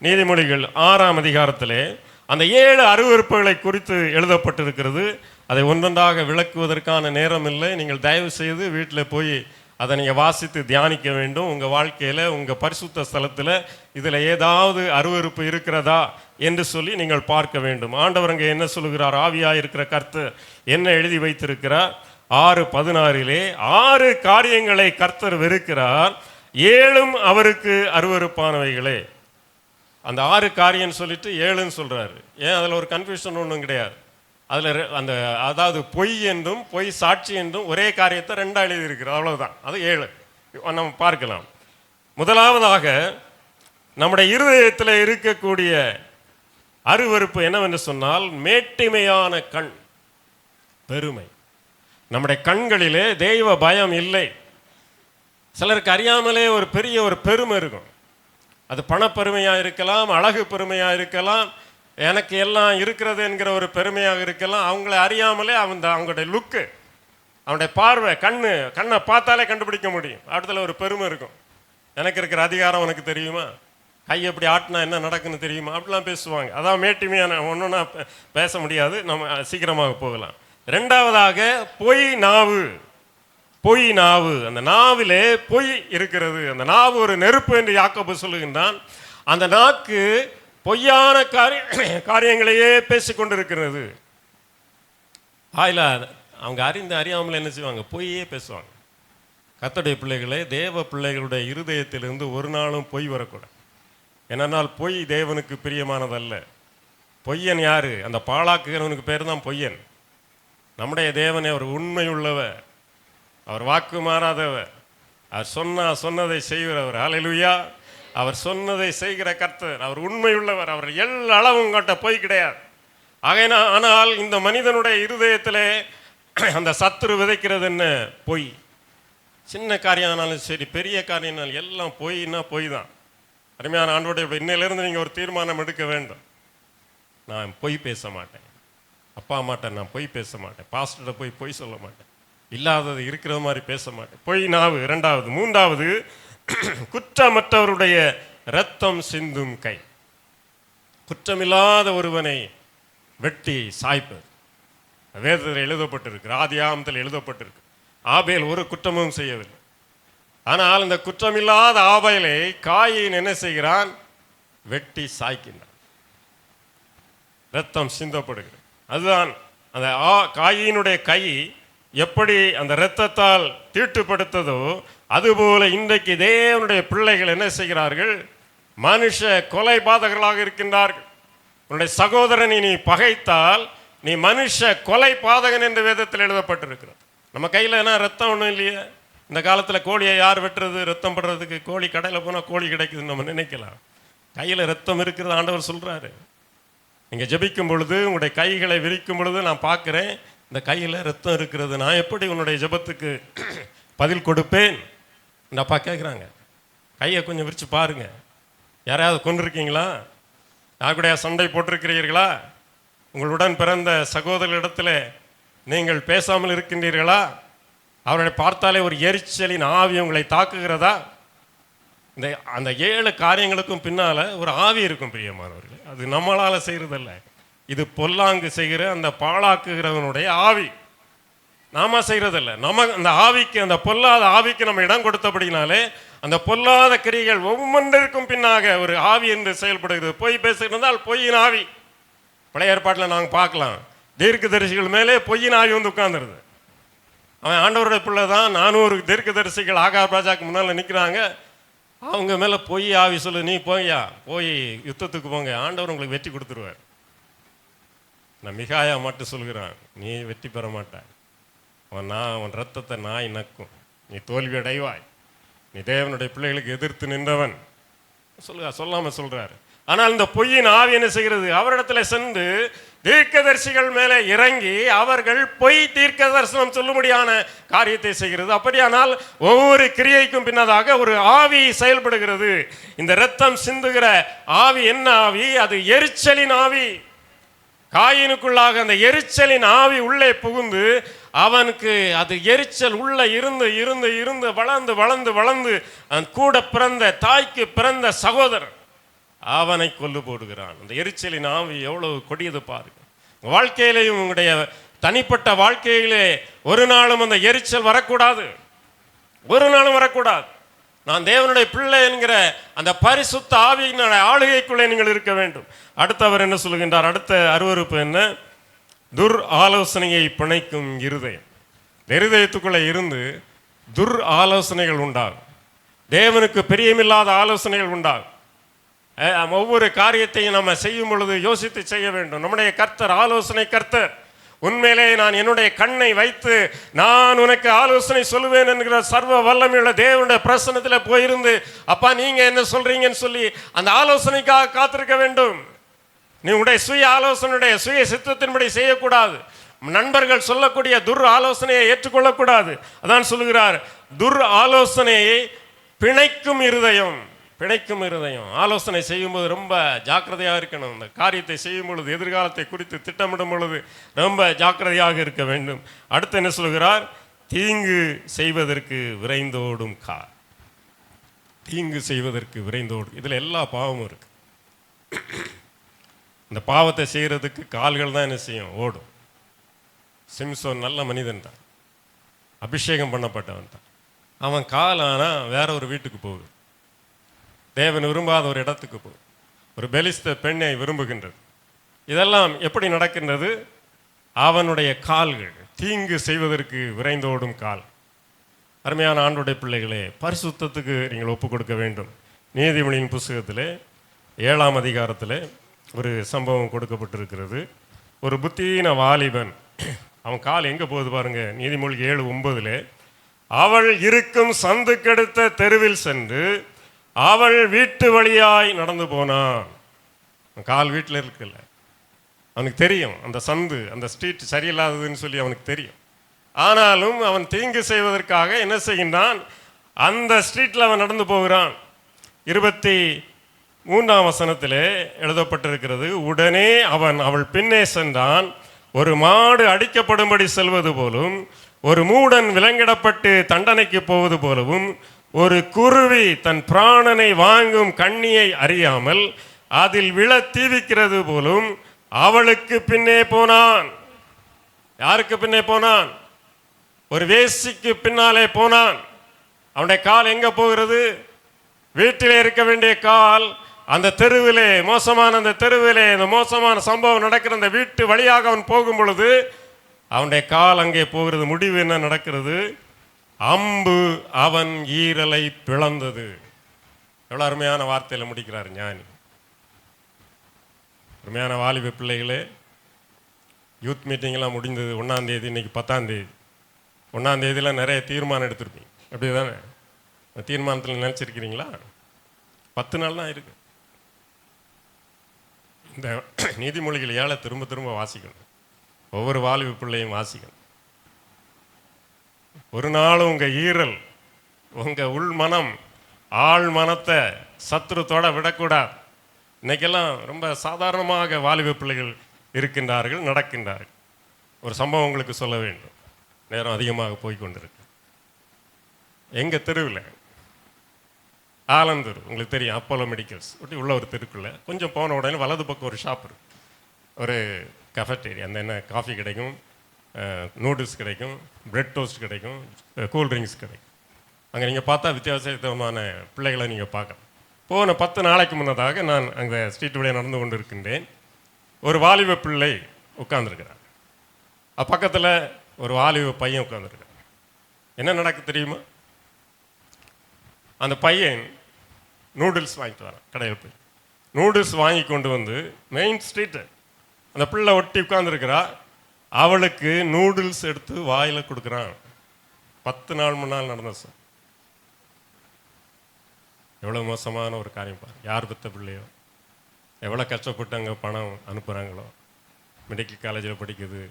நீதிமொழிகள் 6ஆம் அதிகாரத்திலே அந்த 7 அருவருப்புகளை குறித்து எழுதப்பட்டிருக்கிறது. அதை ஒன்றொன்றாக விளக்குவதற்கான நேரம் இல்லை. நீங்கள் தயவு செய்து வீட்டில் போய் அதை நீங்கள் வாசித்து தியானிக்க வேண்டும். உங்கள் வாழ்க்கையில், உங்கள் பரிசுத்த ஸ்தலத்தில் இதில் ஏதாவது அருவருப்பு இருக்கிறதா என்று சொல்லி நீங்கள் பார்க்க வேண்டும். ஆண்டவர் அங்கே என்ன சொல்லுகிறார்? ஆவியாக இருக்கிற கர்த்தர் என்ன எழுதி வைத்திருக்கிறார்? 6:16 6 காரியங்களை கர்த்தர் வெறுக்கிறார், 7 அவருக்கு அருவருப்பானவைகளே. அந்த 6 காரியம் சொல்லிட்டு 7ன்னு சொல்றாரு. ஏன்? அதில் ஒரு கன்ஃபியூஷன் ஒன்றும் கிடையாது. அதில் அந்த அதாவது பொய் என்றும் பொய் சாட்சி என்றும் ஒரே காரியத்தை 2 எழுதியிருக்கிறது, அவ்வளவுதான். அது 7 நம்ம பார்க்கலாம். முதலாவதாக நம்முடைய இருதயத்தில் இருக்கக்கூடிய அருவருப்பு என்னவென்று சொன்னால் மேட்டிமையான கண், பெருமை. நம்முடைய கண்களிலே தெய்வ பயம் இல்லை. சிலருக்கு அறியாமலே ஒரு பெரிய ஒரு பெருமை இருக்கும். அது பணப்பெருமையாக இருக்கலாம், அழகு பெருமையாக இருக்கலாம், எனக்கு எல்லாம் இருக்கிறது என்கிற ஒரு பெருமையாக இருக்கலாம். அவங்கள அறியாமலே அவங்களுடைய லுக்கு, அவனுடைய பார்வை, கண்ணை பார்த்தாலே கண்டுபிடிக்க முடியும். அடுத்தல ஒரு பெருமை இருக்கும். எனக்கு இருக்கிற அதிகாரம் உனக்கு தெரியுமா? கை எப்படி ஆட்டினா என்ன நடக்குன்னு தெரியுமா? அப்படிலாம் பேசுவாங்க. அதான் மேட்டிமையான ஒன்றுனா பேச முடியாது. நம்ம சீக்கிரமாக போகலாம். 2வதாக பொய் நாவு. பொய் நாவு. அந்த நாவிலே பொய் இருக்கிறது. அந்த நாவு ஒரு நெருப்பு என்று யாக்கோபு சொல்லுகின்றான். அந்த நாக்கு பொய்யான காரியங்களையே பேசிக்கொண்டிருக்கிறது. அவங்க அறியாமல் என்ன செய்வாங்க? பொய்யே பேசுவாங்க. கர்த்தருடைய பிள்ளைகளே, தேவ பிள்ளைகளுடைய இருதயத்திலிருந்து ஒரு நாளும் பொய் வரக்கூடாது. ஏனென்றால் பொய் தேவனுக்கு பிரியமானதல்ல. பொய்யன் யாரு? அந்த பாழாக்குகிறவனுக்கு பேர் தான் பொய்யன். நம்முடைய தேவனை அவர் உண்மையுள்ளவர், அவர் வாக்கு மாறாதவர், அவர் சொன்னதை செய்கிறவர். ஹல்லேலூயா. அவர் சொன்னதை செய்கிற கர்த்தர், அவர் உண்மையுள்ளவர், அவர் எல்லளவும் காட்ட பொய் கிடையாது. ஆனால் இந்த மனிதனுடைய இருதயத்திலே அந்த சத்துரு விதைக்கிறது என்ன? பொய். சின்ன காரியம்னாலும் சரி, பெரிய காரியம்னாலும் எல்லாம் பொய்னா பொய் தான். அருமையான ஆண்டவருடைய இன்னையிலிருந்து நீங்கள் ஒரு தீர்மானம் எடுக்க வேண்டும். நான் பொய் பேச மாட்டேன், அப்பா அம்மாட்ட நான் பொய் பேச மாட்டேன், பாஸ்டர்கிட்ட போய் பொய் சொல்ல மாட்டேன், இல்லாதது இருக்கிற மாதிரி பேச மாட்டேன். பொய் நாவு. இரண்டாவது. மூன்றாவது, குற்றமற்றவருடைய இரத்தம் சிந்தும் கை. குற்றமில்லாத ஒருவனை வெட்டி சாய்ப்பது வேதத்தில் எழுதப்பட்டிருக்கு, ஆதியாகமத்தில் எழுதப்பட்டிருக்கு. ஆபேல் ஒரு குற்றமும் செய்யவில்லை. ஆனால் இந்த குற்றமில்லாத ஆபேலை காயின் என்ன செய்கிறான்? வெட்டி சாய்க்கின்றான், இரத்தம் சிந்தப்படுகிறது. அதுதான் அந்த காயினுடைய கை எப்படி அந்த இரத்தத்தால் தீட்டுப்படுத்ததோ அதுபோல இன்றைக்கு தேவனுடைய பிள்ளைகள் என்ன செய்கிறார்கள்? மனுஷ கொலை பாதகர்களாக இருக்கின்றார்கள். உன்னுடைய சகோதரனை நீ பகைத்தால் நீ மனுஷ கொலை பாதகன் என்று வேதத்தில் எழுதப்பட்டிருக்கிறது. நம்ம கையில் என்ன ரத்தம் ஒன்றும் இல்லையே. இந்த காலத்தில் கோழியை யார் வெட்டுறது? ரத்தம் படுறதுக்கு கோழி கடையில் போனால் கோழி கிடைக்குதுன்னு நம்ம நினைக்கலாம். கையில் ரத்தம் இருக்கிறது ஆண்டவர் சொல்கிறாரு. நீங்கள் ஜெபிக்கும் பொழுது உங்களுடைய கைகளை விரிக்கும் பொழுது நான் பார்க்குறேன் இந்த கையில் ரத்தம் இருக்கிறது. நான் எப்படி உன்னுடைய ஜெபத்துக்கு பதில் கொடுப்பேன்? இந்த அப்பா கேட்குறாங்க. கையை கொஞ்சம் விரித்து பாருங்கள். யாரையாவது கொண்டிருக்கீங்களா? யாருடைய சண்டை போட்டிருக்கிறீர்களா? உங்களுடன் பிறந்த சகோதரர்களிடத்தில் நீங்கள் பேசாமல் இருக்கின்றீர்களா? அவர்களை பார்த்தாலே ஒரு எரிச்சலின் ஆவி உங்களை தாக்குகிறதா? இந்த அந்த 7 காரியங்களுக்கும் பின்னால் ஒரு ஆவி இருக்கும் பிரியமானவர்களே. அது நம்மளால் செய்கிறதல்ல, இது பொல்லாங்கு செய்கிற அந்த பாழாக்குகிறவனுடைய ஆவி. நாம செய்கிறதில்ல. நம்ம அந்த ஆவிக்கு, அந்த பொல்லாத ஆவிக்கு நம்ம இடம் கொடுத்தபடினாலே அந்த பொல்லாத கிரியைகள் ஒவ்வொன்றிற்கும் பின்னாக ஒரு ஆவி என்று செயல்படுகிறது. பொய் பேசுகிறதால் பொய்யின் ஆவி. பழைய ஏற்பாட்டில் நாங்கள் பார்க்கலாம், தீர்க்கதரிசிகள் மேலே பொய்யின் ஆவி வந்து உட்கார்ந்துருது. அவன் ஆண்டவருடைய பிள்ளை தான். 400 தீர்க்கதரிசிகள் ஆகாப் ராஜாவுக்கு முன்னால் நிற்கிறாங்க. அவங்க மேலே பொய் ஆவி சொல்லு, நீ போய்யா, போய் யுத்தத்துக்கு போங்க, ஆண்டவர் உங்களுக்கு வெற்றி கொடுத்துருவார். நான் மிகாயா மட்டும் சொல்கிறான், நீ வெற்றி பெற மாட்டாய், அவன் ரத்தத்தை நாய் நக்கும், நீ தோல்வி அடைவாய், நீ தேவனுடைய பிள்ளைகளுக்கு எதிர்த்து நின்றவன் சொல்லாமல் சொல்றாரு. ஆனால் இந்த பொய்யின் ஆவி என்ன செய்கிறது? அவரிடத்துல சென்று தீர்க்கதரிசிகள் மேலே இறங்கி அவர்கள் பொய் தீர்க்க தரிசனம் சொல்லும்படியான காரியத்தை செய்கிறது. அப்படியானால் ஒவ்வொரு கிரியைக்கும் பின்னதாக ஒரு ஆவி செயல்படுகிறது. இந்த இரத்தம் சிந்துகிற ஆவி என்ன ஆவி? அது எரிச்சலின் ஆவி. காயினுக்குள்ளாக அந்த எரிச்சலின் ஆவி உள்ளே புகுந்து அவனுக்கு அது எரிச்சல் உள்ள இருந்து இருந்து இருந்து வளர்ந்து வளர்ந்து வளர்ந்து கூட பிறந்த தாய்க்கு பிறந்த சகோதரன் அவனை கொல்லு போடுகிறான். அந்த எரிச்சலின் ஆவி எவ்வளவு கொடியது பாருங்க. வாழ்க்கையிலேயும் உங்களுடைய தனிப்பட்ட வாழ்க்கையிலே ஒரு நாளும் அந்த எரிச்சல் வரக்கூடாது, ஒரு நாளும் வரக்கூடாது. நான் தேவனுடைய பிள்ளை என்கிற அந்த பரிசுத்த ஆவியினுடைய ஆளுகைக்குள்ளே நீங்கள் இருக்க வேண்டும். அடுத்தவர் என்ன சொல்லுகின்றார்? அடுத்த அருவருப்பு என்ன? துர் ஆலோசனையை பிணைக்கும் இருதயம். இருதயத்துக்குள்ளே இருந்து துர் ஆலோசனைகள் உண்டாகும், தேவனுக்கு பிரியமில்லாத ஆலோசனைகள் உண்டாகும். ஒவ்வொரு காரியத்தையும் நம்ம செய்யும் பொழுது யோசித்து செய்ய வேண்டும். நம்முடைய கர்த்தர் ஆலோசனை கர்த்தர். உண்மையிலே நான் என்னுடைய கண்ணை வைத்து நான் உனக்கு ஆலோசனை சொல்லுவேன் என்கிற சர்வ வல்லமையுள்ள தேவனுடைய பிரசன்னத்தில் போயிருந்து அப்பா நீங்க என்ன சொல்றீங்கன்னு சொல்லி அந்த ஆலோசனைக்காக காத்திருக்க வேண்டும். நீ உடைய சுய ஆலோசனையுடைய சுய சித்தத்தின்படி செய்யக்கூடாது. நண்பர்கள் சொல்லக்கூடிய துர் ஆலோசனையை ஏற்றுக்கொள்ளக்கூடாது. அதான் சொல்லுகிறார், துர் ஆலோசனையை பிணைக்கும் இருதயம். பிணைக்கும் இருதயம். ஆலோசனை செய்யும்போது ரொம்ப ஜாக்கிரதையாக இருக்கணும். இந்த காரியத்தை செய்யும் பொழுது, எதிர்காலத்தை குறித்து திட்டமிடும் பொழுது ரொம்ப ஜாக்கிரதையாக இருக்க வேண்டும். அடுத்து என்ன சொல்கிறார்? தீங்கு செய்வதற்கு விரைந்தோடும் கால். தீங்கு செய்வதற்கு விரைந்தோடும். இதில் எல்லா பாவமும் இருக்கு. இந்த பாவத்தை செய்கிறதுக்கு கால்கள் தான் என்ன செய்யும்? ஓடும். சிம்சோன் நல்ல மனிதன் தான், அபிஷேகம் பண்ணப்பட்டவன் தான். அவன் கால் ஆனால் வேற ஒரு வீட்டுக்கு போகுது, தேவன் விரும்பாத ஒரு இடத்துக்கு போகுது, ஒரு பெலிஸ்த பெண்ணை விரும்புகின்றது. இதெல்லாம் எப்படி நடக்கின்றது? அவனுடைய கால்கள் தீங்கு செய்வதற்கு விரைந்தோடும் கால். அருமையான ஆண்டவருடைய பிள்ளைகளே, பரிசுத்தத்துக்கு நீங்கள் ஒப்பு கொடுக்க வேண்டும். நீதிமொழியின் புஸ்தகத்திலே 7ஆம் அதிகாரத்தில் ஒரு சம்பவம் கொடுக்கப்பட்டிருக்கிறது. ஒரு புத்தீன வாலிபன், அவன் கால் எங்கே போகுது பாருங்க. நீதிமொழி 7:9, அவள் இருக்கும் சந்துக்கெடுத்த தெருவில் சென்று அவள் வீட்டு வழியாய் நடந்து போனான். கால் வீட்டில் இருக்குல்ல, அவனுக்கு தெரியும் அந்த சந்து, அந்த ஸ்ட்ரீட் சரியில்லாததுன்னு சொல்லி அவனுக்கு தெரியும். ஆனாலும் அவன் தீங்கு செய்வதற்காக என்ன செய்கின்றான், அந்த ஸ்ட்ரீட்டில் அவன் நடந்து போகிறான். 23ஆம் வசனத்திலே எழுதப்பட்டிருக்கிறது, உடனே அவன் அவள் பின்னே சென்றான். ஒரு மாடு அடிக்கப்படும்படி செல்வது போலும், ஒரு மூடன் விலங்கிடப்பட்டு தண்டனைக்கு போவது போலவும், ஒரு குருவி தன் பிராணனை வாங்கும் கண்ணியை அறியாமல் அதில் விழ தீவிக்கிறது போலும் அவளுக்கு பின்னே போனான். யாருக்கு பின்னே போனான்? ஒரு வேசிக்கு பின்னாலே போனான். அவனுடைய கால் எங்க போகிறது? வீட்டிலே இருக்க வேண்டிய கால் அந்த தெருவிலே, மோசமான அந்த தெருவிலே, இந்த மோசமான சம்பவம் நடக்கிற அந்த வீட்டு வழியாக அவன் போகும் பொழுது அவனுடைய கால் அங்கே போகிறது. முடிவு என்ன நடக்கிறது? அம்பு அவன் ஈரலை பிளந்தது. எவ்வளவு அருமையான வார்த்தையில் முடிக்கிறார் ஞானி. அருமையான வாலிப பிள்ளைகளே, யூத் மீட்டிங்லாம் முடிந்தது 1ஆம் தேதி, இன்னைக்கு 10ஆம் தேதி. 1ஆம் தேதியில் நிறைய தீர்மானம் எடுத்திருப்பீங்க, அப்படி தானே? தீர்மானத்தில் நினச்சிருக்கிறீங்களா? 10 நாள் தான் இருக்கு. இந்த நீதிமொழிகள் 7 திரும்ப திரும்ப வாசிக்கணும். ஒவ்வொரு வாலிப பிள்ளையும் வாசிக்கணும். ஒரு நாளும் உங்கள் ஈரல், உங்கள் உள் மனம், ஆள் மனத்தை சத்துரு தொட விடக்கூடாது. இன்னைக்கெல்லாம் ரொம்ப சாதாரணமாக வாலிப பிள்ளைகள் இருக்கின்றார்கள், நடக்கின்றார்கள். ஒரு சம்பவம் உங்களுக்கு சொல்ல வேண்டும், நேரம் அதிகமாக போய்கொண்டிருக்கு. எங்கள் தெருவில் ஆலந்தூர் உங்களுக்கு தெரியும், அப்போலோ மெடிக்கல்ஸ் ஒட்டி உள்ள ஒரு தெருக்குள்ள கொஞ்சம் போன உடனே வலது பக்கம் ஒரு ஷாப் இருக்கு, ஒரு கஃபட்டேரியா. அந்த என்ன காஃபி கிடைக்கும், நூடுல்ஸ் கிடைக்கும், பிரெட் டோஸ்ட் கிடைக்கும், கூல் ட்ரிங்க்ஸ் கிடைக்கும். அங்கே நீங்கள் பார்த்தா வித்தியாசமான பிள்ளைகளை நீங்கள் பார்க்கலாம். போன 10 நாளைக்கு முன்னதாக நான் அங்கே ஸ்ட்ரீட் வழியாக நடந்து கொண்டு இருக்கின்றேன். ஒரு வாலிப பிள்ளை உட்கார்ந்துருக்கிறார், பக்கத்தில் ஒரு வாலிப பையன் உட்கார்ந்துருக்கிறார். என்ன நடக்கு தெரியுமா? அந்த பையன் நூடுல்ஸ் வாங்கிட்டு வரான். கடையில் போய் நூடுல்ஸ் வாங்கி கொண்டு வந்து மெயின் ஸ்ட்ரீட்டு அந்த பிள்ளை ஒட்டி உட்கார்ந்துருக்கிறா. அவளுக்கு நூடுல்ஸ் எடுத்து வாயில் கொடுக்குறான். 10 நாள் முன்னால் நடந்த சார். எவ்வளோ மோசமான ஒரு காரியம் பாரு. யார் பெற்ற பிள்ளையோ, எவ்வளோ கஷ்டப்பட்டு அங்கே பணம் அனுப்புகிறாங்களோ. மெடிக்கல் காலேஜில் படிக்குது,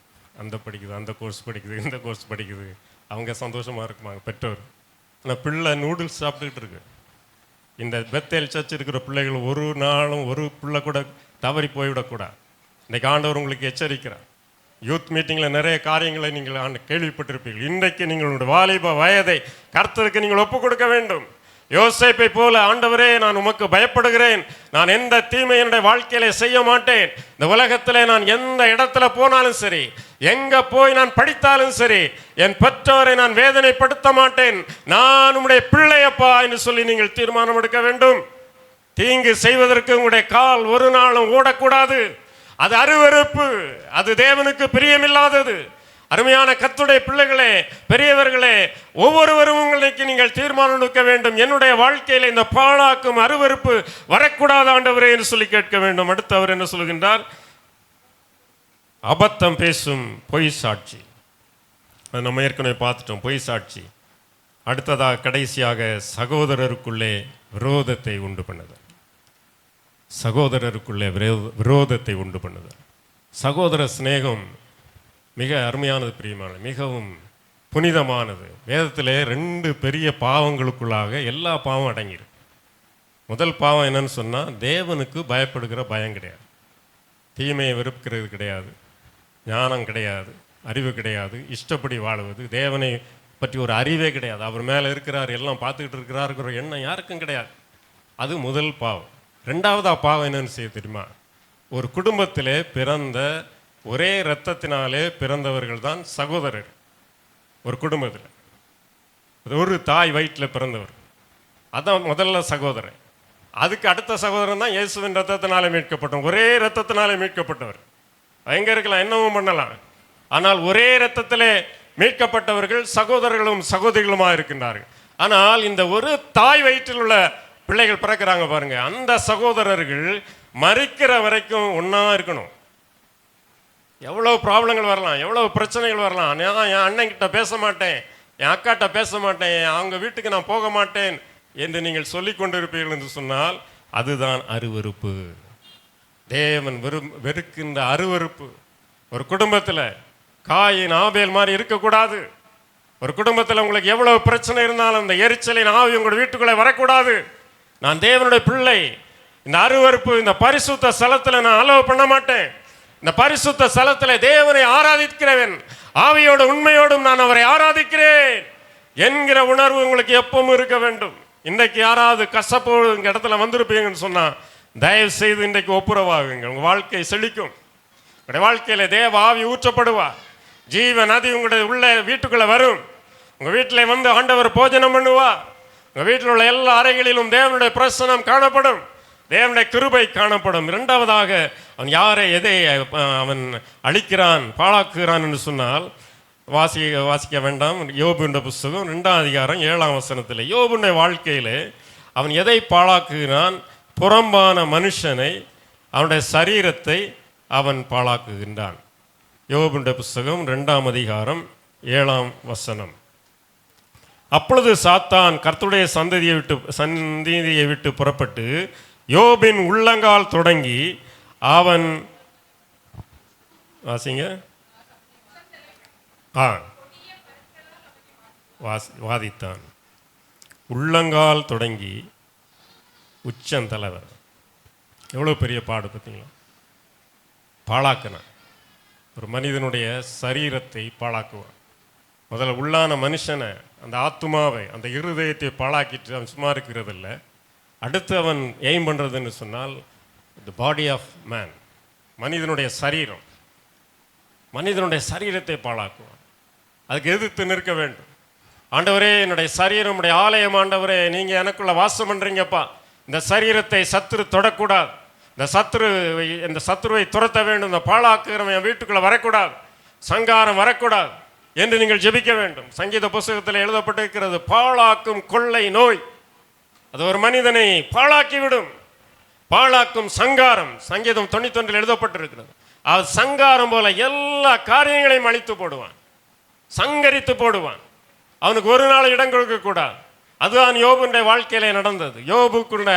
அந்த கோர்ஸ் படிக்குது, இந்த கோர்ஸ் படிக்குது. அவங்க சந்தோஷமாக இருக்குமாங்க பெற்றோர். ஆனால் பிள்ளை நூடுல்ஸ் சாப்பிட்டுக்கிட்டு இருக்கு. இந்த பெத்தேல் சர்ச் இருக்கிற பிள்ளைகள் ஒரு நாளும் ஒரு பிள்ளை கூட தவறி போய்விடக்கூடாது. இன்றைக்கு ஆண்டவர் உங்களுக்கு எச்சரிக்கிறார். யூத் மீட்டிங்கில் நிறைய காரியங்களை நீங்கள் கேள்விப்பட்டிருப்பீர்கள். இன்றைக்கு நீங்களுடைய வாலிப வயதை கர்த்தருக்கு நீங்கள் ஒப்புக் கொடுக்க வேண்டும். யோசேப்பை போல, ஆண்டவரே நான் உமக்கு பயப்படுகிறேன், நான் எந்த தீமை என்னுடைய வாழ்க்கையில செய்ய மாட்டேன், இந்த உலகத்திலே நான் எந்த இடத்துல போனாலும் சரி, எங்க போய் நான் படித்தாலும் சரி, என் பெற்றோரை நான் வேதனைப்படுத்த மாட்டேன், நான் உம்முடைய பிள்ளையப்பா என்று சொல்லி நீங்கள் தீர்மானம் எடுக்க வேண்டும். தீங்கு செய்வதற்கு உங்களுடைய கால் ஒரு நாளும் ஓடக்கூடாது. அது அருவருப்பு, அது தேவனுக்கு பிரியமில்லாதது. அருமையான கர்த்தருடைய பிள்ளைகளே, பெரியவர்களே, ஒவ்வொருவரும் உங்களுக்கு நீங்கள் தீர்மானம் எடுக்க வேண்டும். என்னுடைய வாழ்க்கையில் இந்த பாழாக்கும் அருவருப்பு வரக்கூடாது ஆண்டவரே என்று சொல்லி கேட்க வேண்டும். அடுத்து அவர் என்ன சொல்கின்றார்? அபத்தம் பேசும் பொய் சாட்சி. அது நம்ம ஏற்கனவே பார்த்துட்டோம், பொய் சாட்சி. அடுத்ததாக கடைசியாக சகோதரருக்குள்ளே விரோதத்தை உண்டு பண்ணுதல். சகோதரருக்குள்ளே விரோதத்தை உண்டு பண்ணுதல். சகோதர சிநேகம் மிக அருமையானது, பிரியமானது, மிகவும் புனிதமானது. வேதத்திலே 2 பெரிய பாவங்களுக்குள்ளாக எல்லா பாவம் அடங்கியிருக்கு. முதல் பாவம் என்னன்னு சொன்னால், தேவனுக்கு பயப்படுகிற பயம் கிடையாது, தீமையை வெறுக்கிறது கிடையாது, ஞானம் கிடையாது, அறிவு கிடையாது, இஷ்டப்படி வாழுவது, தேவனை பற்றி ஒரு அறிவே கிடையாது, அவர் மேலே இருக்கிறார், எல்லாம் பார்த்துக்கிட்டு இருக்கிறாருங்கிற எண்ணம் யாருக்கும் கிடையாது. அது முதல் பாவம். 2வது பாவம் என்னன்னு செய்ய தெரியுமா? ஒரு குடும்பத்திலே பிறந்த ஒரே இரத்தத்தினாலே பிறந்தவர்கள் தான் சகோதரர். ஒரு குடும்பத்தில் ஒரு தாய் வயிற்றில் பிறந்தவர், அதான் முதல்ல சகோதரன். அதுக்கு அடுத்த சகோதரன் தான் இயேசுவின் ரத்தத்தினாலே மீட்கப்பட்டவர், ஒரே இரத்தத்தினாலே மீட்கப்பட்டவர். எங்க இருக்கலாம், என்னவும் பண்ணலாம், ஆனால் ஒரே இரத்தத்திலே மீட்கப்பட்டவர்கள் சகோதரர்களும் சகோதரிகளுமாக இருக்கின்றார்கள். ஆனால் இந்த ஒரு தாய் வயிற்றில் உள்ள பிள்ளைகள் பிறக்கிறாங்க பாருங்க, அந்த சகோதரர்கள் மரிக்கிற வரைக்கும் ஒன்றா இருக்கணும். எவ்வளோ ப்ராப்ளங்கள் வரலாம், எவ்வளோ பிரச்சனைகள் வரலாம். நான் என் அண்ணன் கிட்ட பேச மாட்டேன், என் அக்காட்ட பேச மாட்டேன், அவங்க வீட்டுக்கு நான் போக மாட்டேன் என்று நீங்கள் சொல்லிக் கொண்டிருப்பீர்கள் என்று சொன்னால் அதுதான் அருவருப்பு. தேவன் வெறுக்கின்ற அருவருப்பு. ஒரு குடும்பத்தில் காயின் ஆபேல் மாதிரி இருக்கக்கூடாது. ஒரு குடும்பத்தில் உங்களுக்கு எவ்வளவு பிரச்சனை இருந்தாலும் அந்த எரிச்சலின் ஆவி உங்களுடைய வீட்டுக்குள்ளே வரக்கூடாது. நான் தேவனுடைய பிள்ளை, இந்த அருவருப்பு இந்த பரிசுத்த ஸ்தலத்தில் நான் அலோவ் பண்ண மாட்டேன். இந்த பரிசுத்த ஸ்தலத்தில் தேவனை ஆராதிக்கிறவன், ஆவியோடு உண்மையோடும் நான் அவரை ஆராதிக்கிறேன் என்கிற உணர்வு உங்களுக்கு எப்பவும் இருக்க வேண்டும். இன்றைக்கு யாராவது கஷ்டப்போடு இந்த இடத்துல வந்திருப்பீங்கன்னு சொன்னால் தயவு செய்து இன்றைக்கு ஒப்புரவாகுங்க. உங்கள் வாழ்க்கை செழிக்கும். உங்களுடைய வாழ்க்கையில் தேவ ஆவி ஊற்றப்படுவார். ஜீவ நதி உங்களுடைய உள்ள வீட்டுக்குள்ளே வரும். உங்கள் வீட்டில் வந்து ஆண்டவர் போஜனம் பண்ணுவார். உங்கள் வீட்டில் உள்ள எல்லா அறைகளிலும் தேவனுடைய பிரசன்னம் காணப்படும், தேவனுடைய கிருபை காணப்படும். இரண்டாவதாக அவன் யாரை எதை அவன் அழிக்கிறான் பாழாக்குகிறான் என்று சொன்னால் வாசிக்க வேண்டாம். யோபுன்ற புஸ்தகம் 2ஆம் அதிகாரம் 7ஆம் வசனத்தில் யோபுடைய வாழ்க்கையில் அவன் எதை பாழாக்குகிறான்? புறம்பான மனுஷனை, அவனுடைய சரீரத்தை அவன் பாழாக்குகின்றான். யோபுடைய புஸ்தகம் 2ஆம் அதிகாரம் 7ஆம் வசனம். அப்பொழுது சாத்தான் கர்த்தருடைய சந்ததியை விட்டு புறப்பட்டு யோபின் உள்ளங்கால் தொடங்கி அவன் வாசிங்க வாதித்தான். உள்ளங்கால் தொடங்கி உச்சந்தலைவர். எவ்வளோ பெரிய பாடு பார்த்தீங்களா? பாழாக்கினான். ஒரு மனிதனுடைய சரீரத்தை பாழாக்குவான். முதல்ல உள்ளான மனுஷனை, அந்த ஆத்துமாவை, அந்த இருதயத்தை பாழாக்கிட்டு அவன் சும்மா இருக்கிறதில்ல. அடுத்து அவன் எய்ம் பண்ணுறதுன்னு சொன்னால் த பாடி ஆஃப் மேன், மனிதனுடைய சரீரம், மனிதனுடைய சரீரத்தை பாழாக்குவான். அதுக்கு எதிர்த்து நிற்க வேண்டும். ஆண்டவரே, என்னுடைய சரீரம் உடைய ஆலயம், ஆண்டவரே நீங்கள் எனக்குள்ள வாசம் பண்ணுறீங்கப்பா, இந்த சரீரத்தை சத்துரு தொடக்கூடாது, இந்த சத்துருவை துரத்த வேண்டும், இந்த பாழாக்குகிறவன் என் வீட்டுக்குள்ளே வரக்கூடாது, சங்காரம் வரக்கூடாது என்று நீங்கள் ஜெபிக்க வேண்டும். சங்கீத புஸ்தகத்தில் எழுதப்பட்டிருக்கிறது, பாழாக்கும் கொள்ளை நோய் அது ஒரு மனிதனை பாழாக்கிவிடும். பாழாக்கும் சங்காரம் சங்கீதம் 91 எழுதப்பட்டிருக்கிறது. அது சங்காரம் போல எல்லா காரியங்களையும் அழித்து போடுவான், சங்கரித்து போடுவான். அவனுக்கு ஒரு நாள் இடம் கொடுக்கக்கூடாது. அதுதான் யோபுடைய வாழ்க்கையில நடந்தது. யோபுக்குள்ள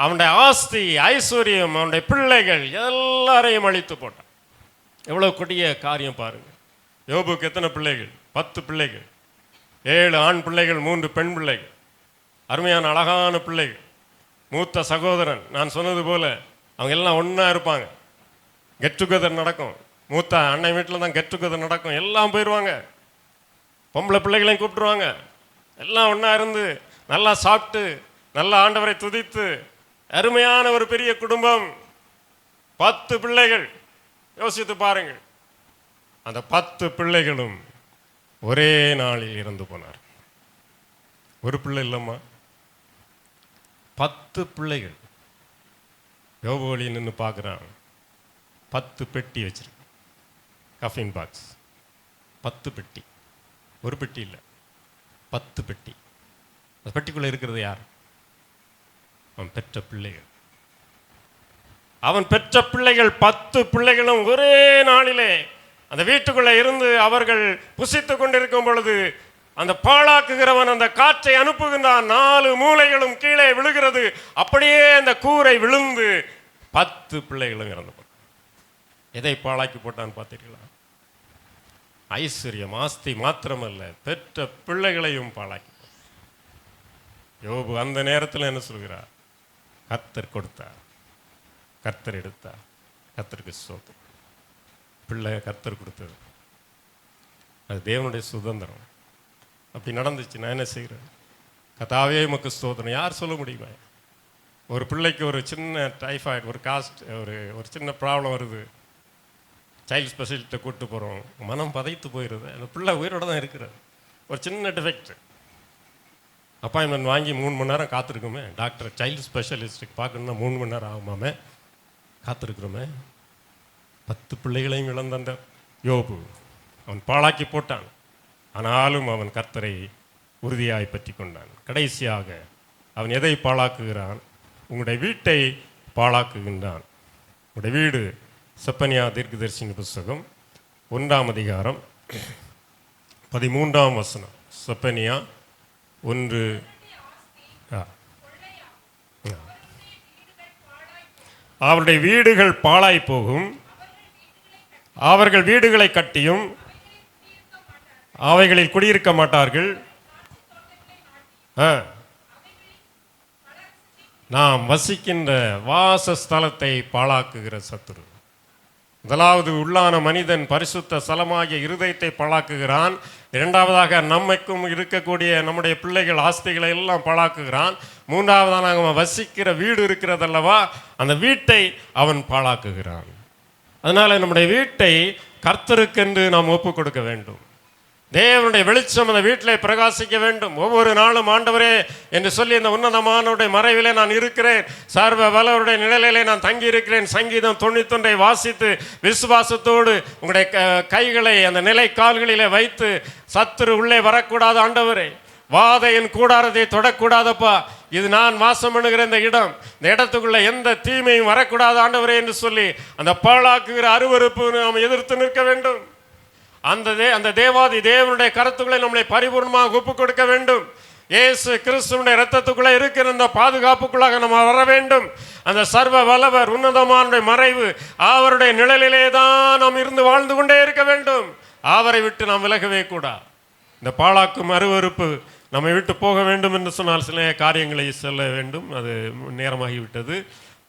அவனுடைய ஆஸ்தி, ஐஸ்வர்யம், அவனுடைய பிள்ளைகள் எல்லாரையும் அழித்து போட்டான். எவ்வளவு கொடிய காரியம் பாருங்க. யோபுக்கு எத்தனை பிள்ளைகள்? 10 பிள்ளைகள். 7 ஆண் பிள்ளைகள், 3 பெண் பிள்ளைகள். அருமையான அழகான பிள்ளைகள். மூத்த சகோதரன், நான் சொன்னது போல அவங்க எல்லாம் ஒன்றா இருப்பாங்க. கெட் டுகெதர் நடக்கும். மூத்த அண்ணன் வீட்டில் தான் கெட் டுகெதர் நடக்கும். எல்லாம் போயிடுவாங்க. பொம்பளை பிள்ளைகளையும் கூப்பிட்டுருவாங்க. எல்லாம் ஒன்றா இருந்து நல்லா சாப்பிட்டு நல்லா ஆண்டவரை துதித்து அருமையான ஒரு பெரிய குடும்பம். 10 பிள்ளைகள். யோசித்து பாருங்கள். அந்த 10 பிள்ளைகளும் ஒரே நாளில் இறந்து போனார். ஒரு பிள்ளை இல்லைம்மா, 10 பிள்ளைகள். யோபு வழி நின்று பார்க்குறான். 10 பெட்டி வச்சிருக்கு, கஃபின் பாக்ஸ். 10 பெட்டி, ஒரு பெட்டி இல்லை, 10 பெட்டி. அந்த பெட்டிக்குள்ளே இருக்கிறது யார்? அவன் பெற்ற பிள்ளைகள். அவன் பெற்ற பிள்ளைகள் 10 பிள்ளைகளும் ஒரே நாளிலே அந்த வீட்டுக்குள்ளே இருந்து அவர்கள் புசித்து கொண்டிருக்கும் பொழுது அந்த பாழாக்குகிறவன் அந்த காற்றை அனுப்புகின்றான். 4 மூலைகளும் கீழே விழுகிறது. அப்படியே அந்த கூரை விழுந்து 10 பிள்ளைகளும் இறந்து போட்டான். எதை பாழாக்கி போட்டான்னு பார்த்தீர்களா? ஐஸ்வர்யம், ஆஸ்தி மாத்திரமல்ல, பெற்ற பிள்ளைகளையும் பாழாக்கி போட்டான். யோபு அந்த நேரத்தில் என்ன சொல்கிறார்? கர்த்தர் கொடுத்தார், கர்த்தர் எடுத்தார், கர்த்தருக்கு ஸ்தோத்திரம். பிள்ளை கர்த்தர் கொடுத்தது, அது தேவனுடைய சுதந்திரம். அப்படி நடந்துச்சு. நான் என்ன செய்கிறேன்? கர்த்தாவே உமக்கு ஸ்தோத்திரம். யார் சொல்ல முடியுமா? ஒரு பிள்ளைக்கு ஒரு சின்ன டைஃபாய்டு, ஒரு சின்ன ப்ராப்ளம் வருது, சைல்டு ஸ்பெஷலிஸ்ட்டை கூப்பிட்டு போகிறோம், மனம் பதைத்து போயிடுது. அந்த பிள்ளை உயிரோடு தான் இருக்கிறது. ஒரு சின்ன டிஃபெக்ட், அப்பாயின்மெண்ட் வாங்கி 3 மணி நேரம் காத்திருக்குமே. டாக்டர் சைல்டு ஸ்பெஷலிஸ்ட்டுக்கு பார்க்கணுன்னா 3 மணி நேரம் ஆகுமாமே, காத்திருக்கிறோமே. 10 பிள்ளைகளையும் இழந்த அந்த யோபு அவன் பாழாக்கி போட்டான். ஆனாலும் அவன் கர்த்தரை உறுதியாய் பற்றி கொண்டான். கடைசியாக அவன் எதை பாழாக்குகிறான்? உங்களுடைய வீட்டை பாழாக்குகின்றான். உங்களுடைய வீடு. செப்பனியா தீர்க்கதரிசியின் புஸ்தகம் 1ஆம் அதிகாரம் 13ஆம் வசனம். செப்பனியா 1. அவருடைய வீடுகள் பாழாய் போகும், அவர்கள் வீடுகளை கட்டியும் அவைகளில் குடியிருக்க மாட்டார்கள். நாம் வசிக்கின்ற வாசஸ்தலத்தை பாழாக்குகிற சத்துரு. முதலாவது உள்ளான மனிதன் பரிசுத்த ஸ்தலமாகிய இருதயத்தை பாழாக்குகிறான். இரண்டாவதாக நம்மைக்கும் இருக்கக்கூடிய நம்முடைய பிள்ளைகள் ஆஸ்திகளை எல்லாம் பாழாக்குகிறான். மூன்றாவதாக அவன் வசிக்கிற வீடு இருக்கிறதல்லவா, அந்த வீட்டை அவன் பாழாக்குகிறான். அதனால நம்முடைய வீட்டை கர்த்தருக்கென்று நாம் ஒப்பு கொடுக்க வேண்டும். தேவனுடைய வெளிச்சம் அந்த வீட்டிலே பிரகாசிக்க வேண்டும். ஒவ்வொரு நாளும் ஆண்டவரே என்று சொல்லி இந்த உன்னதமானுடைய மறைவிலே நான் இருக்கிறேன், சர்வ வல்லவருடைய நிழலிலே நான் தங்கி இருக்கிறேன். சங்கீதம் 91 வாசித்து விசுவாசத்தோடு உங்களுடைய கைகளை அந்த நிலை கால்களிலே வைத்து, சத்துரு உள்ளே வரக்கூடாது ஆண்டவரே, வாதையின் கூடாரத்தை தொடக்கூடாதப்பா, இது நான் வாசம் பண்ணுகிற இந்த இடம், இந்த இடத்துக்குள்ள எந்த தீமையும் வரக்கூடாது ஆண்டவரே என்று சொல்லி அந்த பாழாக்குகிற அருவருப்பு நாம் எதிர்த்து நிற்க வேண்டும். அந்த தேவாதி தேவனுடைய கருத்துக்களை நம்மளை பரிபூர்ணமாக ஒப்பு கொடுக்க வேண்டும். இயேசு கிறிஸ்துவனுடைய இரத்தத்துக்குள்ளே இருக்கிற அந்த பாதுகாப்புக்குள்ளாக நம்ம வர வேண்டும். அந்த சர்வ வல்லவர் உன்னதமான மறைவு அவருடைய நிழலிலே தான் நாம் இருந்து வாழ்ந்து கொண்டே இருக்க வேண்டும். அவரை விட்டு நாம் விலகவே கூடாது. இந்த பாழாக்கும் அருவருப்பு நம்மை விட்டு போக வேண்டும் என்று சொன்னால் சில காரியங்களை சொல்ல வேண்டும். அது நேரமாகிவிட்டது.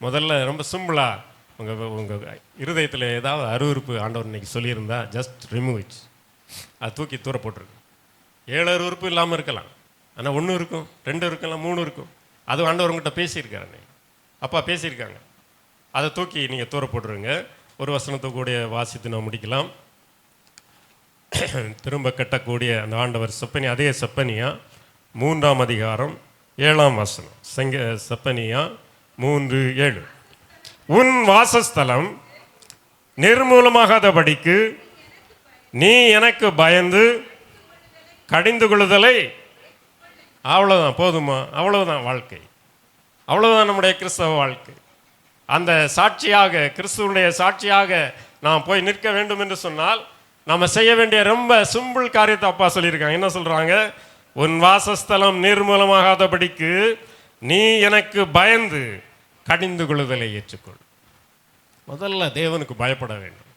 முதல்ல ரொம்ப சிம்பிளாக உங்கள் இருதயத்தில் ஏதாவது அருவருப்பு ஆண்டவர் இன்னைக்கு சொல்லியிருந்தா ஜஸ்ட் ரிமூவ் இட். அது தூக்கி தூர போட்டிருக்கு. 7 அருவருப்பு இல்லாமல் இருக்கலாம், ஆனால் 1 இருக்கும், 2 இருக்கலாம், 3 இருக்கும். அது ஆண்டவர் உங்கள்கிட்ட பேசியிருக்காரு, அப்பா பேசியிருக்காங்க. அதை தூக்கி நீங்கள் தூர போட்டுருங்க. ஒரு வசனத்தை கூட வாசித்து நான் முடிக்கலாம். திரும்ப கட்டக்கூடிய அந்த ஆண்டவர் செப்பனியா, அதே செப்பனியா 3ஆம் அதிகாரம் 7ஆம் வசனம். செப்பனியா 3:7. உன் வாசஸ்தலம் நிர்மூலமாகாதபடிக்கு நீ எனக்கு பயந்து கடிந்து கொள்ளுதலை. அவ்வளோதான், போதுமா? அவ்வளவுதான் வாழ்க்கை, அவ்வளவுதான் நம்முடைய கிறிஸ்தவ வாழ்க்கை. அந்த சாட்சியாக, கிறிஸ்துவனுடைய சாட்சியாக நாம் போய் நிற்க வேண்டும் என்று சொன்னால் நம்ம செய்ய வேண்டிய ரொம்ப சிம்பிள் காரியத்தை அப்பா சொல்லியிருக்காங்க. என்ன சொல்றாங்க? உன் வாசஸ்தலம் நிர்மூலமாகாதபடிக்கு நீ எனக்கு பயந்து கடிந்து கொள்ளுதலை ஏற்றுக்கொள். முதல்ல தேவனுக்கு பயப்பட வேண்டும்.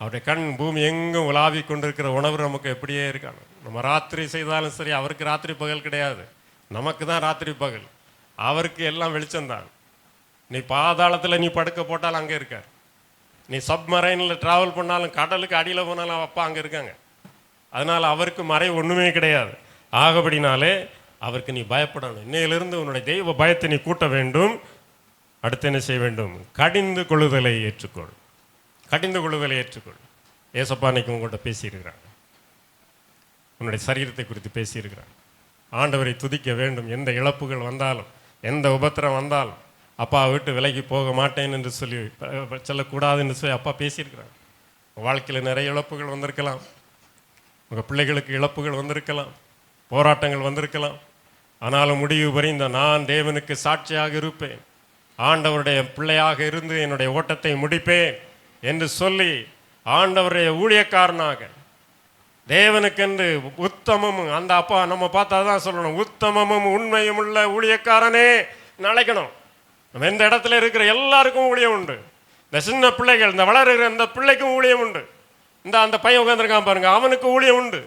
அவருடைய கண் பூமி எங்கும் உலாவி கொண்டிருக்கிற உணவு நமக்கு எப்படியே இருக்காங்க. நம்ம ராத்திரி செய்தாலும் சரி, அவருக்கு ராத்திரி பகல் கிடையாது, நமக்கு தான் ராத்திரி பகல். அவருக்கு எல்லாம் வெளிச்சம்தான். நீ பாதாளத்தில் நீ படுக்க போட்டாலும் அங்கே இருக்கார். நீ சப்மரைனில் ட்ராவல் பண்ணாலும், கடலுக்கு அடியில் போனாலும் அப்பா அங்கே இருக்காங்க. அதனால் அவருக்கு மறை ஒன்றுமே கிடையாது. ஆகபடினாலே அவருக்கு நீ பயப்படணும். இன்னையிலிருந்து உன்னுடைய தெய்வ பயத்தை நீ கூட்ட வேண்டும். அடுத்து என்ன செய்ய வேண்டும்? கடிந்து கொள்ளுதலை ஏற்றுக்கொள். கடிந்து கொள்ளுதலை ஏற்றுக்கொள். ஏசப்பா அன்னைக்கு உங்கள்கிட்ட பேசியிருக்கிறாங்க, உன்னுடைய சரீரத்தை குறித்து பேசியிருக்கிறாங்க. ஆண்டவரை துதிக்க வேண்டும். எந்த இழப்புகள் வந்தாலும், எந்த உபத்திரம் வந்தாலும் அப்பா விட்டு விலகி போக மாட்டேன் என்று சொல்லி சொல்லக்கூடாது என்று சொல்லி அப்பா பேசியிருக்கிறாங்க. உங்கள் வாழ்க்கையில் நிறைய இழப்புகள் வந்திருக்கலாம், உங்கள் பிள்ளைகளுக்கு இழப்புகள் வந்திருக்கலாம், போராட்டங்கள் வந்திருக்கலாம். ஆனாலும் முடிவு வரைந்த நான் தேவனுக்கு சாட்சியாக இருப்பேன், ஆண்டவருடைய பிள்ளையாக இருந்து என்னுடைய ஓட்டத்தை முடிப்பேன் என்று சொல்லி ஆண்டவருடைய ஊழியக்காரனாக தேவனுக்கென்று உத்தமமும், அந்த அப்பா நம்ம பார்த்தா தான் சொல்லணும், உத்தமமும் உண்மையும் உள்ள ஊழியக்காரனே அழைக்கணும். நம்ம எந்த இடத்துல இருக்கிற எல்லாருக்கும் ஊழியம் உண்டு. இந்த சின்ன பிள்ளைகள், இந்த வளருகிற இந்த பிள்ளைக்கும் ஊழியம் உண்டு. அந்த பையன் உட்காந்துருக்கான் பாருங்க, அவனுக்கு ஊழியம் உண்டு.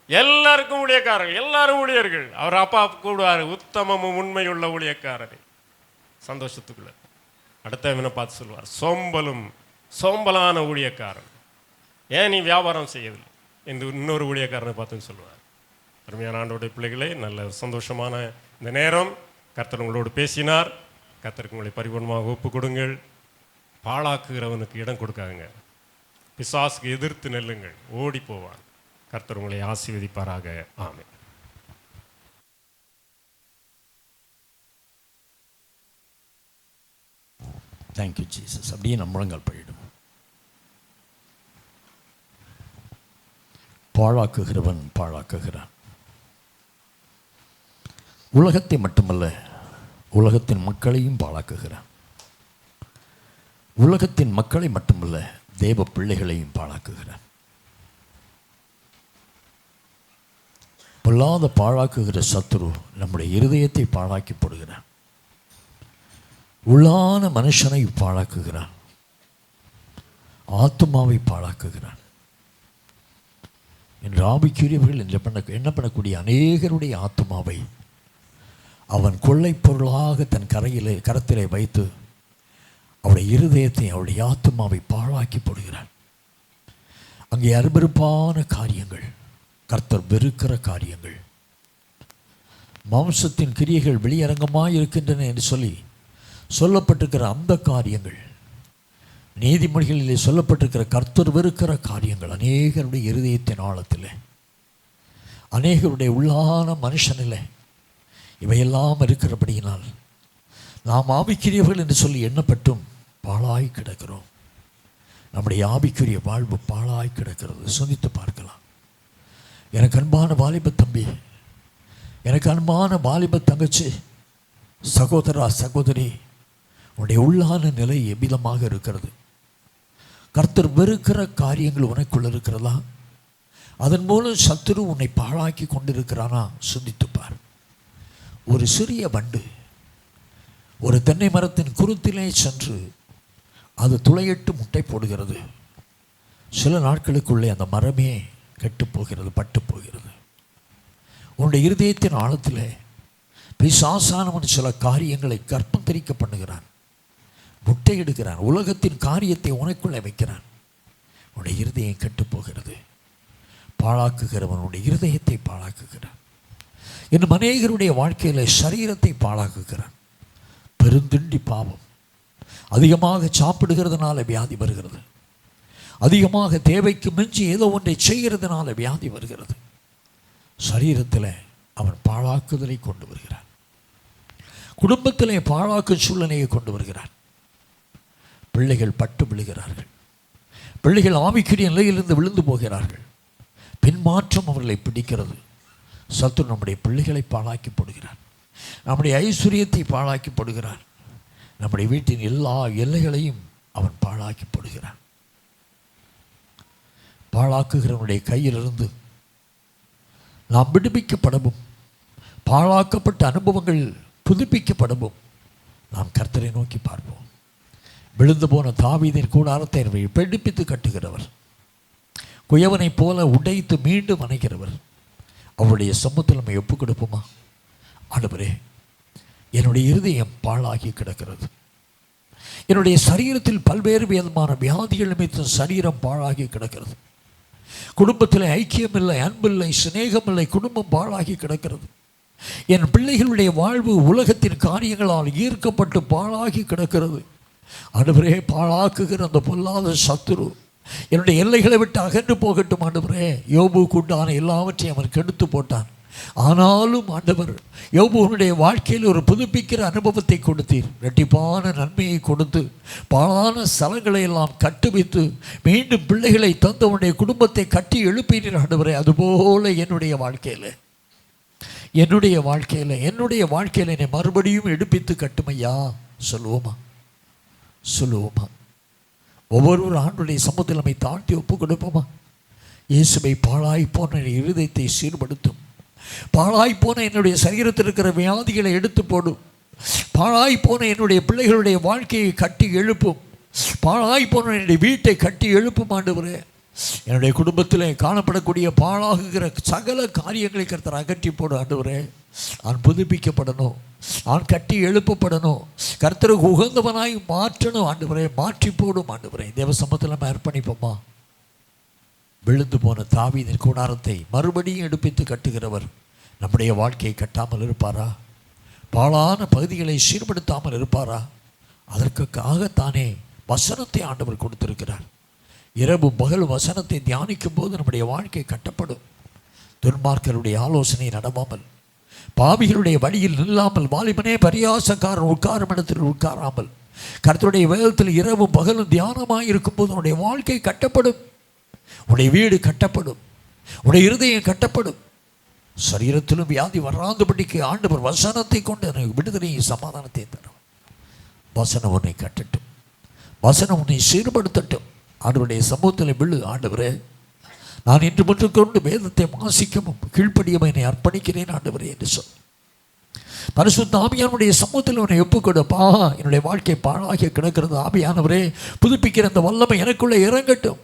எல்லாருக்கும் ஊழியக்காரர்கள், எல்லாரும் ஊழியர்கள். அவர் அப்பா கூடுவார், உத்தமமும் உண்மையுள்ள ஊழியக்காரரே. சந்தோஷத்துக்குள்ள அடுத்தவனை பார்த்து சொல்லுவார், சோம்பலான ஊழியக்காரன், ஏன் நீ வியாபாரம் செய்யவில்லை என்று இன்னொரு ஊழியக்காரனை பார்த்துன்னு சொல்லுவார். அருமையான ஆண்டவருடைய பிள்ளைகளே, நல்ல சந்தோஷமான இந்த நேரம் கர்த்தர் உங்களோடு பேசினார். கர்த்தருக்கு உங்களை பரிபூர்ணமாக ஒப்பு கொடுங்கள். பாழாக்குகிறவனுக்கு இடம் கொடுக்காங்க. பிசாசுக்கு எதிர்த்து நெல்லுங்கள், ஓடி போவான். கர்த்தர் உங்களை ஆசீர்வதிப்பாராக. ஆமென். Thank you Jesus. அப்படியே நம்மளங்கள் போயிடும். பாழாக்குகிறவன் பாழாக்குகிறான். உலகத்தை மட்டுமல்ல, உலகத்தின் மக்களையும் பாழாக்குகிறான். உலகத்தின் மக்களை மட்டுமல்ல, தேவ பிள்ளைகளையும் பாழாக்குகிறான். பொல்லாத பாழாக்குகிற சத்துரு நம்முடைய இருதயத்தை பாழாக்கி போடுகிறான். உள்ளான மனுஷனை பாழாக்குகிறான், ஆத்துமாவை பாழாக்குகிறான். என்று ஆவிக்குரியவர்கள் என்ன பண்ணக்கூடிய அநேகருடைய ஆத்துமாவை அவன் கொள்ளை பொருளாக தன் கரத்திலே வைத்து அவருடைய இருதயத்தை, அவருடைய ஆத்துமாவை பாழாக்கி போடுகிறான். அங்கே அருவருப்பான காரியங்கள், கர்த்தர் வெறுக்கிற காரியங்கள், மாம்சத்தின் கிரியைகள் வெளியரங்கமாக இருக்கின்றன என்று சொல்லப்பட்டிருக்கிற அந்த காரியங்கள், நீதிமொழிகளிலே சொல்லப்பட்டிருக்கிற கர்த்தர் வெறுக்கிற காரியங்கள் அநேகருடைய இருதயத்தின் ஆழத்தில், அநேகருடைய உள்ளான மனுஷனில் இவையெல்லாம் இருக்கிறபடியினால் நாம் ஆவிக்குரியவர்கள் என்று சொல்லி எண்ணப்பட்டும் பாழாய் கிடக்கிறோம். நம்முடைய ஆவிக்குரிய வாழ்வு பாழாய் கிடக்கிறது. சிந்தித்து பார்க்கலாம். எனக்கு அன்பான வாலிப தம்பி, எனக்கு அன்பான வாலிப தங்கச்சி, சகோதரா சகோதரி, உன்னுடைய உள்ளான நிலை எவ்விதமாக இருக்கிறது? கர்த்தர் வெறுக்கிற காரியங்கள் உனக்குள்ள இருக்கிறதா? அதன் மூலம் சத்துரு உன்னை பாழாக்கி கொண்டிருக்கிறானா? சிந்தித்துப்பார். ஒரு சிறிய வண்டு ஒரு தென்னை மரத்தின் குருத்திலே சென்று அது துளையிட்டு முட்டை போடுகிறது. சில நாட்களுக்குள்ளே அந்த மரமே கெட்டு போகிறது, பட்டு போகிறது. உன்னுடைய இருதயத்தின் ஆழத்தில் பிசாசானவன் சில காரியங்களை கற்பம் தரிக்க பண்ணுகிறான், முட்டை எடுக்கிறான், உலகத்தின் காரியத்தை உனக்குள்ளே வைக்கிறான். உன்னுடைய இருதயம் கெட்டு போகிறது. பாழாக்குகிறவனுடைய இருதயத்தை பாழாக்குகிறான். இன்னும் அநேகருடைய வாழ்க்கையில் சரீரத்தை பாழாக்குகிறான். பெருந்திண்டி பாவம். அதிகமாக சாப்பிடுகிறதுனால வியாதி வருகிறது. அதிகமாக தேவைக்கு மிஞ்சி ஏதோ ஒன்றை செய்கிறதுனால வியாதி வருகிறது. சரீரத்தில் அவன் பாழாக்குதலை கொண்டு வருகிறான். குடும்பத்திலே பாழாக்கும் சூழ்நிலையை கொண்டு வருகிறான். பிள்ளைகள் பட்டு விழுகிறார்கள். பிள்ளைகள் ஆவிக்குரிய நிலையிலிருந்து விழுந்து போகிறார்கள். பின்மாற்றம் அவர்களை பிடிக்கிறது. சத்துரு நம்முடைய பிள்ளைகளை பாழாக்கி போடுகிறார். நம்முடைய ஐஸ்வர்யத்தை பாழாக்கி போடுகிறார். நம்முடைய வீட்டின் எல்லா எல்லைகளையும் அவன் பாழாக்கி போடுகிறான். பாழாக்குகிறவனுடைய கையிலிருந்து நாம் விடுவிக்கப்படவும், பாழாக்கப்பட்ட அனுபவங்கள் புதுப்பிக்கப்படவும் நாம் கர்த்தரை நோக்கி பார்ப்போம். விழுந்து போன தாவீதின் கூடாரத்தை வெடிப்பித்து கட்டுகிறவர், குயவனைப் போல உடைத்து மீண்டும் அணைக்கிறவர், அவருடைய சமூகத்தில் நம்ம ஒப்புக் கொடுப்போமா? ஆண்டவரே, என்னுடைய இருதயம் பாழாகி கிடக்கிறது. என்னுடைய சரீரத்தில் பல்வேறு விதமான வியாதிகள் நிமித்த சரீரம் பாழாகி கிடக்கிறது. குடும்பத்தில் ஐக்கியம் இல்லை, அன்பில்லை, சிநேகம் இல்லை. குடும்பம் பாழாகி கிடக்கிறது. என் பிள்ளைகளுடைய வாழ்வு உலகத்தின் காரியங்களால் ஈர்க்கப்பட்டு பாழாகி கிடக்கிறது. ஆண்டவரே, பாழாக்குகிற அந்த பொல்லாத சத்துரு என்னுடைய எல்லைகளை விட்டு அகன்று போகட்டும். ஆண்டவரே, யோபுக்கு உண்டான எல்லாவற்றையும் அவன் கெடுத்து போட்டான். ஆனாலும் ஆண்டவர் யோபுடைய வாழ்க்கையில் ஒரு புதுப்பிக்கிற அனுபவத்தை கொடுத்தீர். இரட்டிப்பான நன்மையை கொடுத்து பாழான ஸ்தலங்களை எல்லாம் கட்டுவித்து மீண்டும் பிள்ளைகளை தந்தவனுடைய குடும்பத்தை கட்டி எழுப்பினீர் ஆண்டவரே. அதுபோல என்னுடைய வாழ்க்கையில் என்னை மறுபடியும் எடுப்பித்து கட்டுமையா சொல்லுவோமா? ஒவ்வொரு ஆண்டுடைய சமூகத்தில் நம்மை தாழ்த்தி ஒப்புக் கொடுப்போமா? இயேசுவை பாழாய் போன இருதயத்தை சீர்படுத்தும். பாழாய் போன என்னுடைய சரீரத்தில் இருக்கிற வியாதிகளை எடுத்து போடும். பாழாய் போன என்னுடைய பிள்ளைகளுடைய வாழ்க்கையை கட்டி எழுப்பும். பாழாய் போன என்னுடைய வீட்டை கட்டி எழுப்பும் ஆண்டவரே. என்னுடைய குடும்பத்தில் காணப்படக்கூடிய பாழாகுகிற சகல காரியங்களை கர்த்தர் அகற்றி போடும் ஆண்டவரே. நான் புதுப்பிக்கப்படணும், நான் கட்டி எழுப்பப்படணும், கர்த்தருக்கு உகந்தவனாய் மாற்றணும் ஆண்டவரே. மாற்றி போடும் ஆண்டவரே. தேவ சமூகத்தில் நம்ம அர்ப்பணிப்போமா? விழுந்து போன தாவீதின் கூடாரத்தை மறுபடியும் எடுப்பித்து கட்டுகிறவர் நம்முடைய வாழ்க்கையை கட்டாமல் இருப்பாரா? பாழான பகுதிகளை சீர்படுத்தாமல் இருப்பாரா? அதற்காகத்தானே வசனத்தை ஆண்டவர் கொடுத்திருக்கிறார். இரவு பகல் வசனத்தை தியானிக்கும் போது நம்முடைய வாழ்க்கை கட்டப்படும். துன்மார்க்கருடைய ஆலோசனை நடவாமல், பாவிகளுடைய வழியில் நில்லாமல், வாலிபனே பரியாசக்காரன் உட்காரும் இடத்தில் உட்காராமல், கர்த்தருடைய வேதத்தில் இரவும் பகலும் தியானமாக இருக்கும்போது உன்னுடைய வாழ்க்கை கட்டப்படும். உன்னுடைய வீடு கட்டப்படும். உன்னுடைய இருதயம் கட்டப்படும். சரீரத்திலும் வியாதி வராதபடிக்கு ஆண்டவர் வசனத்தை கொண்டு எனக்கு விடுதலையும் சமாதானத்தை தரும். வசனம் உன்னை கட்டட்டும். வசனம் உன்னை சீர்படுத்தட்டும். ஆண்டவருடைய சமூகத்தில் விழு. ஆண்டவரே, நான் இன்று மட்டும் கொண்டு வேதத்தை வாசிக்கவும் கீழ்ப்படியவும் என்னை அர்ப்பணிக்கிறேன் ஆண்டவரே என்று சொல். பரிசுத்த ஆவியானுடைய சமூகத்தில் உன்னை ஒப்புக்கொடுப்பா. என்னுடைய வாழ்க்கை பாழாகி கிடக்கிறது, ஆவியானவரே புதுப்பிக்கிற அந்த வல்லமை எனக்குள்ளே இறங்கட்டும்.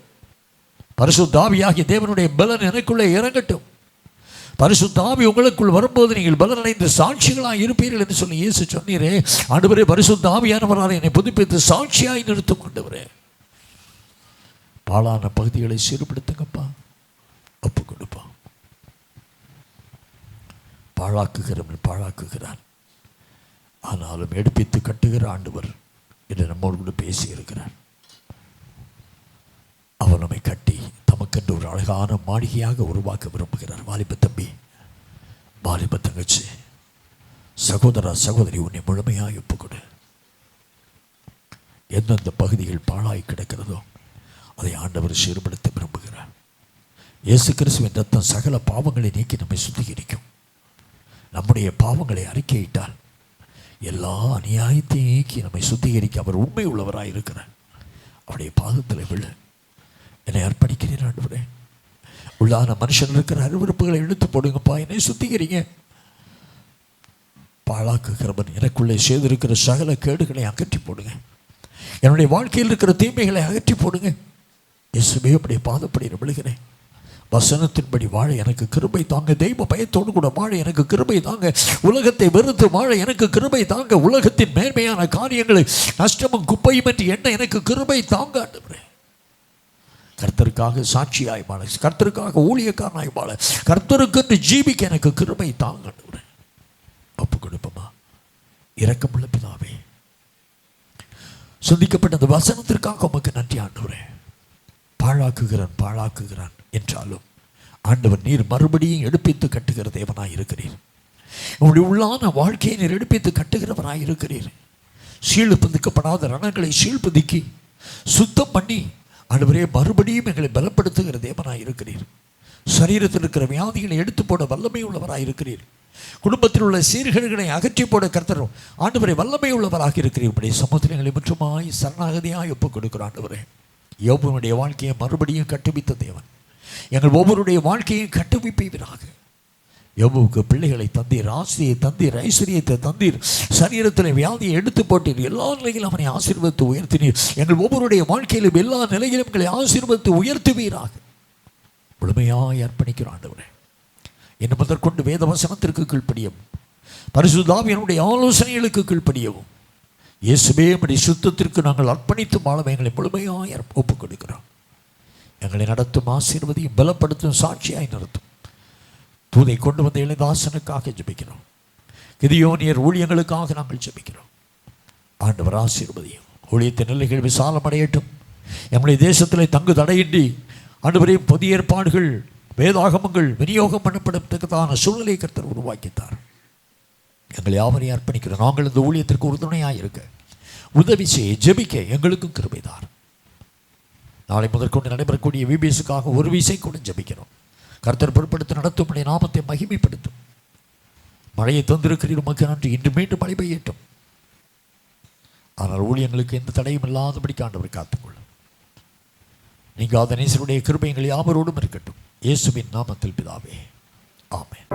பரிசுத்த ஆவியாகிய தேவனுடைய பலன் எனக்குள்ளே இறங்கட்டும். பரிசுத்த ஆவி உங்களுக்குள் வரும்போது நீங்கள் பலனடைந்து சாட்சிகளாக இருப்பீர்கள் என்று சொல்லி இயேசு சொன்னீரே. ஆண்டவரே, பரிசுத்த ஆவியானவரால் என்னை புதுப்பித்து சாட்சியாய் நிறுத்தும் ஆண்டவரே. பாழான பகுதிகளை சீர்படுத்துங்கப்பா, ஒப்பு கொடுப்பா. பாழாக்குகிறவன் பாழாக்குகிறான், ஆனாலும் எடுப்பித்து கட்டுகிற ஆண்டவர் என்று நம்மோடு கூட பேசி இருக்கிறார். அவர் நம்மை கட்டி தமக்கென்று ஒரு அழகான மாளிகையாக உருவாக்க விரும்புகிறார். வாலிப தம்பி, வாலிப தங்கச்சி, சகோதரா சகோதரி, உன்னை முழுமையாக ஒப்புக்கொடு. எந்தெந்த பகுதிகள் பாழாய் கிடக்கிறதோ அதை ஆண்டவர் சீர்படுத்த விரும்புகிறார். இயேசு கிறிஸ்துவின் ரத்தம் சகல பாவங்களை நீக்கி நம்மை சுத்திகரிக்கும். நம்முடைய பாவங்களை அறிக்கையிட்டால் எல்லா அநியாயத்தையும் நீக்கி நம்மை சுத்திகரிக்க அவர் உண்மை உள்ளவராக இருக்கிறார். அவருடைய பாதத்தில் விழு. என்னை அர்ப்பணிக்கிறேன் ஆண்டவரே. உள்ளான மனுஷன் இருக்கிற அருவருப்புகளை இழுத்து போடுங்கப்பா, என்னை சுத்திகரிங்க. பாழாக்குகிறவன் எனக்குள்ளே செய்திருக்கிற சகல கேடுகளை அகற்றி போடுங்க. என்னுடைய வாழ்க்கையில் இருக்கிற தீமைகளை அகற்றி போடுங்க. இயேசுவே, அப்படியே பாதப்படி விழுகிறேன். வசனத்தின்படி வாழ எனக்கு கிருபை தாங்க. தெய்வ பயத்தோடு கூட வாழ எனக்கு கிருபை தாங்க. உலகத்தை வெறுத்து வாழ எனக்கு கிருபை தாங்க. உலகத்தின் மேன்மையான காரியங்களை நஷ்டமும் குப்பையும் என்று எண்ண எனக்கு கிருபை தாங்க ஆண்டவரே. கர்த்தருக்காக சாட்சியாய் வாழ, கர்த்தருக்காக ஊழியக்காரனாய் வாழ, கர்த்தருக்கு ஜீவிக்க எனக்கு கிருபை தாங்க ஆண்டவரே. ஒப்பு கொடுப்போமா? இரக்கமுள்ள பிதாவே, சிந்திக்கப்பட்ட அந்த வசனத்திற்காக உமக்கு நன்றி ஆண்டவரே. பாழாக்குகிறான் என்றாலும் ஆண்டவர், நீர் மறுபடியும் எடுப்பித்து கட்டுகிற தேவனாய் இருக்கிறீர். உங்களுடைய உள்ளான வாழ்க்கையை நீர் எடுப்பித்து கட்டுகிறவராய் இருக்கிறீர். சீழ்பதிக்கப்படாத ரணங்களை சீழ்பதுக்கி சுத்தம் பண்ணி ஆண்டவரே மறுபடியும் எங்களை பலப்படுத்துகிற தேவனாய் இருக்கிறீர். சரீரத்தில் இருக்கிற வியாதிகளை எடுத்து போட வல்லமை உள்ளவராய் இருக்கிறீர். குடும்பத்தில் உள்ள சீர்கேடுகளை அகற்றி போட கர்த்தர் ஆண்டவரை வல்லமை உள்ளவராக இருக்கிறீர். இப்படி சமூகத்தில் எங்களை முற்றுமாய் சரணாகதியாய் ஒப்புக் கொடுக்கிற ஆண்டவரே, யோபுனுடைய வாழ்க்கையை மறுபடியும் கட்டுவித்த தேவன் எங்கள் ஒவ்வொருடைய வாழ்க்கையும் கட்டுவிப்பீராக. யோபுவுக்கு பிள்ளைகளை தந்தீர், ஆசிரியை தந்தீர், ஐஸ்வரியத்தை தந்தீர், சரீரத்தில் வியாதியை எடுத்து போட்டீர். எல்லா நிலையிலும் அவனை ஆசீர்வதித்து உயர்த்தினீர். எங்கள் ஒவ்வொருடைய வாழ்க்கையிலும் எல்லா நிலையிலும் எங்களை ஆசீர்வதித்து உயர்த்துவீராக. முழுமையாய் அர்ப்பணிக்கிற ஆண்டவரே, என்ன முதற்கொண்டு வேத வசனத்திற்கு கீழ்ப்படியவும், பரிசுத்த ஆவியானுடைய ஆலோசனைகளுக்கு கீழ்ப்படியவும், இயேசுவே உம்முடைய சுத்தத்திற்கு நாங்கள் அர்ப்பணித்து வாழ எங்களை முழுமையாய் ஒப்புக் கொடுக்கிறோம். எங்களை நடத்தும், ஆசீர்வதியும், பலப்படுத்தும், சாட்சியாய் நிறுத்தும். தூதை கொண்டு வந்த இளைதாசனுக்காக ஜெபிக்கிறோம். கிதியோனியர் ஊழியங்களுக்காக நாங்கள் ஜெபிக்கிறோம். ஆண்டவர் ஆசீர்வதியும். ஊழியத்தின் நிலைகள் விசாலமடையட்டும். எங்களுடைய தேசத்தில் தங்கு தடையின்றி ஆண்டவரே புதிய ஏற்பாடுகள், வேதாகமங்கள் விநியோகம் பண்ணப்படத்தக்கதான சூழ்நிலை கர்த்தர் உருவாக்கித்தார். எங்களை யாவரையும் அர்ப்பணிக்கிறோம். நாங்கள் இந்த ஊழியத்திற்கு உறுதுணையாக இருக்க, உதவி செய்ய, ஜெபிக்க எங்களுக்கும் கிருபைதார். நாளை முதற்கொண்டு நடைபெறக்கூடிய விபிஎஸ்க்காக ஒரு விசை கூட ஜெபிக்கிறோம். கர்த்தர் பொருட்படுத்த நடத்தும் நாமத்தை மகிமைப்படுத்தும். மழையை தந்திருக்கிறீர், உமக்கு நன்றி. இன்று மீண்டும் மழை பெய்யட்டும். ஆனால் ஊழியங்களுக்கு எந்த தடையும் இல்லாதபடி ஆண்டவர் காத்துக்கொள்ளும். நீங்கள் அதனேசருடைய கிருபை எங்கள் யாவரோடும் இருக்கட்டும். இயேசுவின் நாமத்தில் பிதாவே, ஆமென்.